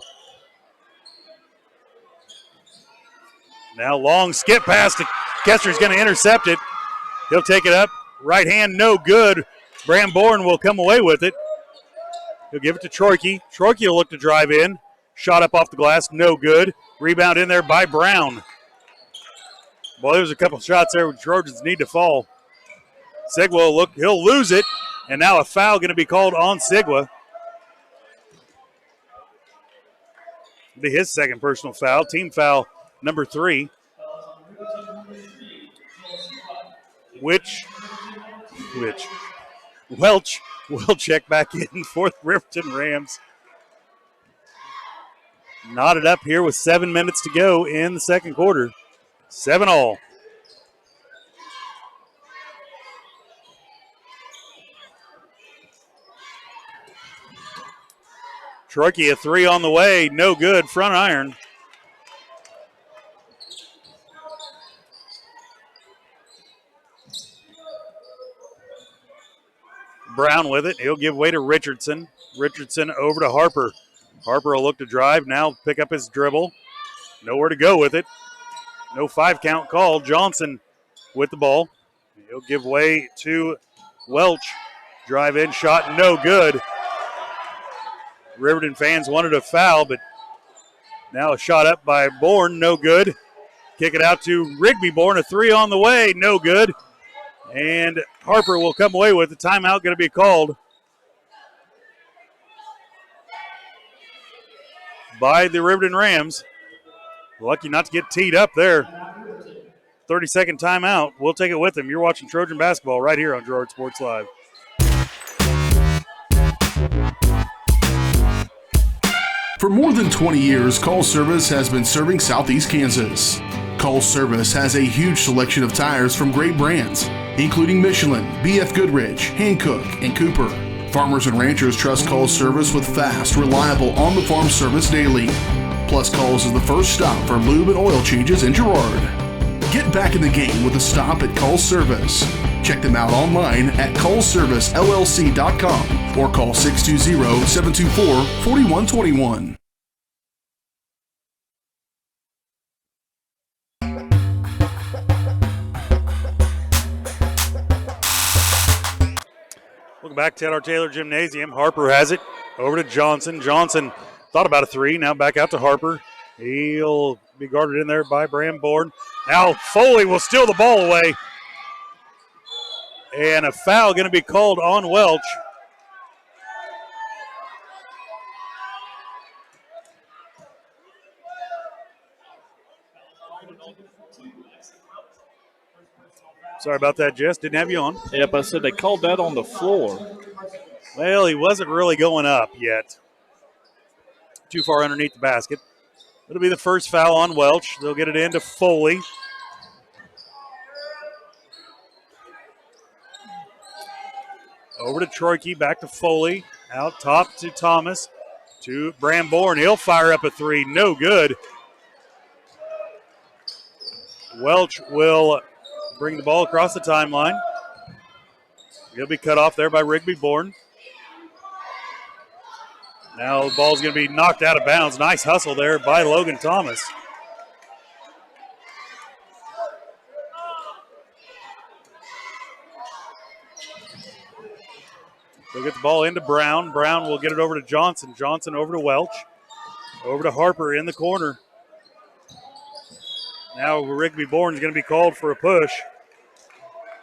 Now long skip pass to Kester's going to intercept it. He'll take it up. Right hand, no good. Bramborn will come away with it. He'll give it to Troike. Troike will look to drive in. Shot up off the glass, no good. Rebound in there by Brown. Boy, there's a couple shots there where the Trojans need to fall. Sigwa will look, he'll lose it. And now a foul going to be called on Sigwa. It'll be his second personal foul. Team foul number 3. Welch will check back in for the Riverton Rams. Knotted up here with 7 minutes to go in the second quarter. 7-all. Troike, a 3 on the way. No good. Front iron. Brown with it. He'll give way to Richardson. Richardson over to Harper. Harper will look to drive, now pick up his dribble. Nowhere to go with it. No 5 count call. Johnson with the ball. He'll give way to Welch. Drive in, shot, no good. Riverton fans wanted a foul, but now a shot up by Bourne, no good. Kick it out to Rigby Bourne, a 3 on the way, no good. And Harper will come away with the timeout going to be called by the Riverton Rams. Lucky not to get teed up there. 30-second timeout. We'll take it with them. You're watching Trojan basketball right here on Girard Sports Live. For more than 20 years, Call Service has been serving Southeast Kansas. Call Service has a huge selection of tires from great brands, including Michelin, BF Goodrich, Hankook, and Cooper. Farmers and ranchers trust Call Service with fast, reliable on-the-farm service daily. Plus, Calls is the first stop for lube and oil changes in Girard. Get back in the game with a stop at Call Service. Check them out online at callservicellc.com or call 620-724-4121. Welcome back to our Taylor Gymnasium. Harper has it over to Johnson. Johnson thought about a 3. Now back out to Harper. He'll be guarded in there by Bram Bourne. Now Foley will steal the ball away. And a foul going to be called on Welch. Sorry about that, Jess. Didn't have you on. Yep, I said they called that on the floor. Well, he wasn't really going up yet. Too far underneath the basket. It'll be the first foul on Welch. They'll get it into Foley. Over to Troike, back to Foley. Out top to Thomas. To Bram Bourne. He'll fire up a 3. No good. Welch will bring the ball across the timeline. He'll be cut off there by Rigby Bourne. Now the ball's going to be knocked out of bounds. Nice hustle there by Logan Thomas. They'll get the ball into Brown. Brown will get it over to Johnson. Johnson over to Welch. Over to Harper in the corner. Now Rigby Bourne is going to be called for a push.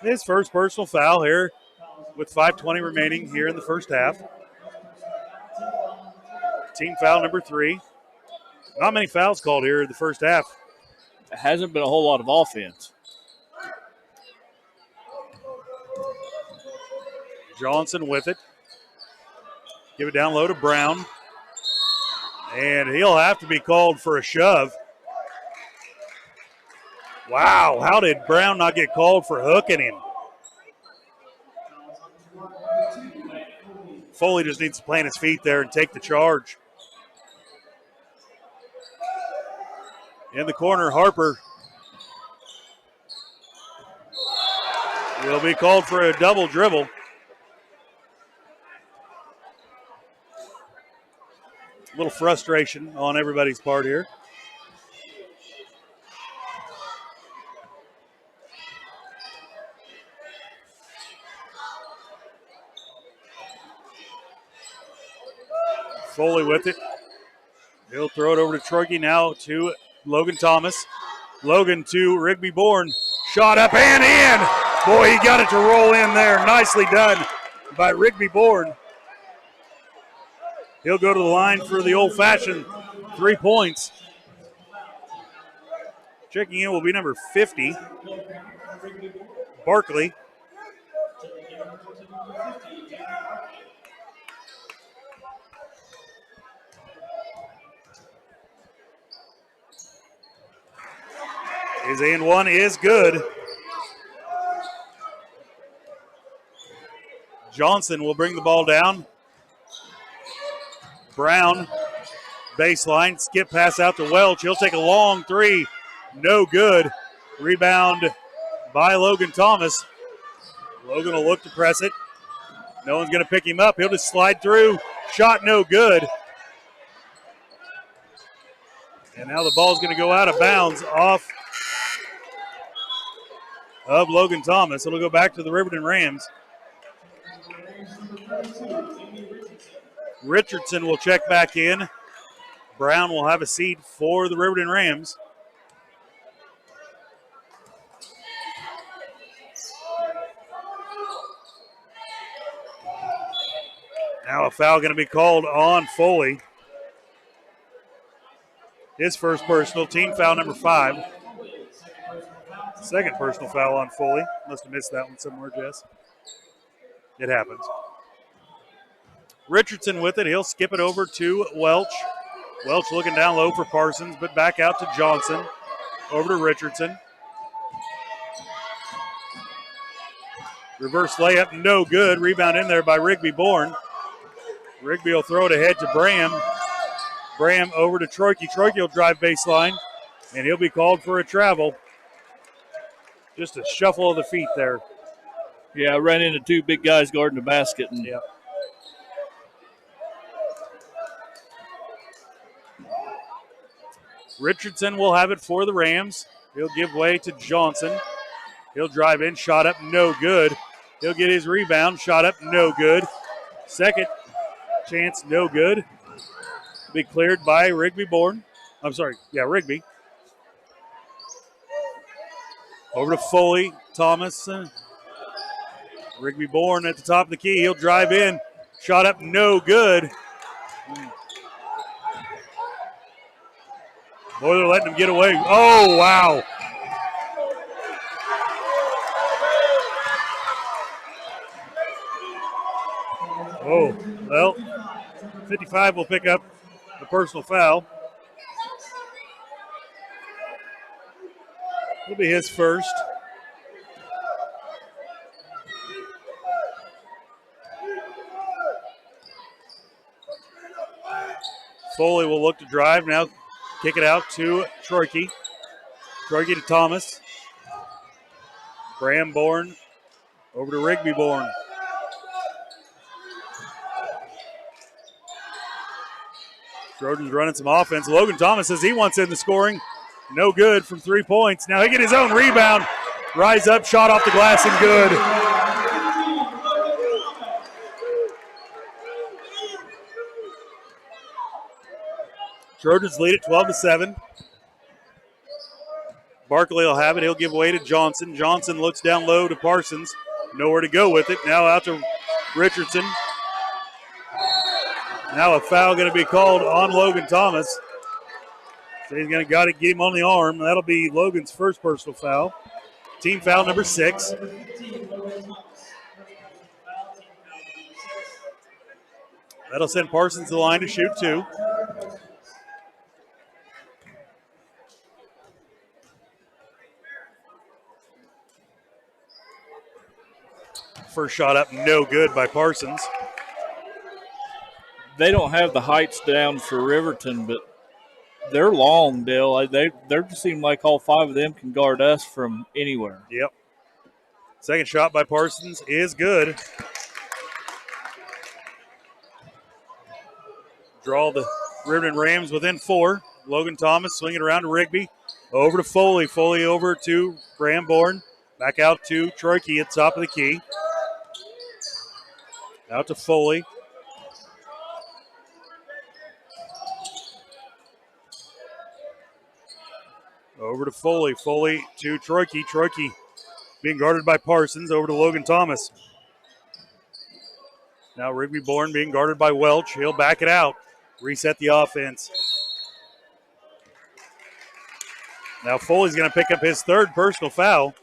His first personal foul here with 5:20 remaining here in the first half. Team foul number 3. Not many fouls called here in the first half. It hasn't been a whole lot of offense. Johnson with it. Give it down low to Brown. And he'll have to be called for a shove. Wow, how did Brown not get called for hooking him? Foley just needs to plant his feet there and take the charge. In the corner, Harper will be called for a double dribble. A little frustration on everybody's part here. Foley with it. He'll throw it over to Troike now to Logan Thomas. Logan to Rigby Bourne. Shot up and in. Boy, he got it to roll in there. Nicely done by Rigby Bourne. He'll go to the line for the old-fashioned 3 points. Checking in will be number 50, Barkley. His and one is good. Johnson will bring the ball down. Brown, baseline, skip pass out to Welch. He'll take a long 3. No good. Rebound by Logan Thomas. Logan will look to press it. No one's going to pick him up. He'll just slide through. Shot no good. And now the ball's going to go out of bounds off of Logan Thomas. It'll go back to the Riverton Rams. Richardson will check back in. Brown will have a seat for the Riverton Rams. Now a foul going to be called on Foley. His first personal, team foul number 5. Second personal foul on Foley. Must have missed that one somewhere, Jess. It happens. Richardson with it. He'll skip it over to Welch. Welch looking down low for Parsons, but back out to Johnson. Over to Richardson. Reverse layup, no good. Rebound in there by Rigby Bourne. Rigby will throw it ahead to Bram. Bram over to Troike. Troike will drive baseline, and he'll be called for a travel. Just a shuffle of the feet there. Yeah, I ran into 2 big guys guarding the basket. And yep. Richardson will have it for the Rams. He'll give way to Johnson. He'll drive in, shot up, no good. He'll get his rebound, shot up, no good. Second chance, no good. Be cleared by Rigby Bourne. I'm sorry, Rigby. Over to Foley, Thomas. Rigby Bourne at the top of the key. He'll drive in, shot up, no good. Boy, they're letting him get away. Oh, wow. Oh, well, 55 will pick up the personal foul. It'll be his first. Foley will look to drive now. Kick it out to Troike. Troike to Thomas. Bram Bourne over to Rigby Bourne. Trojans running some offense. Logan Thomas says he wants in the scoring. No good from 3 points. Now he get his own rebound. Rise up, shot off the glass and good. Trojans lead it 12-7. Barkley will have it. He'll give way to Johnson. Johnson looks down low to Parsons. Nowhere to go with it. Now out to Richardson. Now a foul going to be called on Logan Thomas. So he's going to got to get him on the arm. That'll be Logan's first personal foul. Team foul number 6. That'll send Parsons to the line to shoot 2. First shot up, no good by Parsons. They don't have the heights down for Riverton, but they're long, Dale. They just seem like all 5 of them can guard us from anywhere. Yep. Second shot by Parsons is good. Draw the Riverton Rams within 4. Logan Thomas swinging around to Rigby. Over to Foley. Foley over to Bram Bourne. Back out to Troike at the top of the key. Out to Foley. Over to Foley. Foley to Troike. Troike being guarded by Parsons. Over to Logan Thomas. Now Rigby Bourne being guarded by Welch. He'll back it out. Reset the offense. Now Foley's going to pick up his 3rd personal foul.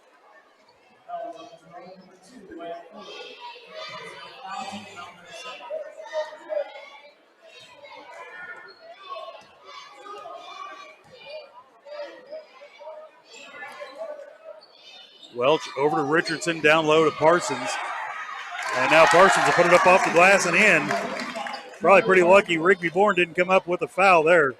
Welch over to Richardson, down low to Parsons. And now Parsons will put it up off the glass and in. Probably pretty lucky Rigby Bourne didn't come up with a foul there.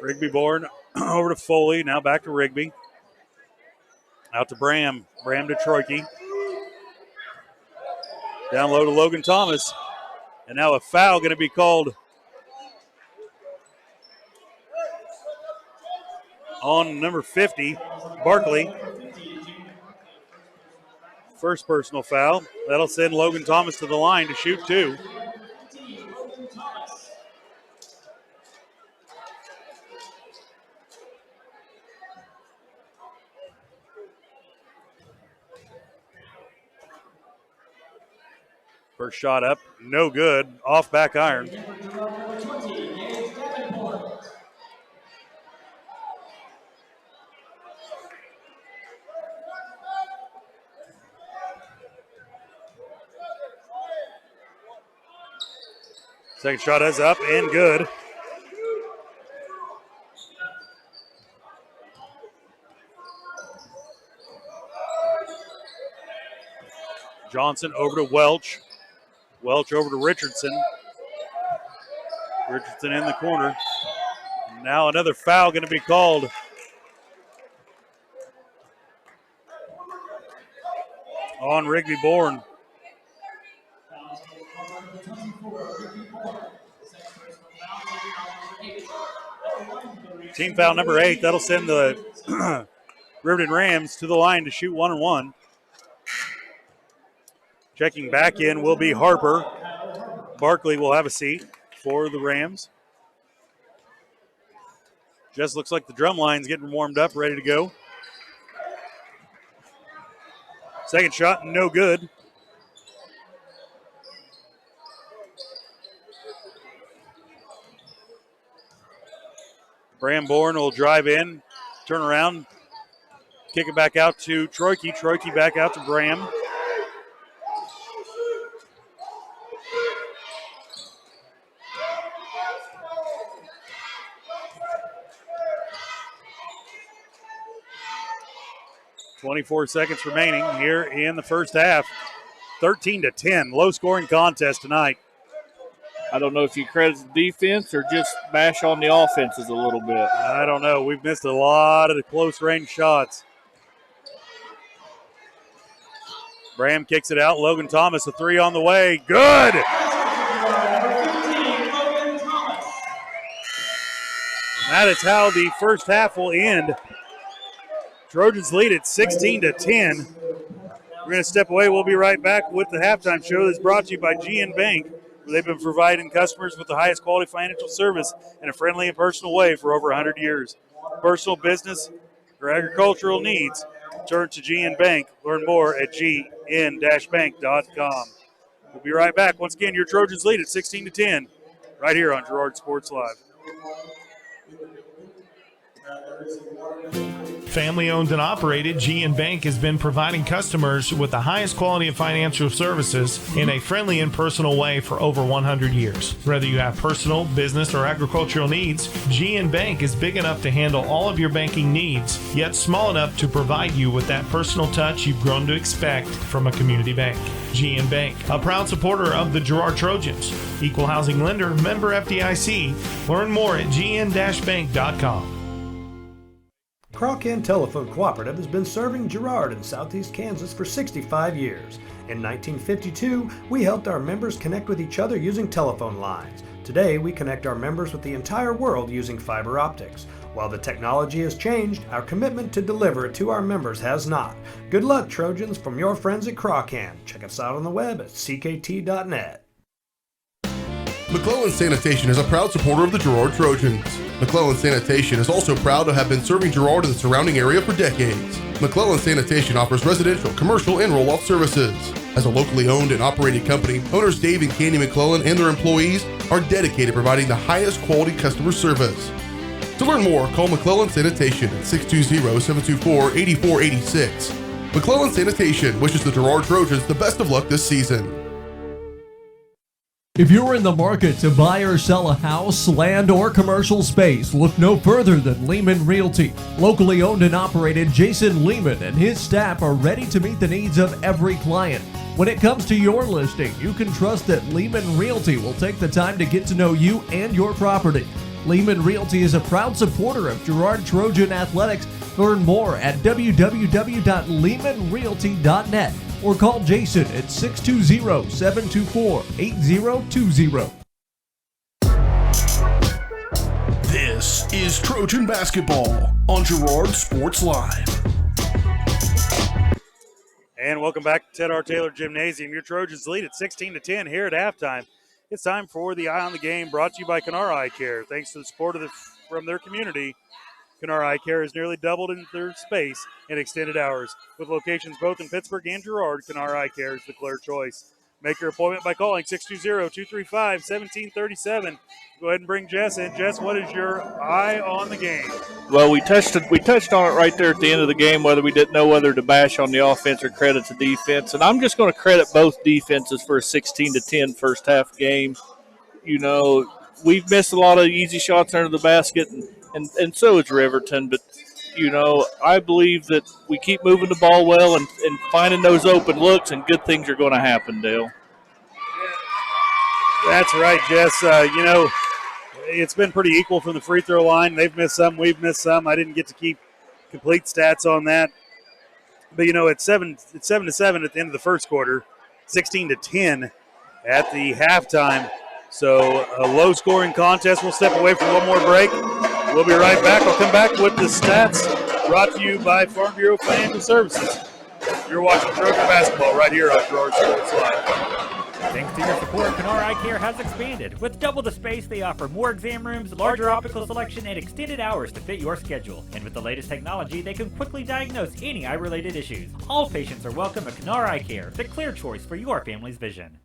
Rigby Bourne over to Foley. Now back to Rigby. Out to Bram. Bram to Troike. Down low to Logan Thomas. And now a foul going to be called on number 50, Barkley. First personal foul. That'll send Logan Thomas to the line to shoot 2. First shot up, no good, off back iron. Second shot is up and good. Johnson over to Welch. Welch over to Richardson. Richardson in the corner. Now another foul going to be called. On Rigby Bourne. Team foul number 8. That'll send the Riverton Rams to the line to shoot 1-on-1. Checking back in will be Harper. Barkley will have a seat for the Rams. Just looks like the drum line's getting warmed up, ready to go. Second shot, no good. Bram Bourne will drive in, turn around, kick it back out to Troike. Troike back out to Bram. .24 seconds remaining here in the first half. 13-10, low-scoring contest tonight. I don't know if you credit the defense or just bash on the offenses a little bit. I don't know. We've missed a lot of the close-range shots. Bram kicks it out. Logan Thomas, a 3 on the way. Good! That is how the first half will end. Trojans lead at 16-10. We're going to step away. We'll be right back with the halftime show that's brought to you by GN Bank. They've been providing customers with the highest quality financial service in a friendly and personal way for over 100 years. Personal, business, or agricultural needs, turn to GN Bank. Learn more at gn-bank.com. We'll be right back. Once again, your Trojans lead at 16-10 right here on Girard Sports Live. Family owned and operated, GN Bank has been providing customers with the highest quality of financial services in a friendly and personal way for over 100 years. Whether you have personal, business, or agricultural needs, GN Bank is big enough to handle all of your banking needs, yet small enough to provide you with that personal touch you've grown to expect from a community bank. GN Bank, a proud supporter of the Girard Trojans. Equal housing lender, member FDIC. Learn more at gn-bank.com. Crawcan Telephone Cooperative has been serving Girard in southeast Kansas for 65 years. In 1952, we helped our members connect with each other using telephone lines. Today, we connect our members with the entire world using fiber optics. While the technology has changed, our commitment to deliver it to our members has not. Good luck, Trojans, from your friends at Crawcan. Check us out on the web at ckt.net. McClellan Sanitation is a proud supporter of the Girard Trojans. McClellan Sanitation is also proud to have been serving Girard and the surrounding area for decades. McClellan Sanitation offers residential, commercial, and roll-off services. As a locally owned and operated company, owners Dave and Candy McClellan and their employees are dedicated to providing the highest quality customer service. To learn more, call McClellan Sanitation at 620-724-8486. McClellan Sanitation wishes the Girard Trojans the best of luck this season. If you're in the market to buy or sell a house, land, or commercial space, look no further than Lehman Realty. Locally owned and operated, Jason Lehman and his staff are ready to meet the needs of every client. When it comes to your listing, you can trust that Lehman Realty will take the time to get to know you and your property. Lehman Realty is a proud supporter of Girard Trojan Athletics. Learn more at www.lehmanrealty.net or call Jason at 620-724-8020. This is Trojan Basketball on Girard Sports Live. And welcome back to Ted R. Taylor Gymnasium. Your Trojans lead at 16-10 here at halftime. It's time for the Eye on the Game, brought to you by Kenara Eye Care. Thanks to the support from their community, Kenara Eye Care has nearly doubled in their space and extended hours. With locations both in Pittsburgh and Girard, Kenara Eye Care is the clear choice. Make your appointment by calling 620-235-1737. Go ahead and bring Jess in. Jess, what is your eye on the game? Well, we touched on it right there at the end of the game, whether we didn't know whether to bash on the offense or credit the defense. And I'm just going to credit both defenses for a 16-10 first half game. You know, we've missed a lot of easy shots under the basket, and so has Riverton. But, you know, I believe that we keep moving the ball well and finding those open looks, and good things are going to happen, Dale. That's right, Jess. You know, it's been pretty equal from the free throw line. They've missed some, we've missed some. I didn't get to keep complete stats on that. But, you know, it's 7-7 at the end of the first quarter, 16-10 at the halftime. So a low-scoring contest. We'll step away for one more break. We'll be right back. I'll come back with the stats brought to you by Farm Bureau Financial Services. You're watching Trojan Basketball right here on Girard Sports Live. Thanks to your support, Kenara Eye Care has expanded. With double the space, they offer more exam rooms, larger optical selection, and extended hours to fit your schedule. And with the latest technology, they can quickly diagnose any eye-related issues. All patients are welcome at Kenara Eye Care, the clear choice for your family's vision.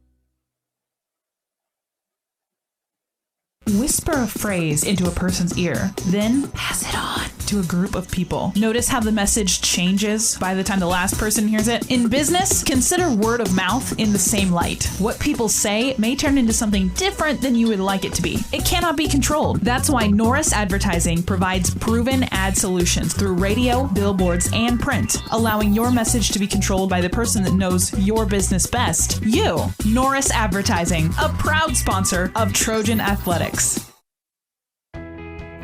Whisper a phrase into a person's ear, then pass it on to a group of people. Notice how the message changes by the time the last person hears it? In business, consider word of mouth in the same light. What people say may turn into something different than you would like it to be. It cannot be controlled. That's why Norris Advertising provides proven ad solutions through radio, billboards, and print, allowing your message to be controlled by the person that knows your business best. You. Norris Advertising, a proud sponsor of Trojan Athletics.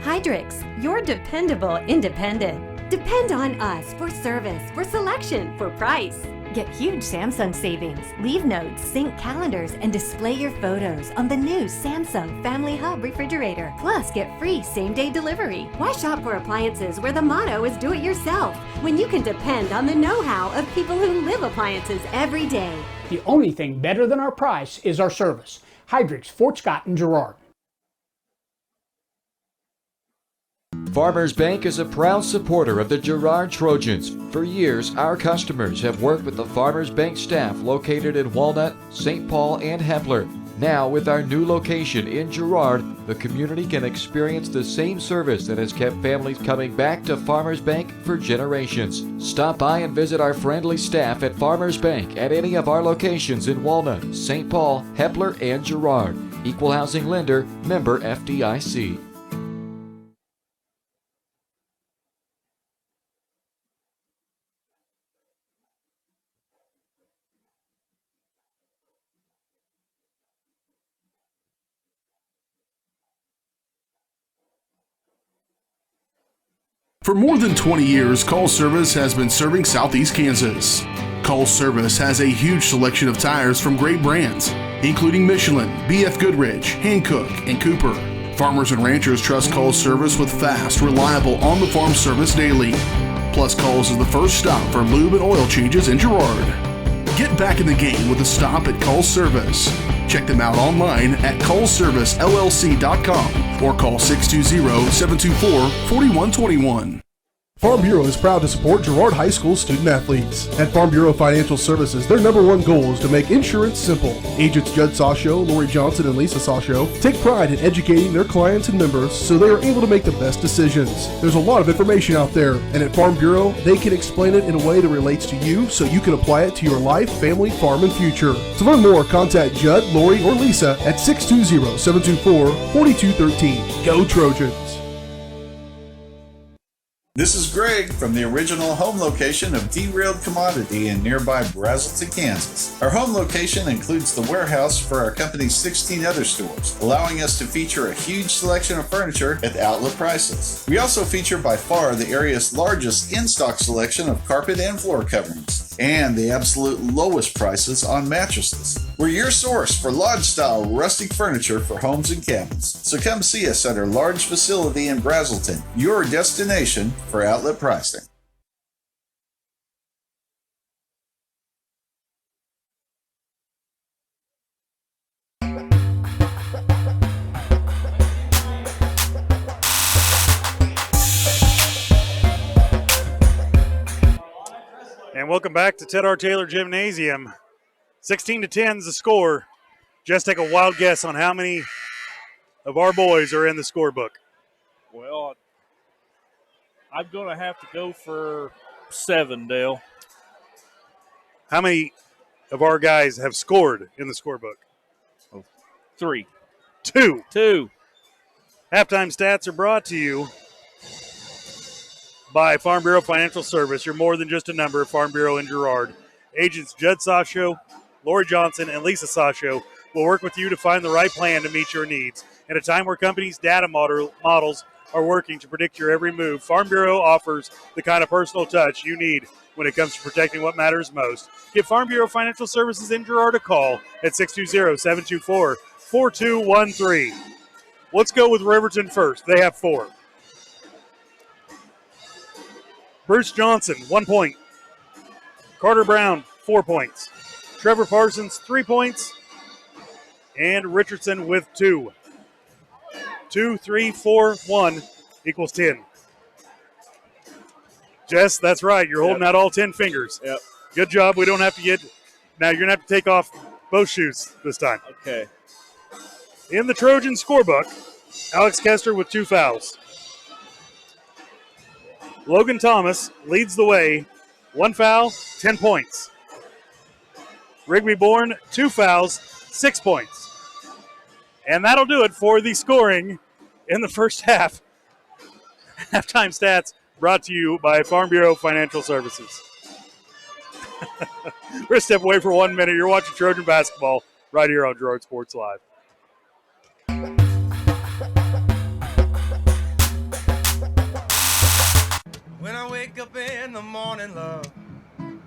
Hydrix, your dependable independent. Depend on us for service, for selection, for price. Get huge Samsung savings. Leave notes, sync calendars, and display your photos on the new Samsung Family Hub refrigerator. Plus, get free same-day delivery. Why shop for appliances where the motto is do it yourself when you can depend on the know-how of people who live appliances every day? The only thing better than our price is our service. Hydrix, Fort Scott, and Girard. Farmers Bank is a proud supporter of the Girard Trojans. For years, our customers have worked with the Farmers Bank staff located in Walnut, St. Paul, and Hempler. Now, with our new location in Girard, the community can experience the same service that has kept families coming back to Farmers Bank for generations. Stop by and visit our friendly staff at Farmers Bank at any of our locations in Walnut, St. Paul, Hempler, and Girard. Equal housing lender, member FDIC. For more than 20 years, Call Service has been serving Southeast Kansas. Call Service has a huge selection of tires from great brands, including Michelin, BF Goodrich, Hankook, and Cooper. Farmers and ranchers trust Call Service with fast, reliable, on-the-farm service daily. Plus, Calls is the first stop for lube and oil changes in Girard. Get back in the game with a stop at Call Service. Check them out online at callservicellc.com or call 620-724-4121. Farm Bureau is proud to support Girard High School student athletes. At Farm Bureau Financial Services, their number one goal is to make insurance simple. Agents Judd Sasho, Lori Johnson, and Lisa Sasho take pride in educating their clients and members so they are able to make the best decisions. There's a lot of information out there, and at Farm Bureau, they can explain it in a way that relates to you so you can apply it to your life, family, farm, and future. To learn more, contact Judd, Lori, or Lisa at 620-724-4213. Go Trojans! This is Greg from the original home location of Derailed Commodity in nearby Brazelton, Kansas. Our home location includes the warehouse for our company's 16 other stores, allowing us to feature a huge selection of furniture at outlet prices. We also feature by far the area's largest in-stock selection of carpet and floor coverings, and the absolute lowest prices on mattresses. We're your source for lodge-style rustic furniture for homes and cabins. So come see us at our large facility in Brazelton, your destination for outlet pricing. And welcome back to Ted R. Taylor Gymnasium. 16-10 is the score. Just take a wild guess on how many of our boys are in the scorebook. Well, I'm going to have to go for 7, Dale. How many of our guys have scored in the scorebook? 3. 2. 2. Halftime stats are brought to you by Farm Bureau Financial Service. You're more than just a number. Farm Bureau in Girard. Agents Judd Sasho, Lori Johnson, and Lisa Sasho will work with you to find the right plan to meet your needs. In a time where companies' data models are working to predict your every move, Farm Bureau offers the kind of personal touch you need when it comes to protecting what matters most. Give Farm Bureau Financial Services in Girard a call at 620-724-4213. Let's go with Riverton first. They have 4. Bruce Johnson, 1 point. Carter Brown, 4 points. Trevor Parsons, 3 points. And Richardson with 2. 2, 3, 4, 1 equals 10. Jess, that's right. You're holding out all 10 fingers. Yep. Good job. We don't have to get – now you're going to have to take off both shoes this time. Okay. In the Trojan scorebook, Alex Kester with 2 fouls. Logan Thomas leads the way. 1 foul, 10 points. Rigby Bourne, 2 fouls, 6 points. And that'll do it for the scoring in the first half. Halftime stats brought to you by Farm Bureau Financial Services. We're going to step away for 1 minute. You're watching Trojan basketball right here on Girard Sports Live. When I wake up in the morning, love, the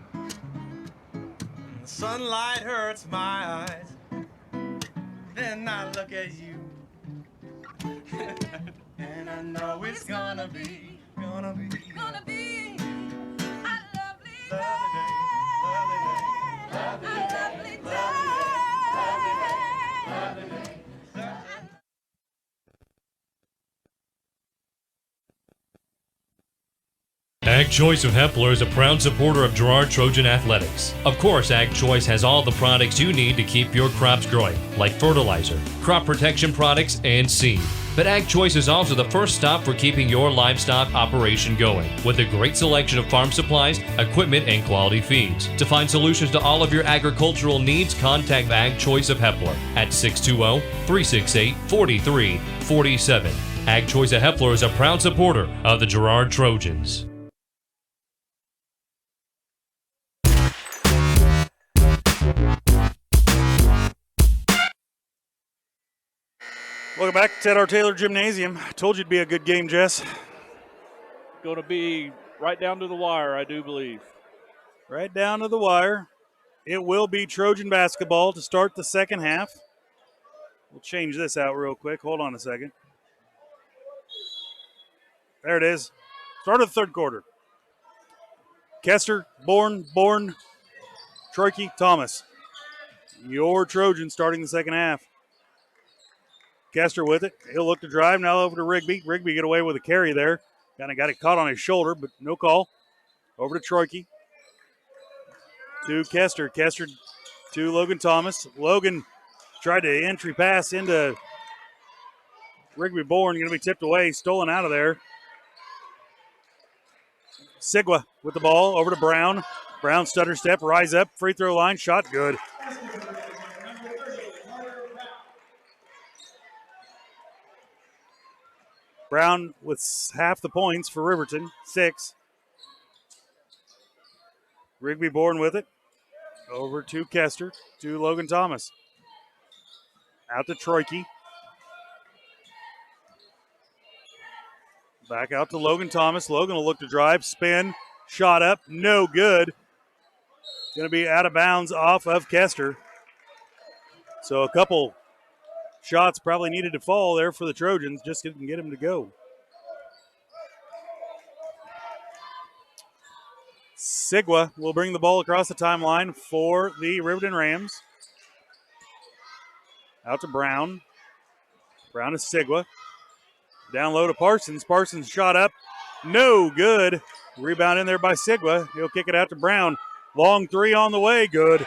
sunlight hurts my eyes. Then I look at you, and I know it's gonna be a lovely day, lovely day. Ag Choice of Hepler is a proud supporter of Girard Trojan Athletics. Of course, Ag Choice has all the products you need to keep your crops growing, like fertilizer, crop protection products, and seed. But Ag Choice is also the first stop for keeping your livestock operation going, with a great selection of farm supplies, equipment, and quality feeds. To find solutions to all of your agricultural needs, contact Ag Choice of Hepler at 620-368-4347. Ag Choice of Hepler is a proud supporter of the Girard Trojans. Welcome back to Ted R. Taylor Gymnasium. I told you it'd be a good game, Jess. Going to be right down to the wire, I do believe. Right down to the wire. It will be Trojan basketball to start the second half. We'll change this out real quick. Hold on a second. There it is. Start of the third quarter. Kester, Bourne, Troike, Thomas. Your Trojans starting the second half. Kester with it. He'll look to drive. Now over to Rigby. Rigby get away with a carry there. Kind of got it caught on his shoulder, but no call. Over to Troike. To Kester. Kester to Logan Thomas. Logan tried to entry pass into Rigby Bourne. Going to be tipped away. Stolen out of there. Sigwa with the ball. Over to Brown. Brown stutter step. Rise up. Free throw line. Shot good. Brown with half the points for Riverton, 6. Rigby Bourne with it. Over to Kester, to Logan Thomas. Out to Troike. Back out to Logan Thomas. Logan will look to drive, spin, shot up, no good. Going to be out of bounds off of Kester. So a couple shots probably needed to fall there for the Trojans. Just couldn't get him to go. Sigwa will bring the ball across the timeline for the Riverton Rams. Out to Brown. Brown to Sigwa. Down low to Parsons. Parsons shot up. No good. Rebound in there by Sigwa. He'll kick it out to Brown. Long three on the way. Good.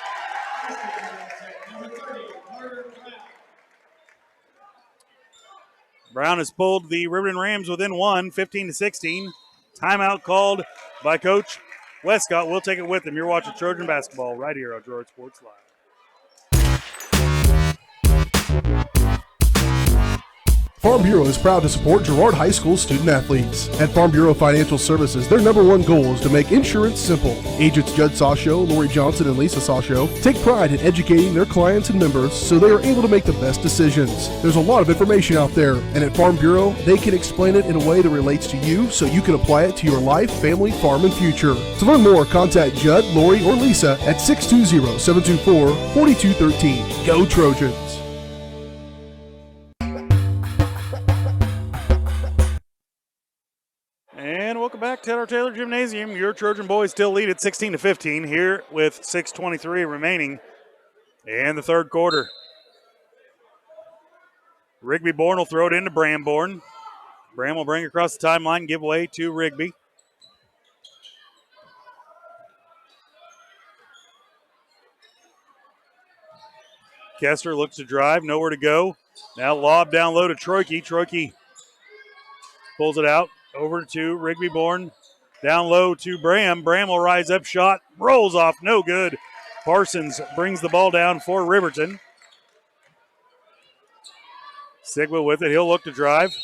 Brown has pulled the Riverton Rams within 1, 15-16. Timeout called by Coach Westcott. We'll take it with him. You're watching Trojan basketball right here on Girard Sports Live. Farm Bureau is proud to support Girard High School student athletes. At Farm Bureau Financial Services, their #1 goal is to make insurance simple. Agents Judd Sasho, Lori Johnson, and Lisa Sasho take pride in educating their clients and members so they are able to make the best decisions. There's a lot of information out there, and at Farm Bureau, they can explain it in a way that relates to you so you can apply it to your life, family, farm, and future. To learn more, contact Judd, Lori, or Lisa at 620-724-4213. Go Trojans! And welcome back to our Taylor Gymnasium. Your Trojan boys still lead at 16-15 here with 6:23 remaining in the third quarter. Rigby Bourne will throw it into Bramborn. Bram will bring it across the timeline, give way to Rigby. Kester looks to drive, nowhere to go. Now lob down low to Troike. Troike pulls it out. Over to Rigby Bourne. Down low to Bram. Bram will rise up, shot, rolls off, no good. Parsons brings the ball down for Riverton. Sigwa with it. He'll look to drive.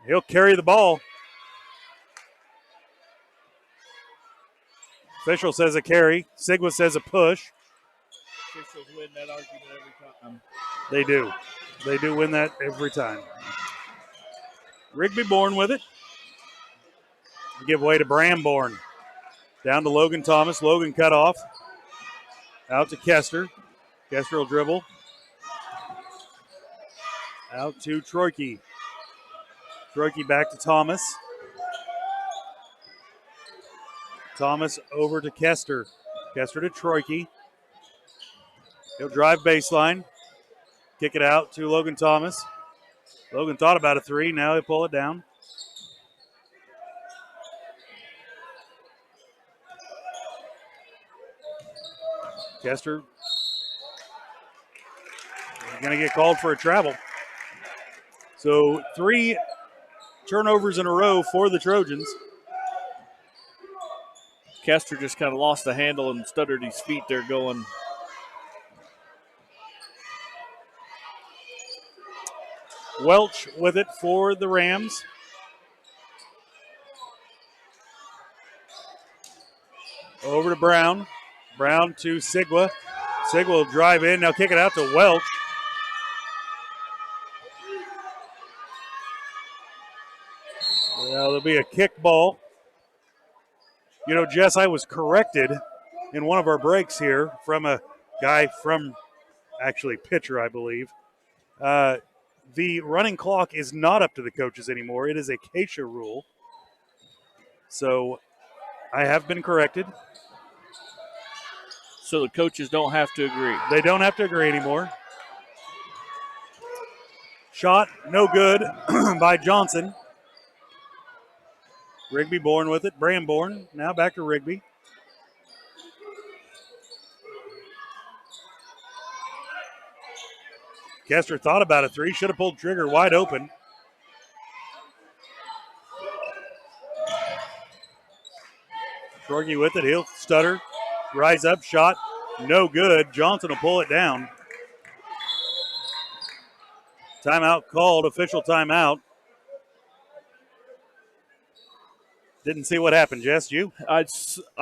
He'll carry the ball. Official says a carry. Sigwa says a push. Officials win that argument every time. They do. They do win that every time. Rigby Bourne with it. Give way to Bramborn. Down to Logan Thomas. Logan cut off. Out to Kester. Kester will dribble. Out to Troike. Troike back to Thomas. Thomas over to Kester. Kester to Troike. He'll drive baseline. Kick it out to Logan Thomas. Logan thought about a three. Now he'll pull it down. Kester is going to get called for a travel. So 3 turnovers in a row for the Trojans. Kester just kind of lost the handle and stuttered his feet there going. Welch with it for the Rams. Over to Brown. Brown to Sigwa. Sigwa will drive in. Now kick it out to Welch. Well, there'll be a kick ball. You know, Jess, I was corrected in one of our breaks here from a guy from, actually, pitcher, I believe. The running clock is not up to the coaches anymore. It is a Keisha rule. So I have been corrected. So the coaches don't have to agree. They don't have to agree anymore. Shot, no good by Johnson. Rigby Bourne with it. Bramborn. Now back to Rigby. Kester thought about a three. Should have pulled trigger wide open. Troike with it. He'll stutter. Rise up. Shot. No good. Johnson will pull it down. Timeout called. Official timeout. Didn't see what happened, Jess. You? I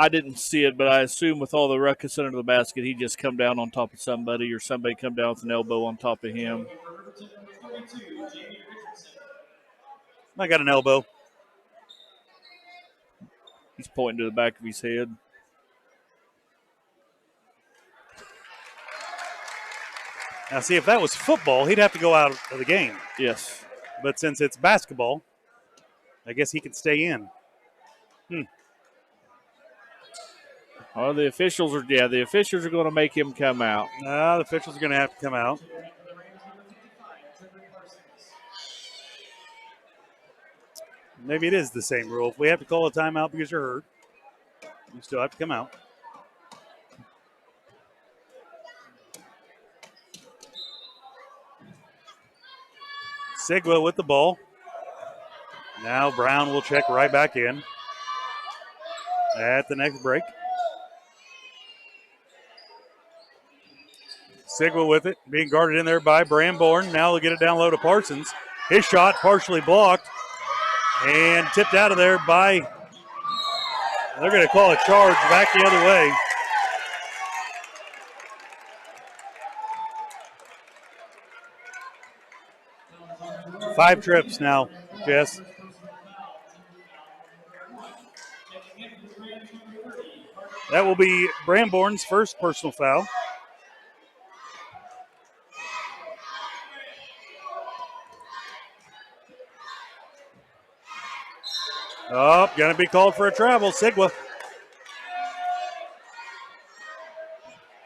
didn't see it, but I assume with all the ruckus under the basket, he just come down on top of somebody, or somebody come down with an elbow on top of him. I got an elbow. He's pointing to the back of his head. Now, see, if that was football, he'd have to go out of the game. Yes. But since it's basketball, I guess he can stay in. Oh, the officials are going to make him come out. No, the officials are going to have to come out. Maybe it is the same rule. If we have to call a timeout because you're hurt, you still have to come out. Sigwa with the ball. Now Brown will check right back in at the next break. Sigwa with it, being guarded in there by Bramborn. Now they'll get it down low to Parsons. His shot partially blocked and tipped out of there by, they're going to call a charge back the other way. Five trips now, Jess. That will be Bramborn's first personal foul. Oh, going to be called for a travel. Sigwa.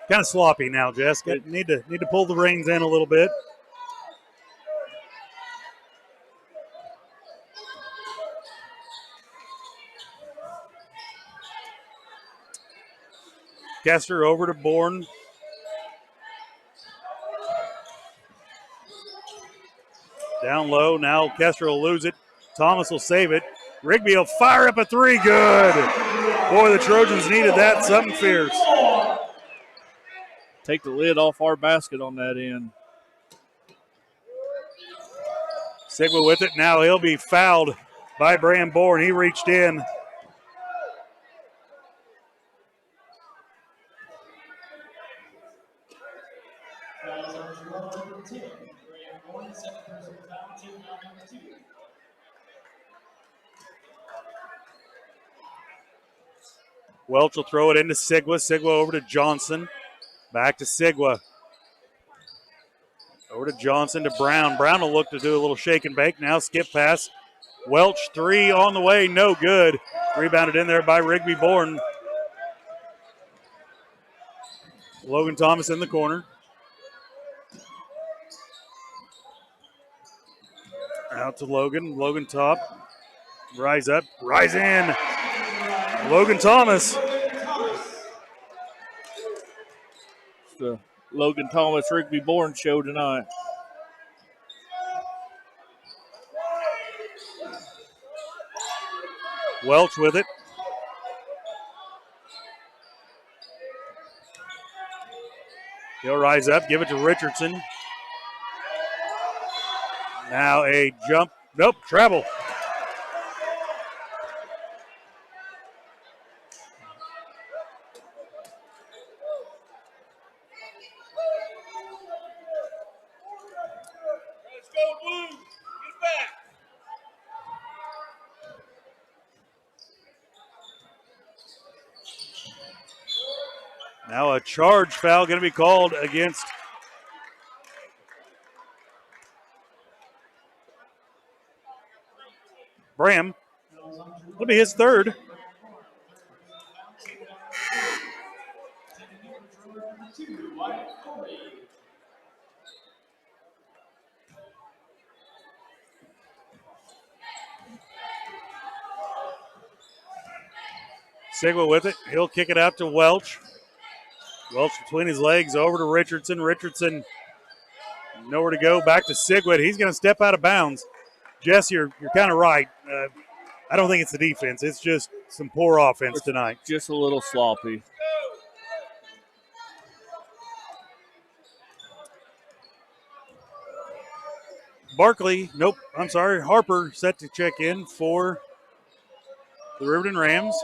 Kind of sloppy now, Jess. Need to pull the reins in a little bit. Kester over to Bourne. Down low. Now Kester will lose it. Thomas will save it. Rigby will fire up a three. Good. Boy, the Trojans needed that. Something fierce. Take the lid off our basket on that end. Sigwa with it. Now he'll be fouled by Bramborn. He reached in. Welch will throw it into Sigwa. Sigwa over to Johnson. Back to Sigwa. Over to Johnson to Brown. Brown will look to do a little shake and bake. Now skip pass. Welch three on the way. No good. Rebounded in there by Rigby Bourne. Logan Thomas in the corner. Out to Logan. Logan top. Rise up. Rise in. Logan Thomas. The Logan Thomas Rigby Bourne show tonight. Welch with it. He'll rise up, give it to Richardson. Now a jump. Nope, travel. Now a charge foul going to be called against Bram. It'll be his third. Sigwa with it. He'll kick it out to Welch. Welch between his legs over to Richardson. Richardson nowhere to go. Back to Sigwa. He's going to step out of bounds. Jess, you're kind of right. I don't think it's the defense. It's just some poor offense tonight. Just a little sloppy. Barkley, nope, I'm sorry. Harper set to check in for the Riverton Rams.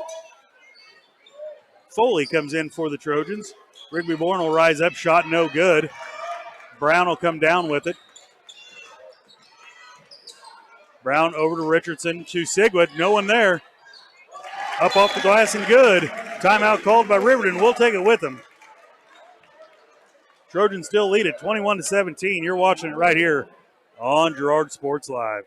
Foley comes in for the Trojans. Rigby Bourne will rise up, shot no good. Brown will come down with it. Brown over to Richardson to Sigwood. No one there. Up off the glass and good. Timeout called by Riverton. We'll take it with them. Trojans still lead it 21-17. You're watching it right here on Girard Sports Live.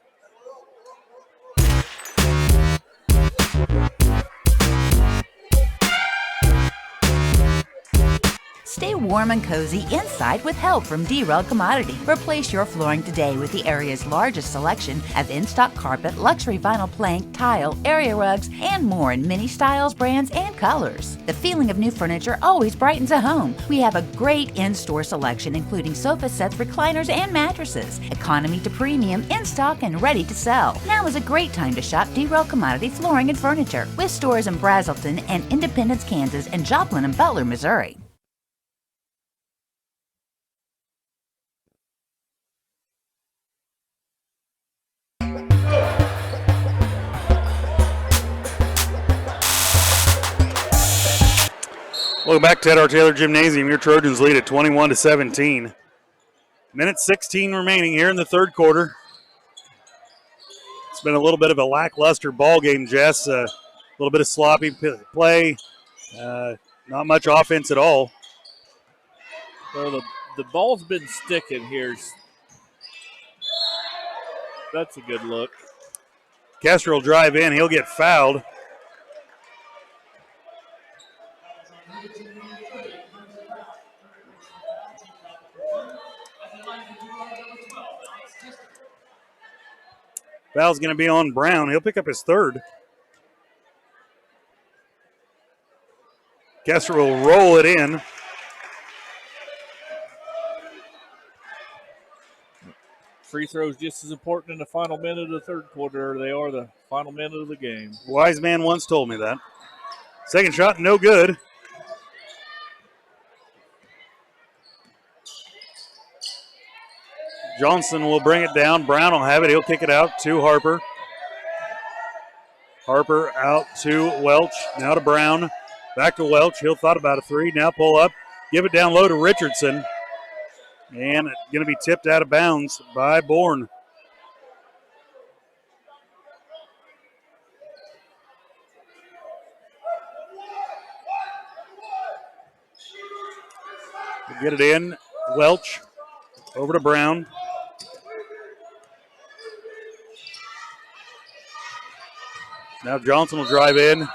Stay warm and cozy inside with help from Girard Commodity. Replace your flooring today with the area's largest selection of in-stock carpet, luxury vinyl plank, tile, area rugs, and more in many styles, brands, and colors. The feeling of new furniture always brightens a home. We have a great in-store selection including sofa sets, recliners, and mattresses. Economy to premium, in stock and ready to sell. Now is a great time to shop Girard Commodity Flooring and Furniture with stores in Brazelton and Independence, Kansas, and Joplin and Butler, Missouri. Welcome back to Ted R. Taylor Gymnasium. Your Trojans lead at 21-17. Minute 16 remaining here in the third quarter. It's been a little bit of a lackluster ball game, Jess. A little bit of sloppy play. Not much offense at all. Well, the ball's been sticking here. That's a good look. Castro will drive in. He'll get fouled. Foul's going to be on Brown. He'll pick up his third. Kessler will roll it in. Free throws just as important in the final minute of the third quarter. They are the final minute of the game. Wise man once told me that. Second shot, no good. Johnson will bring it down. Brown will have it. He'll kick it out to Harper. Harper out to Welch. Now to Brown. Back to Welch. He'll thought about a three. Now pull up. Give it down low to Richardson. And it's going to be tipped out of bounds by Bourne. Get it in. Welch over to Brown. Now Johnson will drive in.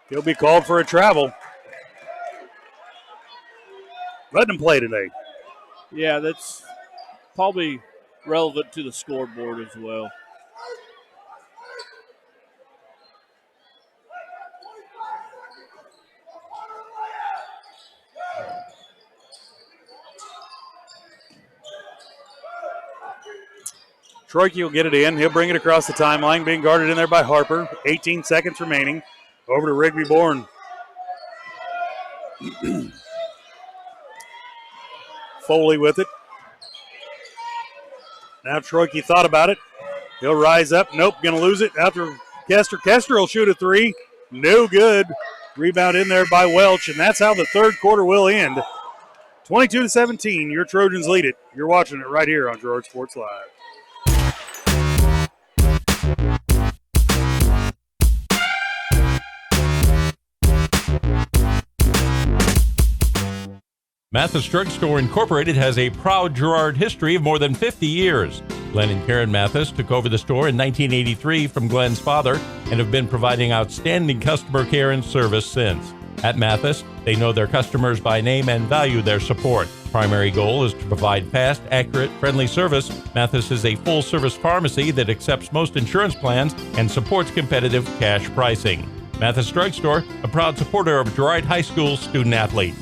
He'll be called for a travel. Letting him play today. Yeah, that's probably relevant to the scoreboard as well. Troike will get it in. He'll bring it across the timeline, being guarded in there by Harper. 18 seconds remaining. Over to Rigby Bourne. Foley with it. Now Troike thought about it. He'll rise up. Nope, going to lose it after Kester. Kester will shoot a three. No good. Rebound in there by Welch, and that's how the third quarter will end. 22-17, your Trojans lead it. You're watching it right here on Girard Sports Live. Mathis Drugstore Incorporated has a proud Girard history of more than 50 years. Glenn and Karen Mathis took over the store in 1983 from Glenn's father and have been providing outstanding customer care and service since. At Mathis, they know their customers by name and value their support. Primary goal is to provide fast, accurate, friendly service. Mathis is a full-service pharmacy that accepts most insurance plans and supports competitive cash pricing. Mathis Drugstore, a proud supporter of Girard High School student-athletes.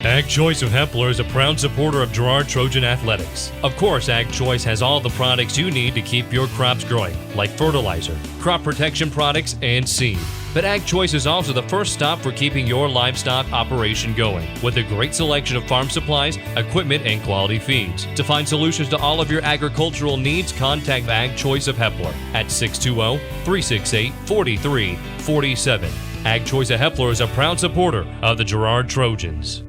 Ag Choice of Hempler is a proud supporter of Girard Trojan Athletics. Of course, Ag Choice has all the products you need to keep your crops growing, like fertilizer, crop protection products, and seed. But Ag Choice is also the first stop for keeping your livestock operation going, with a great selection of farm supplies, equipment, and quality feeds. To find solutions to all of your agricultural needs, contact Ag Choice of Hepler at 620-368-4347. Ag Choice of Hepler is a proud supporter of the Girard Trojans.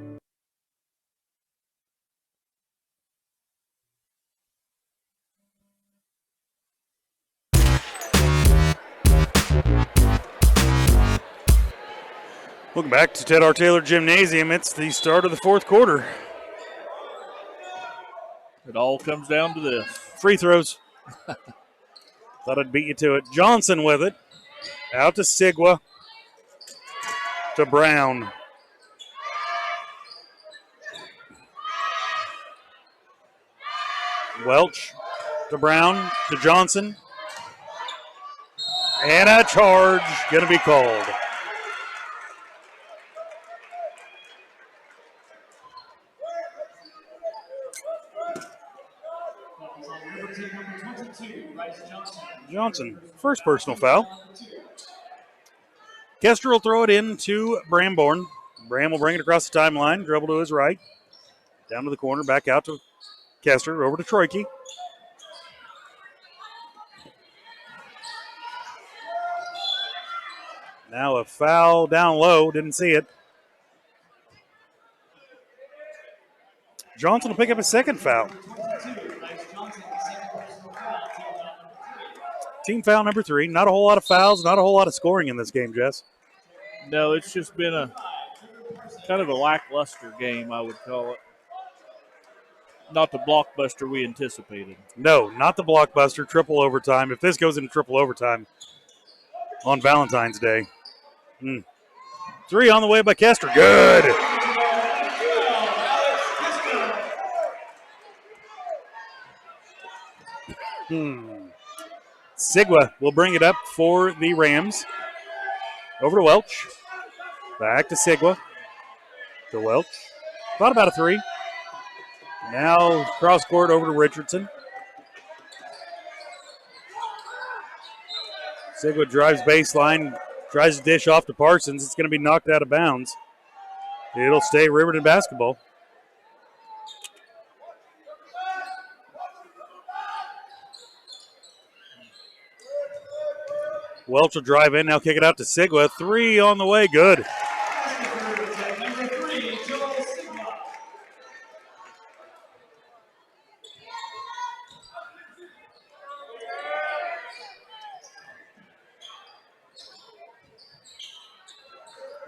Welcome back to Ted R. Taylor Gymnasium. It's the start of the fourth quarter. It all comes down to this. Free throws. Thought I'd beat you to it. Johnson with it. Out to Sigwa. To Brown. Welch to Brown to Johnson. And a charge going to be called. Johnson, first personal foul. Kester will throw it in to Bramborn. Bram will bring it across the timeline, dribble to his right. Down to the corner, back out to Kester, over to Troike. Now a foul down low, didn't see it. Johnson will pick up a second foul. Team foul number 3. Not a whole lot of fouls, not a whole lot of scoring in this game, Jess. No, it's just been a kind of a lackluster game, I would call it. Not the blockbuster we anticipated. No, not the blockbuster, triple overtime. If this goes into triple overtime on Valentine's Day. 3 on the way by Kester. Good. Sigwa will bring it up for the Rams. Over to Welch. Back to Sigwa. To Welch. Thought about a 3. Now cross court over to Richardson. Sigwa drives baseline. Tries to dish off to Parsons. It's going to be knocked out of bounds. It'll stay Riverton basketball. Welch will drive in, now kick it out to Sigwa. 3 on the way, good.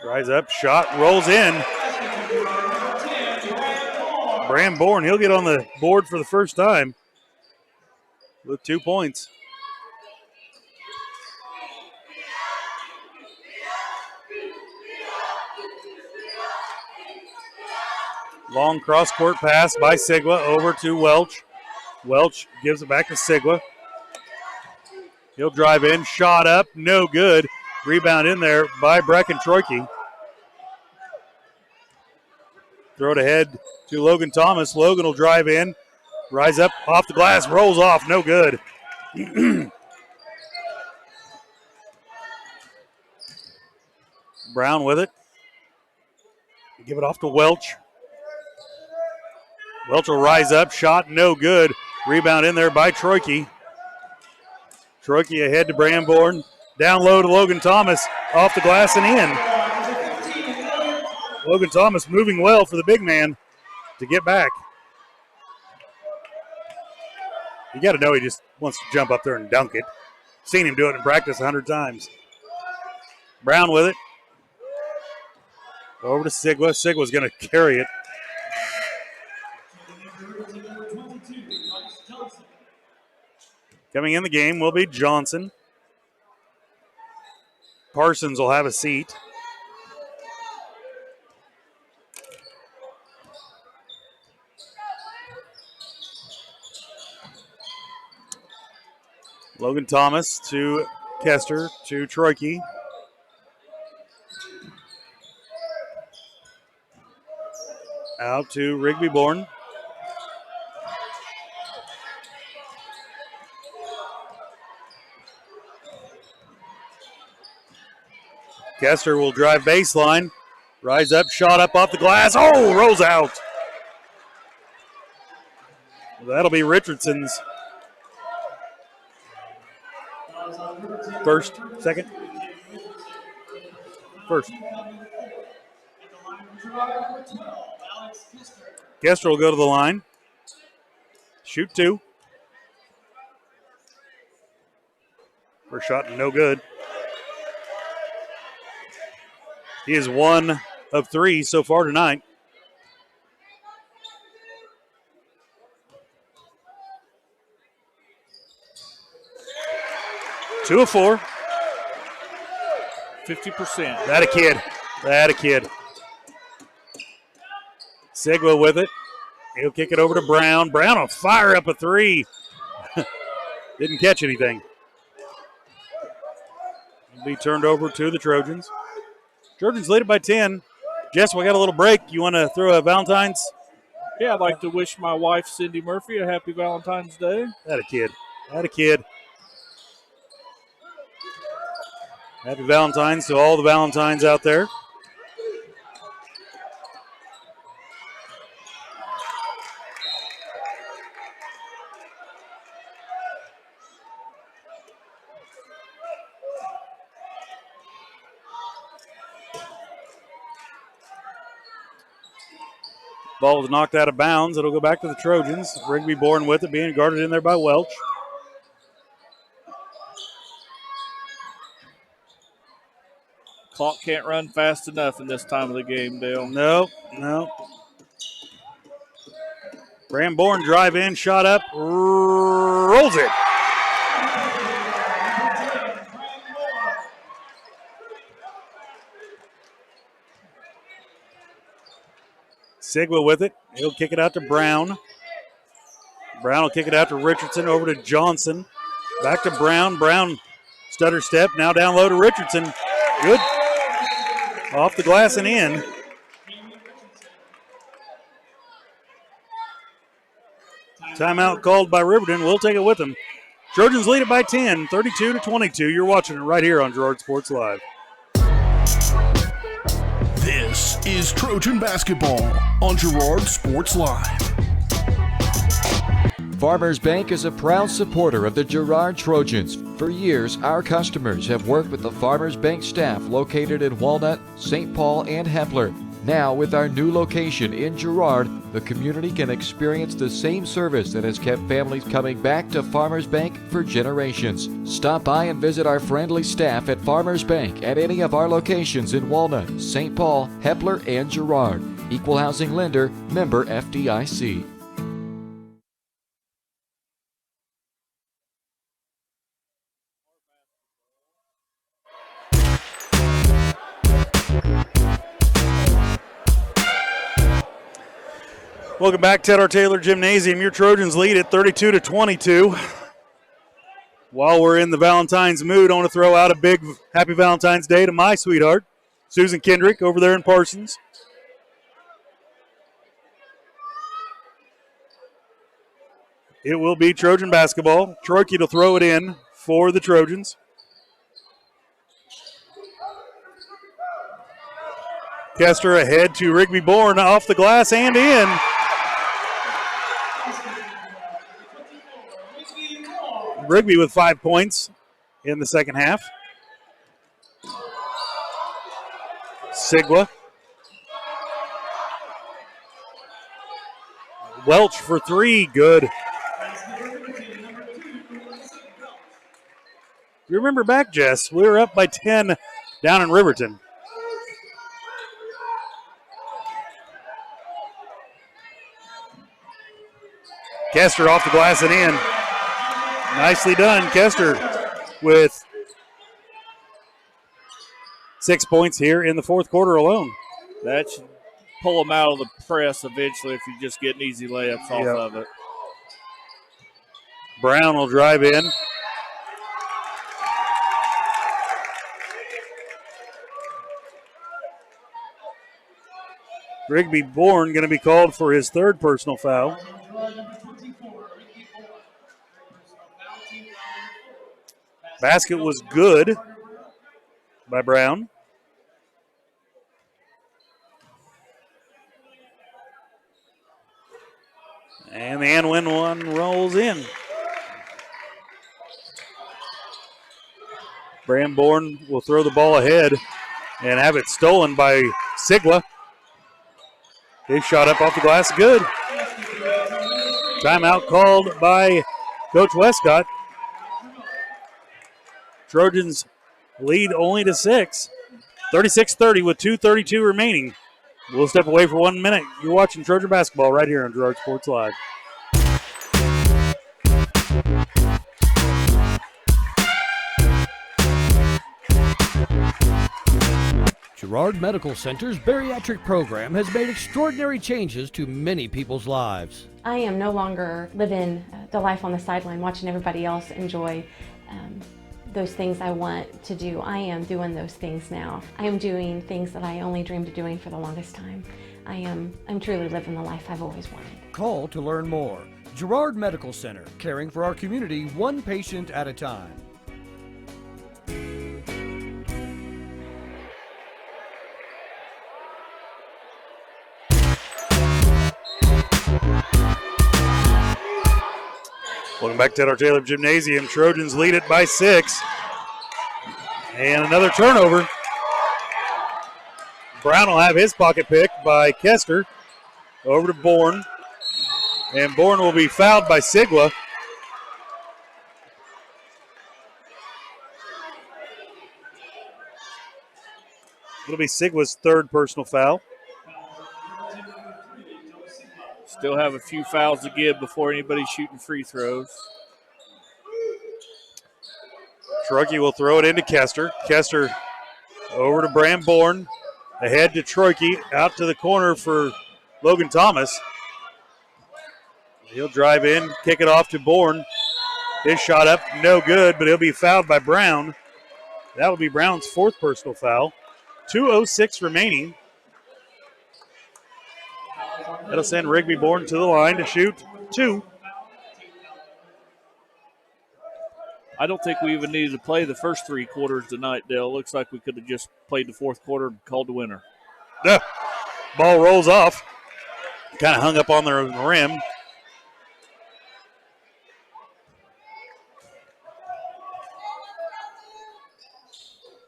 Rise up, shot, rolls in. Bram Bourne, he'll get on the board for the first time with 2 points. Long cross-court pass by Sigwa over to Welch. Welch gives it back to Sigwa. He'll drive in, shot up, no good. Rebound in there by Brecken Troike. Throw it ahead to Logan Thomas. Logan will drive in, rise up off the glass, rolls off, no good. Brown with it. Give it off to Welch. Welch will rise up, shot no good. Rebound in there by Troike. Troike ahead to Bramborn. Down low to Logan Thomas, off the glass and in. Logan Thomas moving well for the big man to get back. You got to know he just wants to jump up there and dunk it. Seen him do it in practice 100 times. Brown with it. Over to Sigwa. Sigwa's going to carry it. Coming in the game will be Johnson. Parsons will have a seat. Logan Thomas to Kester to Troike. Out to Rigby Bourne. Kester will drive baseline. Rise up, shot up off the glass. Oh, rolls out. That'll be Richardson's first, second. First. Kester will go to the line. Shoot 2. First shot, no good. He is 1 of 3 so far tonight. Two of 4. 50%. That a kid. Sigwa with it. He'll kick it over to Brown. Brown will fire up a 3. Didn't catch anything. It'll be turned over to the Trojans. Trojans lead it by 10. Jess, we got a little break. You want to throw a Valentine's? Yeah, I'd like to wish my wife, Cindy Murphy, a happy Valentine's Day. That a kid. Happy Valentine's to all the Valentines out there. Ball was knocked out of bounds. It'll go back to the Trojans. Rigby Bourne with it, being guarded in there by Welch. Clock can't run fast enough in this time of the game, Dale. No. Bram Bourne drive in, shot up, rolls it. Sigwa with it. He'll kick it out to Brown. Brown will kick it out to Richardson, over to Johnson. Back to Brown. Brown stutter step. Now down low to Richardson. Good. Off the glass and in. Timeout called by Riverton. We'll take it with them. Trojans lead it by 10, 32-22. You're watching it right here on Girard Sports Live. This is Trojan basketball on Girard Sports Live. Farmers Bank is a proud supporter of the Girard Trojans. For years, our customers have worked with the Farmers Bank staff located in Walnut, St. Paul, and Hepler. Now, with our new location in Girard, the community can experience the same service that has kept families coming back to Farmers Bank for generations. Stop by and visit our friendly staff at Farmers Bank at any of our locations in Walnut, St. Paul, Hepler, and Girard. Equal housing lender, member FDIC. Welcome back to our Taylor Gymnasium. Your Trojans lead at 32-22. While we're in the Valentine's mood, I want to throw out a big happy Valentine's Day to my sweetheart, Susan Kendrick, over there in Parsons. It will be Trojan basketball. Troiki will throw it in for the Trojans. Kester ahead to Rigby Bourne, off the glass and in. Rigby with 5 points in the second half. Sigwa. Welch for 3, good. You remember back, Jess, we were up by 10 down in Riverton. Kester off the glass and in. Nicely done, Kester with 6 points here in the fourth quarter alone. That should pull them out of the press eventually if you just get easy layups off of it. Brown will drive in. Rigby Bourne going to be called for his third personal foul. Basket was good by Brown. And the and win one rolls in. Bramborn will throw the ball ahead and have it stolen by Sigwa. His shot up off the glass, good. Timeout called by Coach Westcott. Trojans lead only to 6. 36-30 with 2:32 remaining. We'll step away for 1 minute. You're watching Trojan basketball right here on Girard Sports Live. Girard Medical Center's bariatric program has made extraordinary changes to many people's lives. I am no longer living the life on the sideline, watching everybody else enjoy those things I want to do. I am doing those things now. I am doing things that I only dreamed of doing for the longest time. I'm truly living the life I've always wanted. Call to learn more. Girard Medical Center, caring for our community one patient at a time. Welcome back to our Taylor Gymnasium. Trojans lead it by 6. And another turnover. Brown will have his pocket pick by Kester. Over to Bourne. And Bourne will be fouled by Sigwa. It'll be Sigwa's third personal foul. Still have a few fouls to give before anybody's shooting free throws. Troike will throw it into Kester. Kester over to Bramborn. Ahead to Troike. Out to the corner for Logan Thomas. He'll drive in, kick it off to Bourne. His shot up, no good, but he'll be fouled by Brown. That will be Brown's fourth personal foul. 2:06 remaining. That'll send Rigby Bourne to the line to shoot 2. I don't think we even needed to play the first 3 quarters tonight, Dale. Looks like we could have just played the fourth quarter and called the winner. The ball rolls off. Kind of hung up on the rim.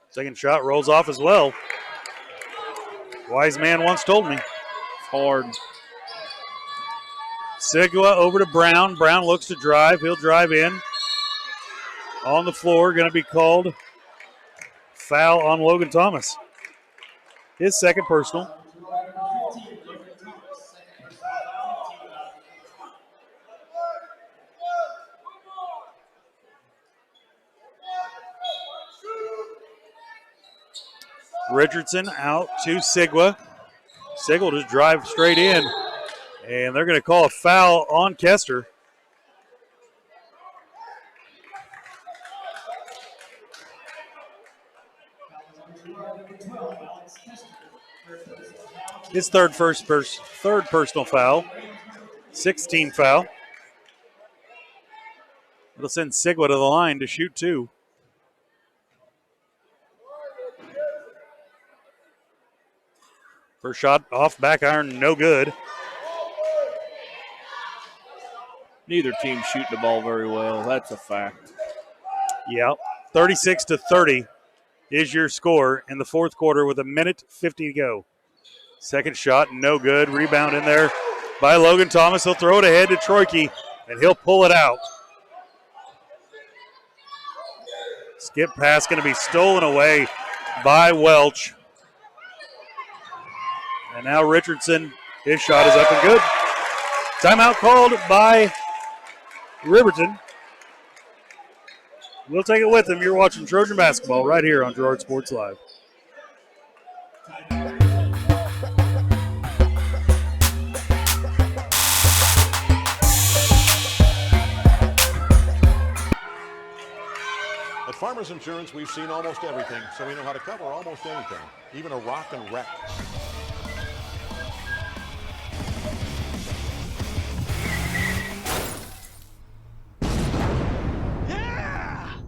Second shot rolls off as well. Wise man once told me. Hard. Sigua over to Brown. Brown looks to drive. He'll drive in. On the floor, going to be called foul on Logan Thomas. His second personal. Richardson out to Sigwa. Sigwa will just drive straight in. And they're going to call a foul on Kester. His third personal foul. 16 foul. It'll send Sigwa to the line to shoot 2. First shot off back iron, no good. Neither team shooting the ball very well. That's a fact. Yeah, 36-30 is your score in the fourth quarter with 1:50 to go. Second shot, no good. Rebound in there by Logan Thomas. He'll throw it ahead to Troike, and he'll pull it out. Skip pass going to be stolen away by Welch. And now Richardson, his shot is up and good. Timeout called by Riverton. We'll take it with him. You're watching Trojan basketball right here on Girard Sports Live. At Farmers Insurance, we've seen almost everything, so we know how to cover almost anything, even a rock and wreck.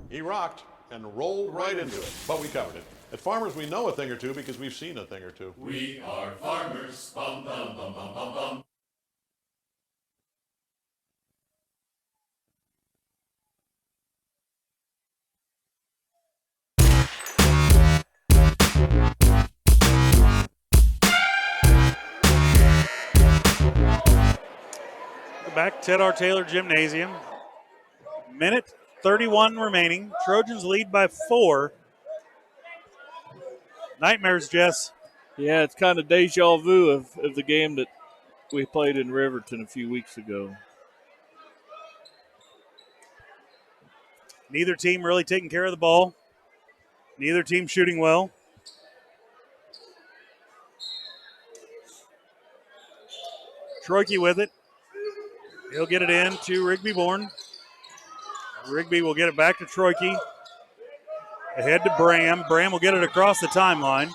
He rocked and rolled right into it, but we covered it. At Farmers, we know a thing or two because we've seen a thing or two. We are farmers. Bum, bum, bum, bum, bum, bum. welcome back. Ted R. Taylor Gymnasium. Minute 31 remaining. Trojans lead by 4. Nightmares, Jess. Yeah, it's kind of deja vu of the game that we played in Riverton a few weeks ago. Neither team really taking care of the ball. Neither team shooting well. Troike with it. He'll get it in to Rigby Bourne. Rigby will get it back to Troike. Ahead to Bram. Bram will get it across the timeline.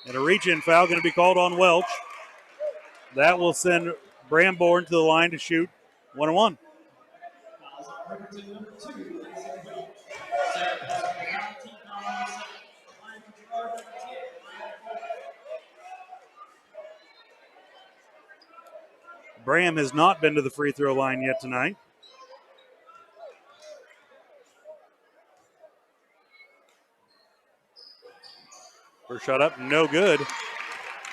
And a reach-in foul going to be called on Welch. That will send Bram Bourne to the line to shoot 1-1. Bram has not been to the free throw line yet tonight. First shot up, no good.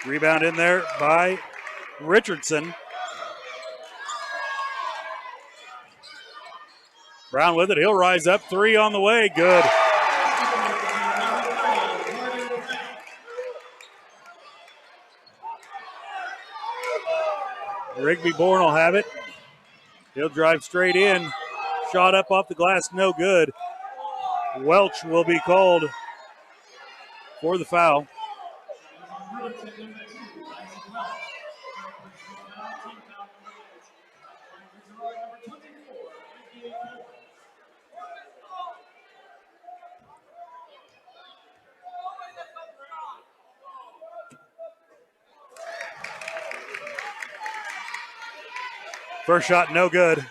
Rebound in there by Richardson. Brown with it, he'll rise up, 3 on the way, good. Rigby Bourne will have it. He'll drive straight in. Shot up off the glass, no good. Welch will be called for the foul. First shot, no good.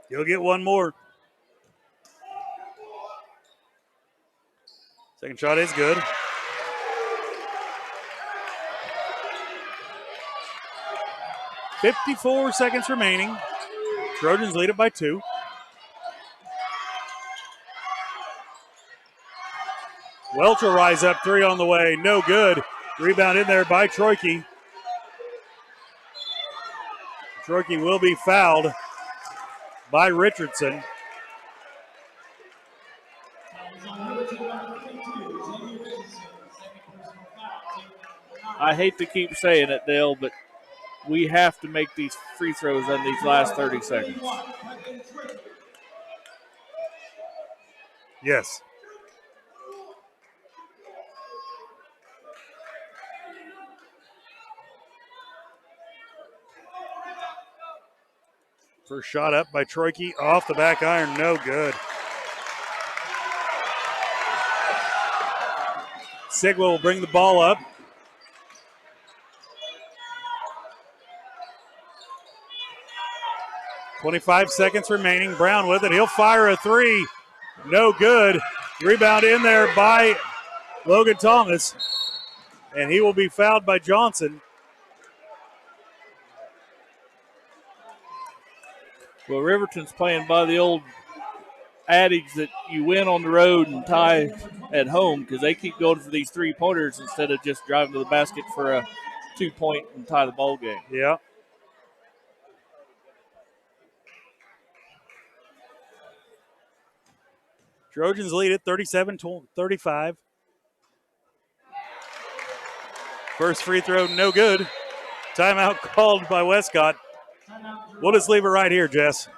You'll get one more. Second shot is good. .54 seconds remaining. Trojans lead it by 2. Welch will rise up, 3 on the way, no good. Rebound in there by Troike. Troike will be fouled by Richardson. I hate to keep saying it, Dale, but we have to make these free throws in these last 30 seconds. Yes. First shot up by Troike, off the back iron, no good. Sigwa will bring the ball up. .25 seconds remaining. Brown with it. He'll fire a 3. No good. Rebound in there by Logan Thomas. And he will be fouled by Johnson. Well, Riverton's playing by the old adage that you win on the road and tie at home, because they keep going for these 3-pointers instead of just driving to the basket for a 2-point and tie the ball game. Yeah. Trojans lead it 37-35. First free throw, no good. Timeout called by Westcott. We'll just leave it right here, Jess.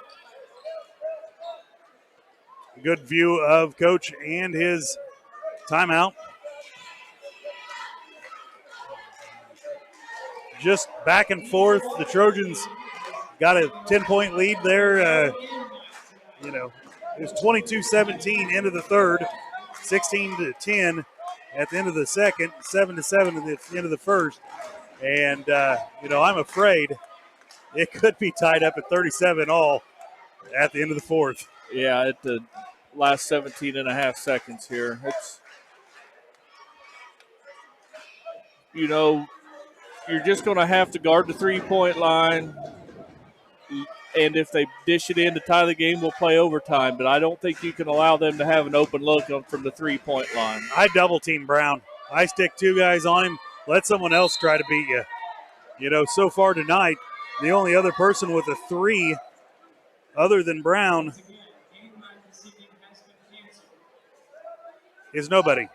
Good view of Coach and his timeout. Just back and forth. The Trojans got a 10-point lead there. It was 22-17 end of the third, 16-10 at the end of the second, 7-7 at the end of the first. And, I'm afraid it could be tied up at 37 all at the end of the fourth. Yeah, at the last 17 and a half seconds here. It's, you're just going to have to guard the 3-point line. And if they dish it in to tie the game, we'll play overtime. But I don't think you can allow them to have an open look from the 3-point line. I double team Brown. I stick 2 guys on him. Let someone else try to beat you. You know, so far tonight, the only other person with a 3 other than Brown is nobody.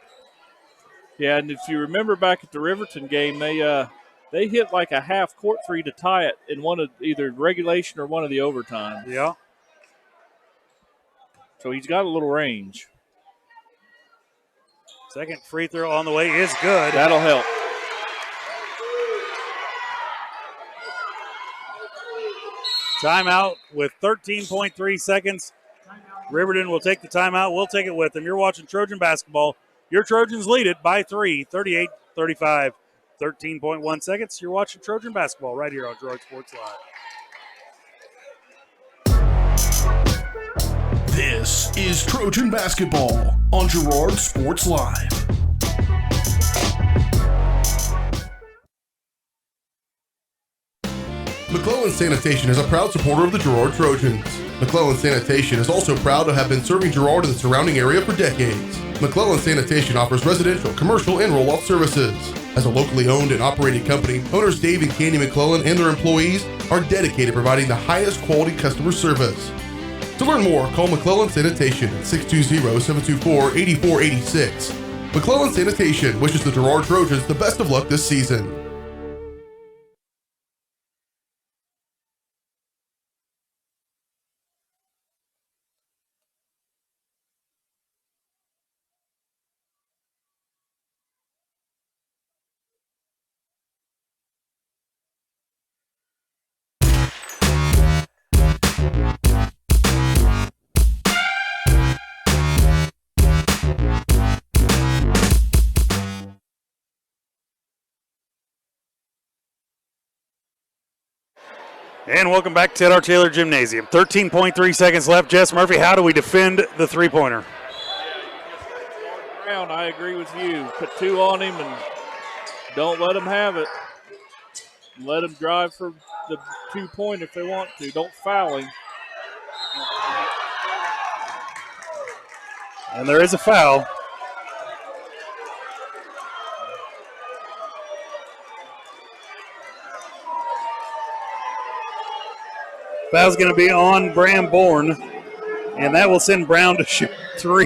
Yeah, and if you remember back at the Riverton game, they hit like a half court 3 to tie it in one of either regulation or one of the overtimes. Yeah. So he's got a little range. Second free throw on the way is good. That'll help. Timeout with 13.3 seconds. Riverton will take the timeout. We'll take it with them. You're watching Trojan basketball. Your Trojans lead it by 3, 38-35. 13.1 seconds. You're watching Trojan basketball right here on Girard Sports Live. This is Trojan basketball on Girard Sports Live. McClellan Sanitation is a proud supporter of the Girard Trojans. McClellan Sanitation is also proud to have been serving Girard and the surrounding area for decades. McClellan Sanitation offers residential, commercial, and roll-off services. As a locally owned and operated company, owners Dave and Candy McClellan and their employees are dedicated to providing the highest quality customer service. To learn more, call McClellan Sanitation at 620-724-8486. McClellan Sanitation wishes the Girard Trojans the best of luck this season. And welcome back to Ted R. Taylor Gymnasium. 13.3 seconds left. Jess Murphy, how do we defend the three-pointer? Brown, I agree with you. Put 2 on him and don't let him have it. Let him drive for the 2-point if they want to. Don't foul him. And there is a foul. Foul's going to be on Bram Bourne, and that will send Brown to shoot 3.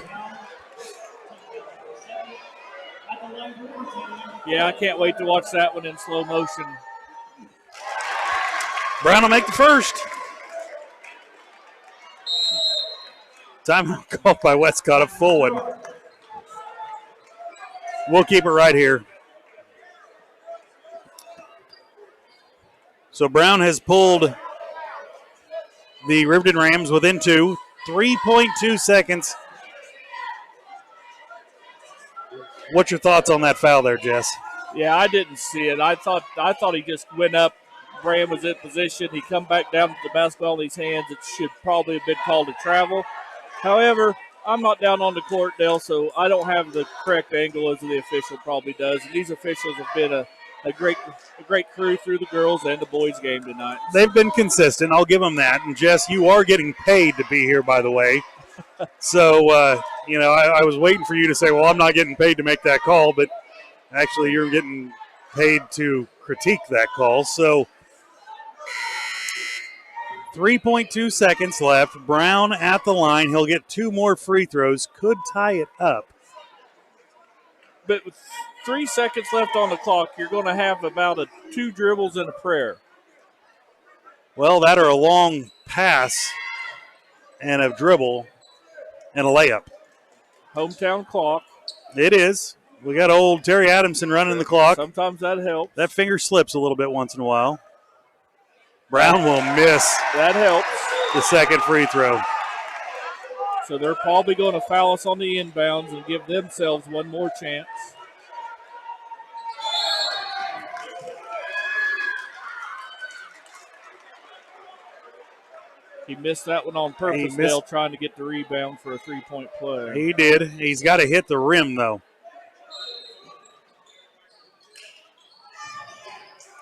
Yeah, I can't wait to watch that one in slow motion. Brown will make the first. Timeout called by Westcott, a full one. We'll keep it right here. So Brown has pulled the Riverton Rams within 2. 3.2 seconds. What's your thoughts on that foul there, Jess? Yeah, I didn't see it. I thought he just went up. Bram was in position. He come back down with the basketball in his hands. It should probably have been called a travel. However, I'm not down on the court, Dale, so I don't have the correct angle as the official probably does. And these officials have been a great crew through the girls and the boys game tonight. They've been consistent. I'll give them that. And, Jess, you are getting paid to be here, by the way. So, I was waiting for you to say, well, I'm not getting paid to make that call. But actually, you're getting paid to critique that call. So, 3.2 seconds left. Brown at the line. He'll get 2 more free throws. Could tie it up. But with 3 seconds left on the clock, you're going to have about 2 dribbles and a prayer. Well, that or a long pass and a dribble and a layup. Hometown clock. It is. We got old Terry Adamson running the clock. Sometimes that helps. That finger slips a little bit once in a while. Brown will miss. That helps. The second free throw. So they're probably going to foul us on the inbounds and give themselves one more chance. He missed that one on purpose, Dale, trying to get the rebound for a 3-point play. He did. He's got to hit the rim, though.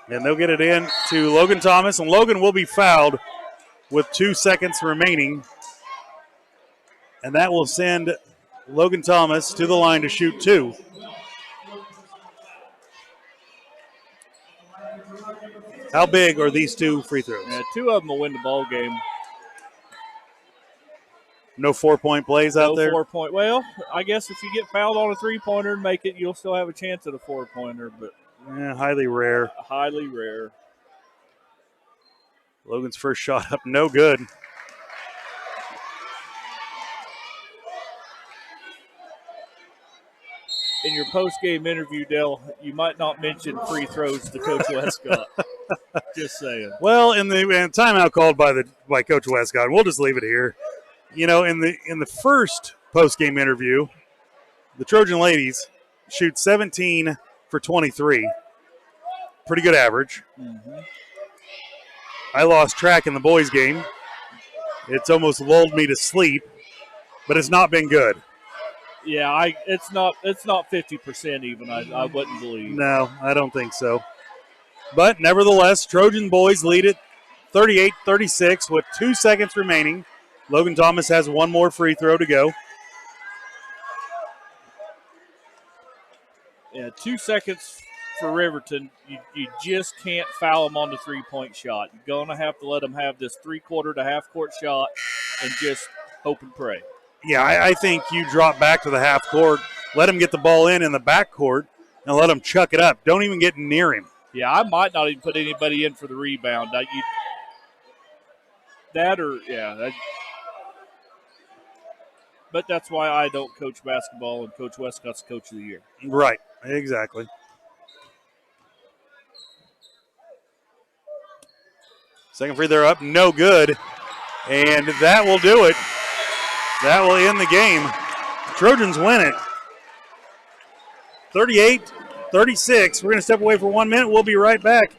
And they'll get it in to Logan Thomas, and Logan will be fouled with 2 seconds remaining. And that will send Logan Thomas to the line to shoot 2. How big are these 2 free throws? Yeah, 2 of them will win the ball game. No 4-point plays out there? No 4-point. Well, I guess if you get fouled on a 3-pointer and make it, you'll still have a chance at a 4-pointer, but highly rare. Highly rare. Logan's first shot up, no good. In your post-game interview, Dale, you might not mention free throws to Coach Westcott. Just saying. Well, in the timeout called by Coach Westcott, we'll just leave it here. You know, in the first post-game interview, the Trojan ladies shoot 17 for 23. Pretty good average. Mm-hmm. I lost track in the boys' game. It's almost lulled me to sleep, but it's not been good. Yeah, it's not 50% even. I wouldn't believe. No, I don't think so. But nevertheless, Trojan boys lead it 38-36 with 2 seconds remaining. Logan Thomas has 1 more free throw to go. Yeah, 2 seconds for Riverton. You just can't foul them on the 3-point shot. You're going to have to let them have this 3-quarter to half-court shot and just hope and pray. Yeah, I think you drop back to the half court, let him get the ball in the back court, and let him chuck it up. Don't even get near him. Yeah, I might not even put anybody in for the rebound. But that's why I don't coach basketball, and Coach Westcott's Coach of the Year. Right, exactly. Second free throw up, no good. And that will do it. That will end the game. Trojans win it. 38-36. We're going to step away for 1 minute. We'll be right back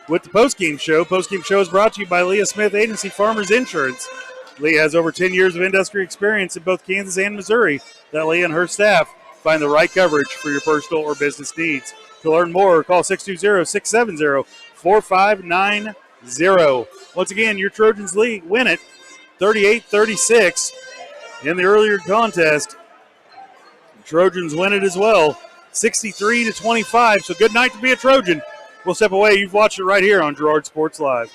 with the postgame show. Postgame show is brought to you by Leah Smith Agency Farmers Insurance. Leah has over 10 years of industry experience in both Kansas and Missouri. That Leah and her staff find the right coverage for your personal or business needs. To learn more, call 620-670-4590. Once again, your Trojans win it 38-36. In the earlier contest, Trojans win it as well, 63-25. So good night to be a Trojan. We'll step away. You've watched it right here on Girard Sports Live.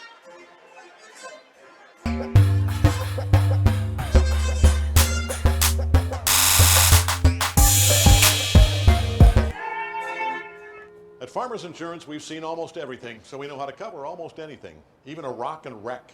At Farmers Insurance, we've seen almost everything, so we know how to cover almost anything, even a rock and wreck.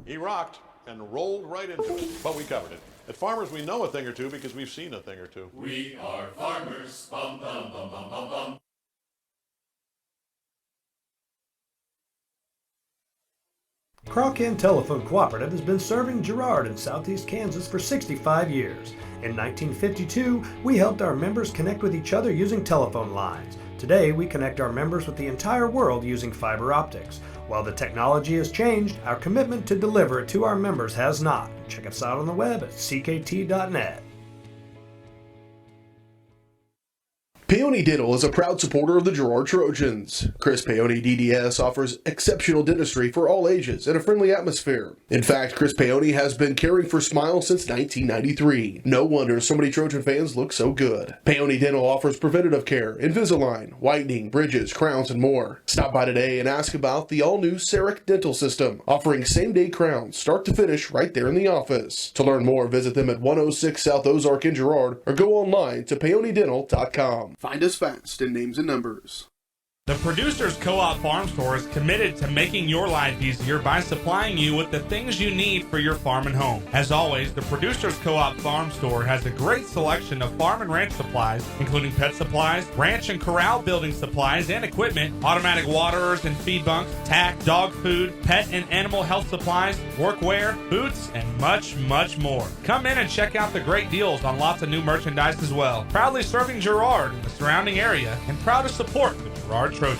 He rocked and rolled right into it, but we covered it. At Farmers, we know a thing or two because we've seen a thing or two. We are farmers. Bum, bum, bum, bum, bum, bum. Crawcan Telephone Cooperative has been serving Girard in southeast Kansas for 65 years. In 1952, we helped our members connect with each other using telephone lines. Today, we connect our members with the entire world using fiber optics. While the technology has changed, our commitment to deliver it to our members has not. Check us out on the web at ckt.net. Paoni Dental is a proud supporter of the Girard Trojans. Chris Paoni DDS offers exceptional dentistry for all ages in a friendly atmosphere. In fact, Chris Paoni has been caring for smiles since 1993. No wonder so many Trojan fans look so good. Paoni Dental offers preventative care, Invisalign, whitening, bridges, crowns, and more. Stop by today and ask about the all-new CEREC dental system, offering same-day crowns, start to finish, right there in the office. To learn more, visit them at 106 South Ozark in Girard or go online to paonidental.com. Find us fast in names and numbers. The Producers Co-op Farm Store is committed to making your life easier by supplying you with the things you need for your farm and home. As always, the Producers Co-op Farm Store has a great selection of farm and ranch supplies, including pet supplies, ranch and corral building supplies and equipment, automatic waterers and feed bunks, tack, dog food, pet and animal health supplies, workwear, boots, and much, much more. Come in and check out the great deals on lots of new merchandise as well. Proudly serving Girard and the surrounding area, and proud to support the Girard Trojans.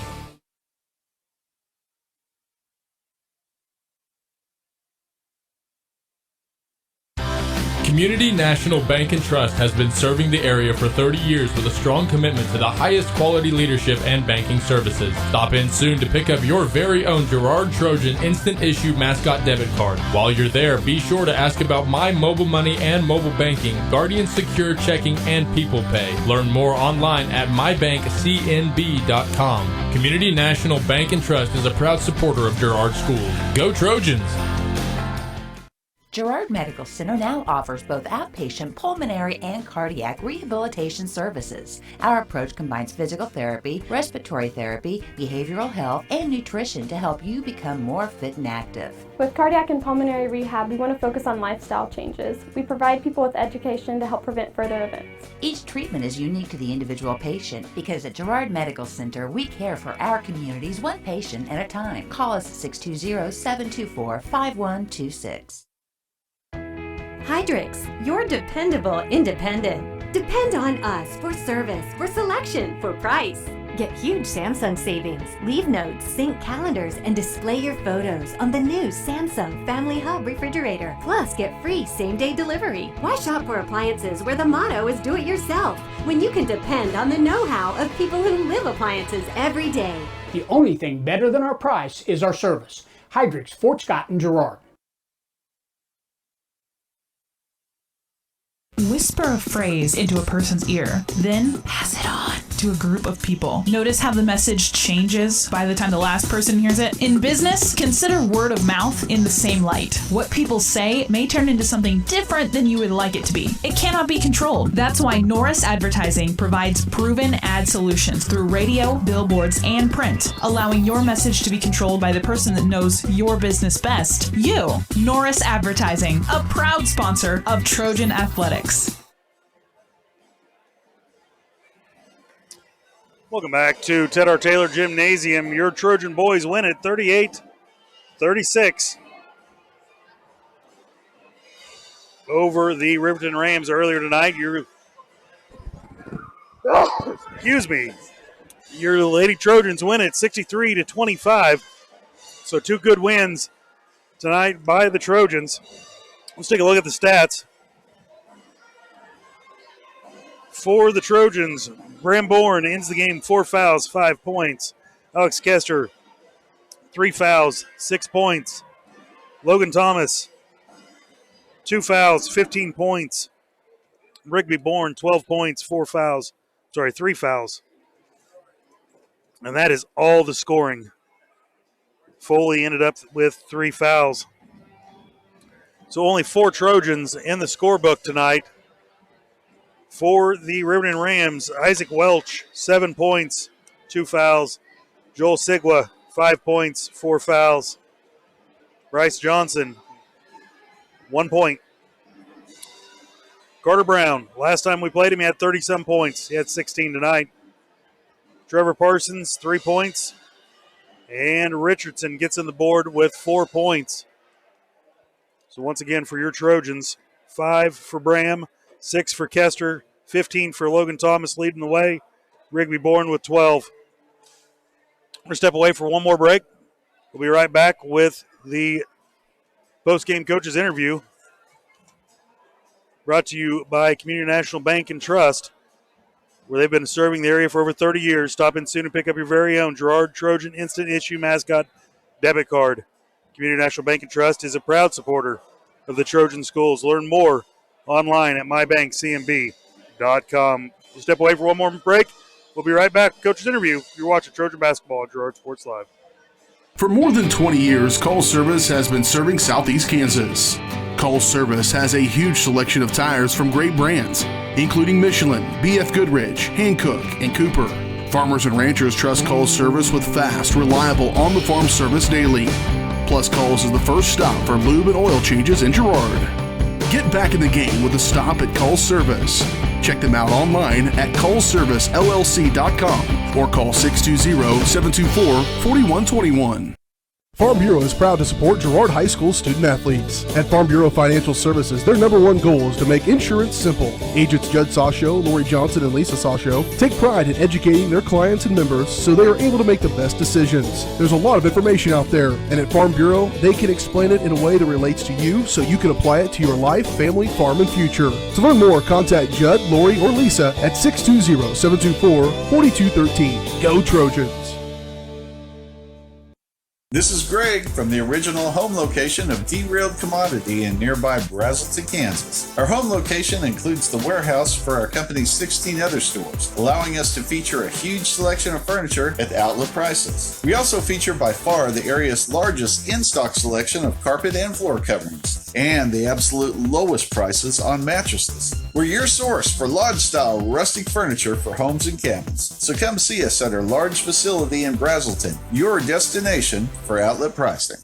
Community National Bank and Trust has been serving the area for 30 years with a strong commitment to the highest quality leadership and banking services. Stop in soon to pick up your very own Girard Trojan Instant Issue Mascot Debit Card. While you're there, be sure to ask about My Mobile Money and mobile banking, Guardian Secure Checking, and People Pay. Learn more online at mybankcnb.com. Community National Bank and Trust is a proud supporter of Girard Schools. Go Trojans! Girard Medical Center now offers both outpatient pulmonary and cardiac rehabilitation services. Our approach combines physical therapy, respiratory therapy, behavioral health, and nutrition to help you become more fit and active. With cardiac and pulmonary rehab, we want to focus on lifestyle changes. We provide people with education to help prevent further events. Each treatment is unique to the individual patient because at Girard Medical Center, we care for our communities one patient at a time. Call us 620-724-5126. Hydrix, your dependable independent. Depend on us for service, for selection, for price. Get huge Samsung savings, leave notes, sync calendars, and display your photos on the new Samsung Family Hub refrigerator. Plus, get free same-day delivery. Why shop for appliances where the motto is do it yourself when you can depend on the know-how of people who live appliances every day? The only thing better than our price is our service. Hydrix, Fort Scott, and Girard. Whisper a phrase into a person's ear, then pass it on to a group of people. Notice how the message changes by the time the last person hears it? In business, consider word of mouth in the same light. What people say may turn into something different than you would like it to be. It cannot be controlled. That's why Norris Advertising provides proven ad solutions through radio, billboards, and print, allowing your message to be controlled by the person that knows your business best. You. Norris Advertising, a proud sponsor of Trojan Athletics. Welcome back to Ted R. Taylor Gymnasium. Your Trojan boys win it 38-36 over the Riverton Rams earlier tonight. Excuse me. Your Lady Trojans win it 63-25. So two good wins tonight by the Trojans. Let's take a look at the stats. For the Trojans, Bram Bourne ends the game 4 fouls, 5 points. Alex Kester, 3 fouls, 6 points. Logan Thomas, 2 fouls, 15 points. Rigby Bourne, 12 points, 3 fouls. And that is all the scoring. Foley ended up with 3 fouls. So only 4 Trojans in the scorebook tonight. For the Riverton Rams, Isaac Welch, 7 points, 2 fouls. Joel Sigwa, 5 points, 4 fouls. Bryce Johnson, 1 point. Carter Brown, last time we played him, he had 37 points. He had 16 tonight. Trevor Parsons, 3 points. And Richardson gets on the board with 4 points. So once again for your Trojans, 5 for Bram, 6 for Kester, 15 for Logan Thomas leading the way. Rigby Bourne with 12. We're going to step away for one more break. We'll be right back with the post-game coaches interview brought to you by Community National Bank and Trust, where they've been serving the area for over 30 years. Stop in soon and pick up your very own Girard Trojan Instant Issue Mascot Debit Card. Community National Bank and Trust is a proud supporter of the Trojan schools. Learn more online at mybankcnb.com. We'll step away for one more break. We'll be right back. Coach's interview. You're watching Trojan basketball on Girard Sports Live. For more than 20 years, Call Service has been serving Southeast Kansas. Call Service has a huge selection of tires from great brands, including Michelin, BF Goodrich, Hankook, and Cooper. Farmers and ranchers trust Call Service with fast, reliable, on-the-farm service daily. Plus, Calls is the first stop for lube and oil changes in Girard. Get back in the game with a stop at Call Service. Check them out online at callservicellc.com or call 620-724-4121. Farm Bureau is proud to support Girard High School student athletes. At Farm Bureau Financial Services, their number one goal is to make insurance simple. Agents Judd Sasho, Lori Johnson, and Lisa Sasho take pride in educating their clients and members so they are able to make the best decisions. There's a lot of information out there, and at Farm Bureau, they can explain it in a way that relates to you so you can apply it to your life, family, farm, and future. To learn more, contact Judd, Lori, or Lisa at 620-724-4213. Go Trojans! This is Greg from the original home location of Derailed Commodity in nearby Brazelton, Kansas. Our home location includes the warehouse for our company's 16 other stores, allowing us to feature a huge selection of furniture at outlet prices. We also feature by far the area's largest in-stock selection of carpet and floor coverings, and the absolute lowest prices on mattresses. We're your source for lodge-style rustic furniture for homes and cabins. So come see us at our large facility in Brazelton, your destination for outlet pricing.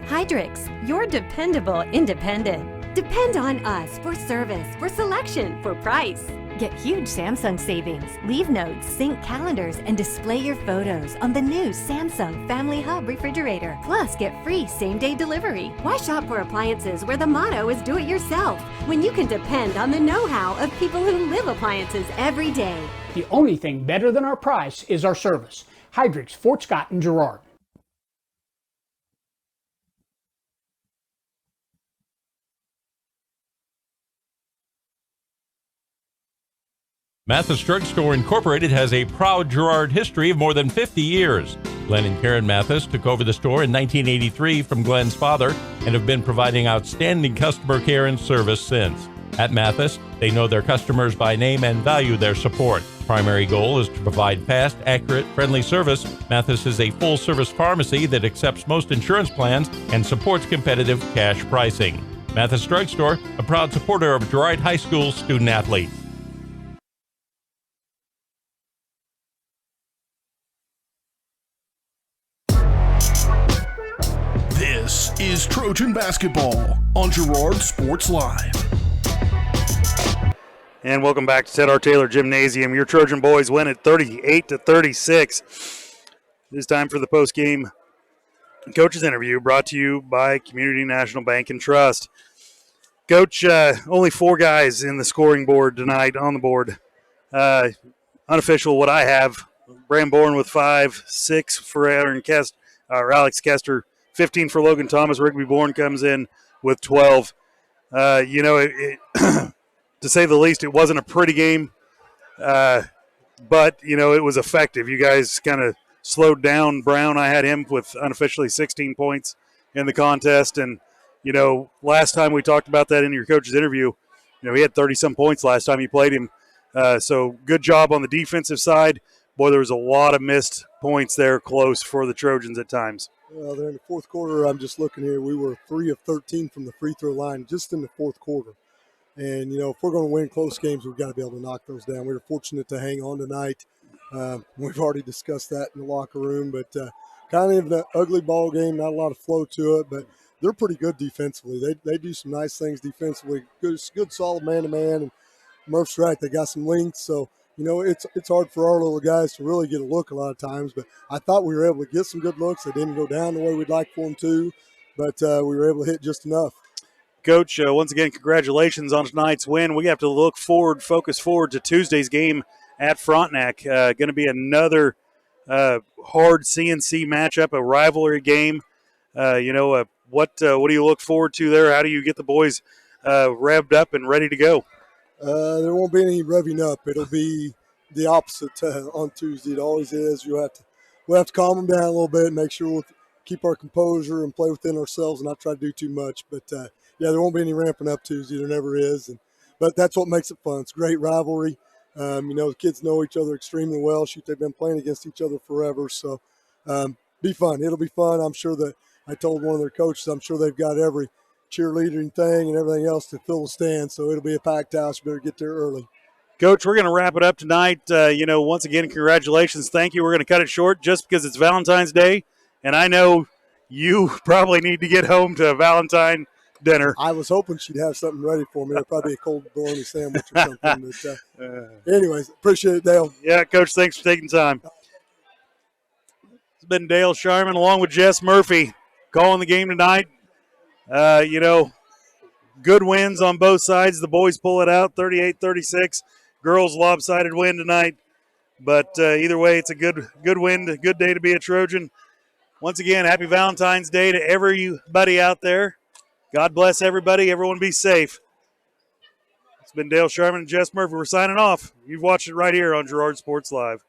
Hydrix, your dependable independent. Depend on us for service, for selection, for price. Get huge Samsung savings. Leave notes, sync calendars, and display your photos on the new Samsung Family Hub refrigerator. Plus, get free same-day delivery. Why shop for appliances where the motto is do it yourself when you can depend on the know-how of people who live appliances every day? The only thing better than our price is our service. Hydrix, Fort Scott, and Girard. Mathis Drugstore Incorporated has a proud Girard history of more than 50 years. Glenn and Karen Mathis took over the store in 1983 from Glenn's father and have been providing outstanding customer care and service since. At Mathis, they know their customers by name and value their support. Primary goal is to provide fast, accurate, friendly service. Mathis is a full-service pharmacy that accepts most insurance plans and supports competitive cash pricing. Mathis Drugstore, a proud supporter of Girard High School student athletes. This is Trojan Basketball on Girard Sports Live. And welcome back to Ted R. Taylor Gymnasium. Your Trojan boys win at 38-36. It is time for the post-game coaches interview brought to you by Community National Bank and Trust. Coach, only 4 guys in the scoring board tonight on the board. Unofficial, what I have, Bram Bourne with 5, 6 for Alex Kester, 15 for Logan Thomas. Rigby Bourne comes in with 12. To say the least, it wasn't a pretty game, but, it was effective. You guys kind of slowed down Brown. I had him with unofficially 16 points in the contest. And, last time we talked about that in your coach's interview, he had 30-some points last time you played him. So good job on the defensive side. Boy, there was a lot of missed points there close for the Trojans at times. Well, there in the fourth quarter, I'm just looking here. We were 3 of 13 from the free throw line just in the fourth quarter. And, if we're going to win close games, we've got to be able to knock those down. We were fortunate to hang on tonight. We've already discussed that in the locker room, but kind of an ugly ball game, not a lot of flow to it, but they're pretty good defensively. They do some nice things defensively. Good solid man-to-man. And Murph's right, they got some length, so it's hard for our little guys to really get a look a lot of times, but I thought we were able to get some good looks. They didn't go down the way we'd like for them to, but we were able to hit just enough. Coach, once again, congratulations on tonight's win. We have to focus forward to Tuesday's game at Frontenac. Going to be another hard CNC matchup, a rivalry game. What do you look forward to there? How do you get the boys revved up and ready to go? There won't be any revving up. It'll be the opposite on Tuesday. It always is. We'll have to calm them down a little bit and make sure we'll keep our composure and play within ourselves and not try to do too much. But, there won't be any ramping up Tuesday. There never is. But that's what makes it fun. It's a great rivalry. The kids know each other extremely well. They've been playing against each other forever. So be fun. It'll be fun. I'm sure that I told one of their coaches, I'm sure they've got every cheerleading thing and everything else to fill the stand. So it'll be a packed house. You better get there early. Coach, we're going to wrap it up tonight. Once again, congratulations. Thank you. We're going to cut it short just because it's Valentine's Day, and I know you probably need to get home to a Valentine dinner. I was hoping she'd have something ready for me. It'll probably be a cold bologna sandwich or something. But, anyways, appreciate it, Dale. Yeah, Coach, thanks for taking time. It's been Dale Sharman along with Jess Murphy calling the game tonight. Good wins on both sides. The boys pull it out, 38-36. Girls lopsided win tonight. But either way, it's a good win, a good day to be a Trojan. Once again, happy Valentine's Day to everybody out there. God bless everybody. Everyone be safe. It's been Dale Sharman and Jess Murphy. We're signing off. You've watched it right here on Girard Sports Live.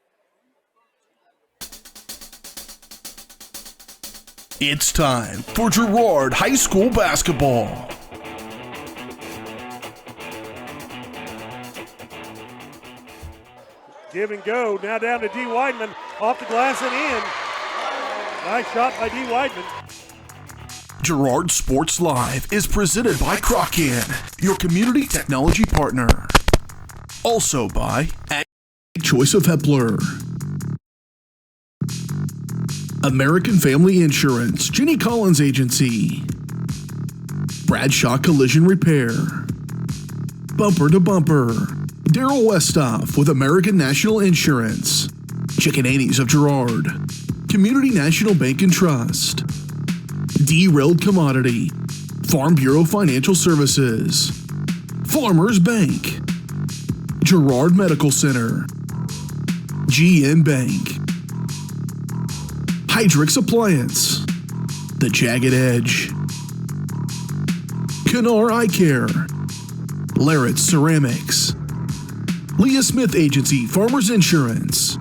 It's time for Girard High School basketball. Give and go. Now down to D. Weidman. Off the glass and in. Nice shot by D. Weidman. Girard Sports Live is presented by Kraken, your community technology partner. Also by Ag Choice of Hepler, American Family Insurance, Jenny Collins Agency, Bradshaw Collision Repair, Bumper to Bumper, Daryl Westoff with American National Insurance, Chicken Annie's of Girard, Community National Bank and Trust, Derailed Commodity, Farm Bureau Financial Services, Farmers Bank, Girard Medical Center, GN Bank, Hydrix Appliance, The Jagged Edge, Kennar Eye Care, Larrett Ceramics, Leah Smith Agency Farmers Insurance,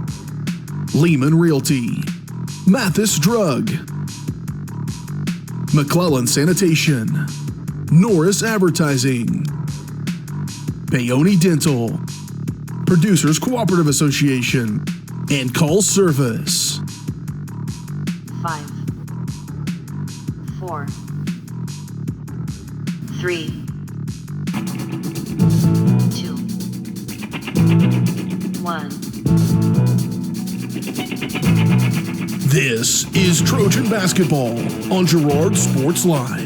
Lehman Realty, Mathis Drug, McClellan Sanitation, Norris Advertising, Bayonne Dental, Producers Cooperative Association, and Call Service. 5, 4, 3, 2, 1. This is Trojan Basketball on Girard Sports Live.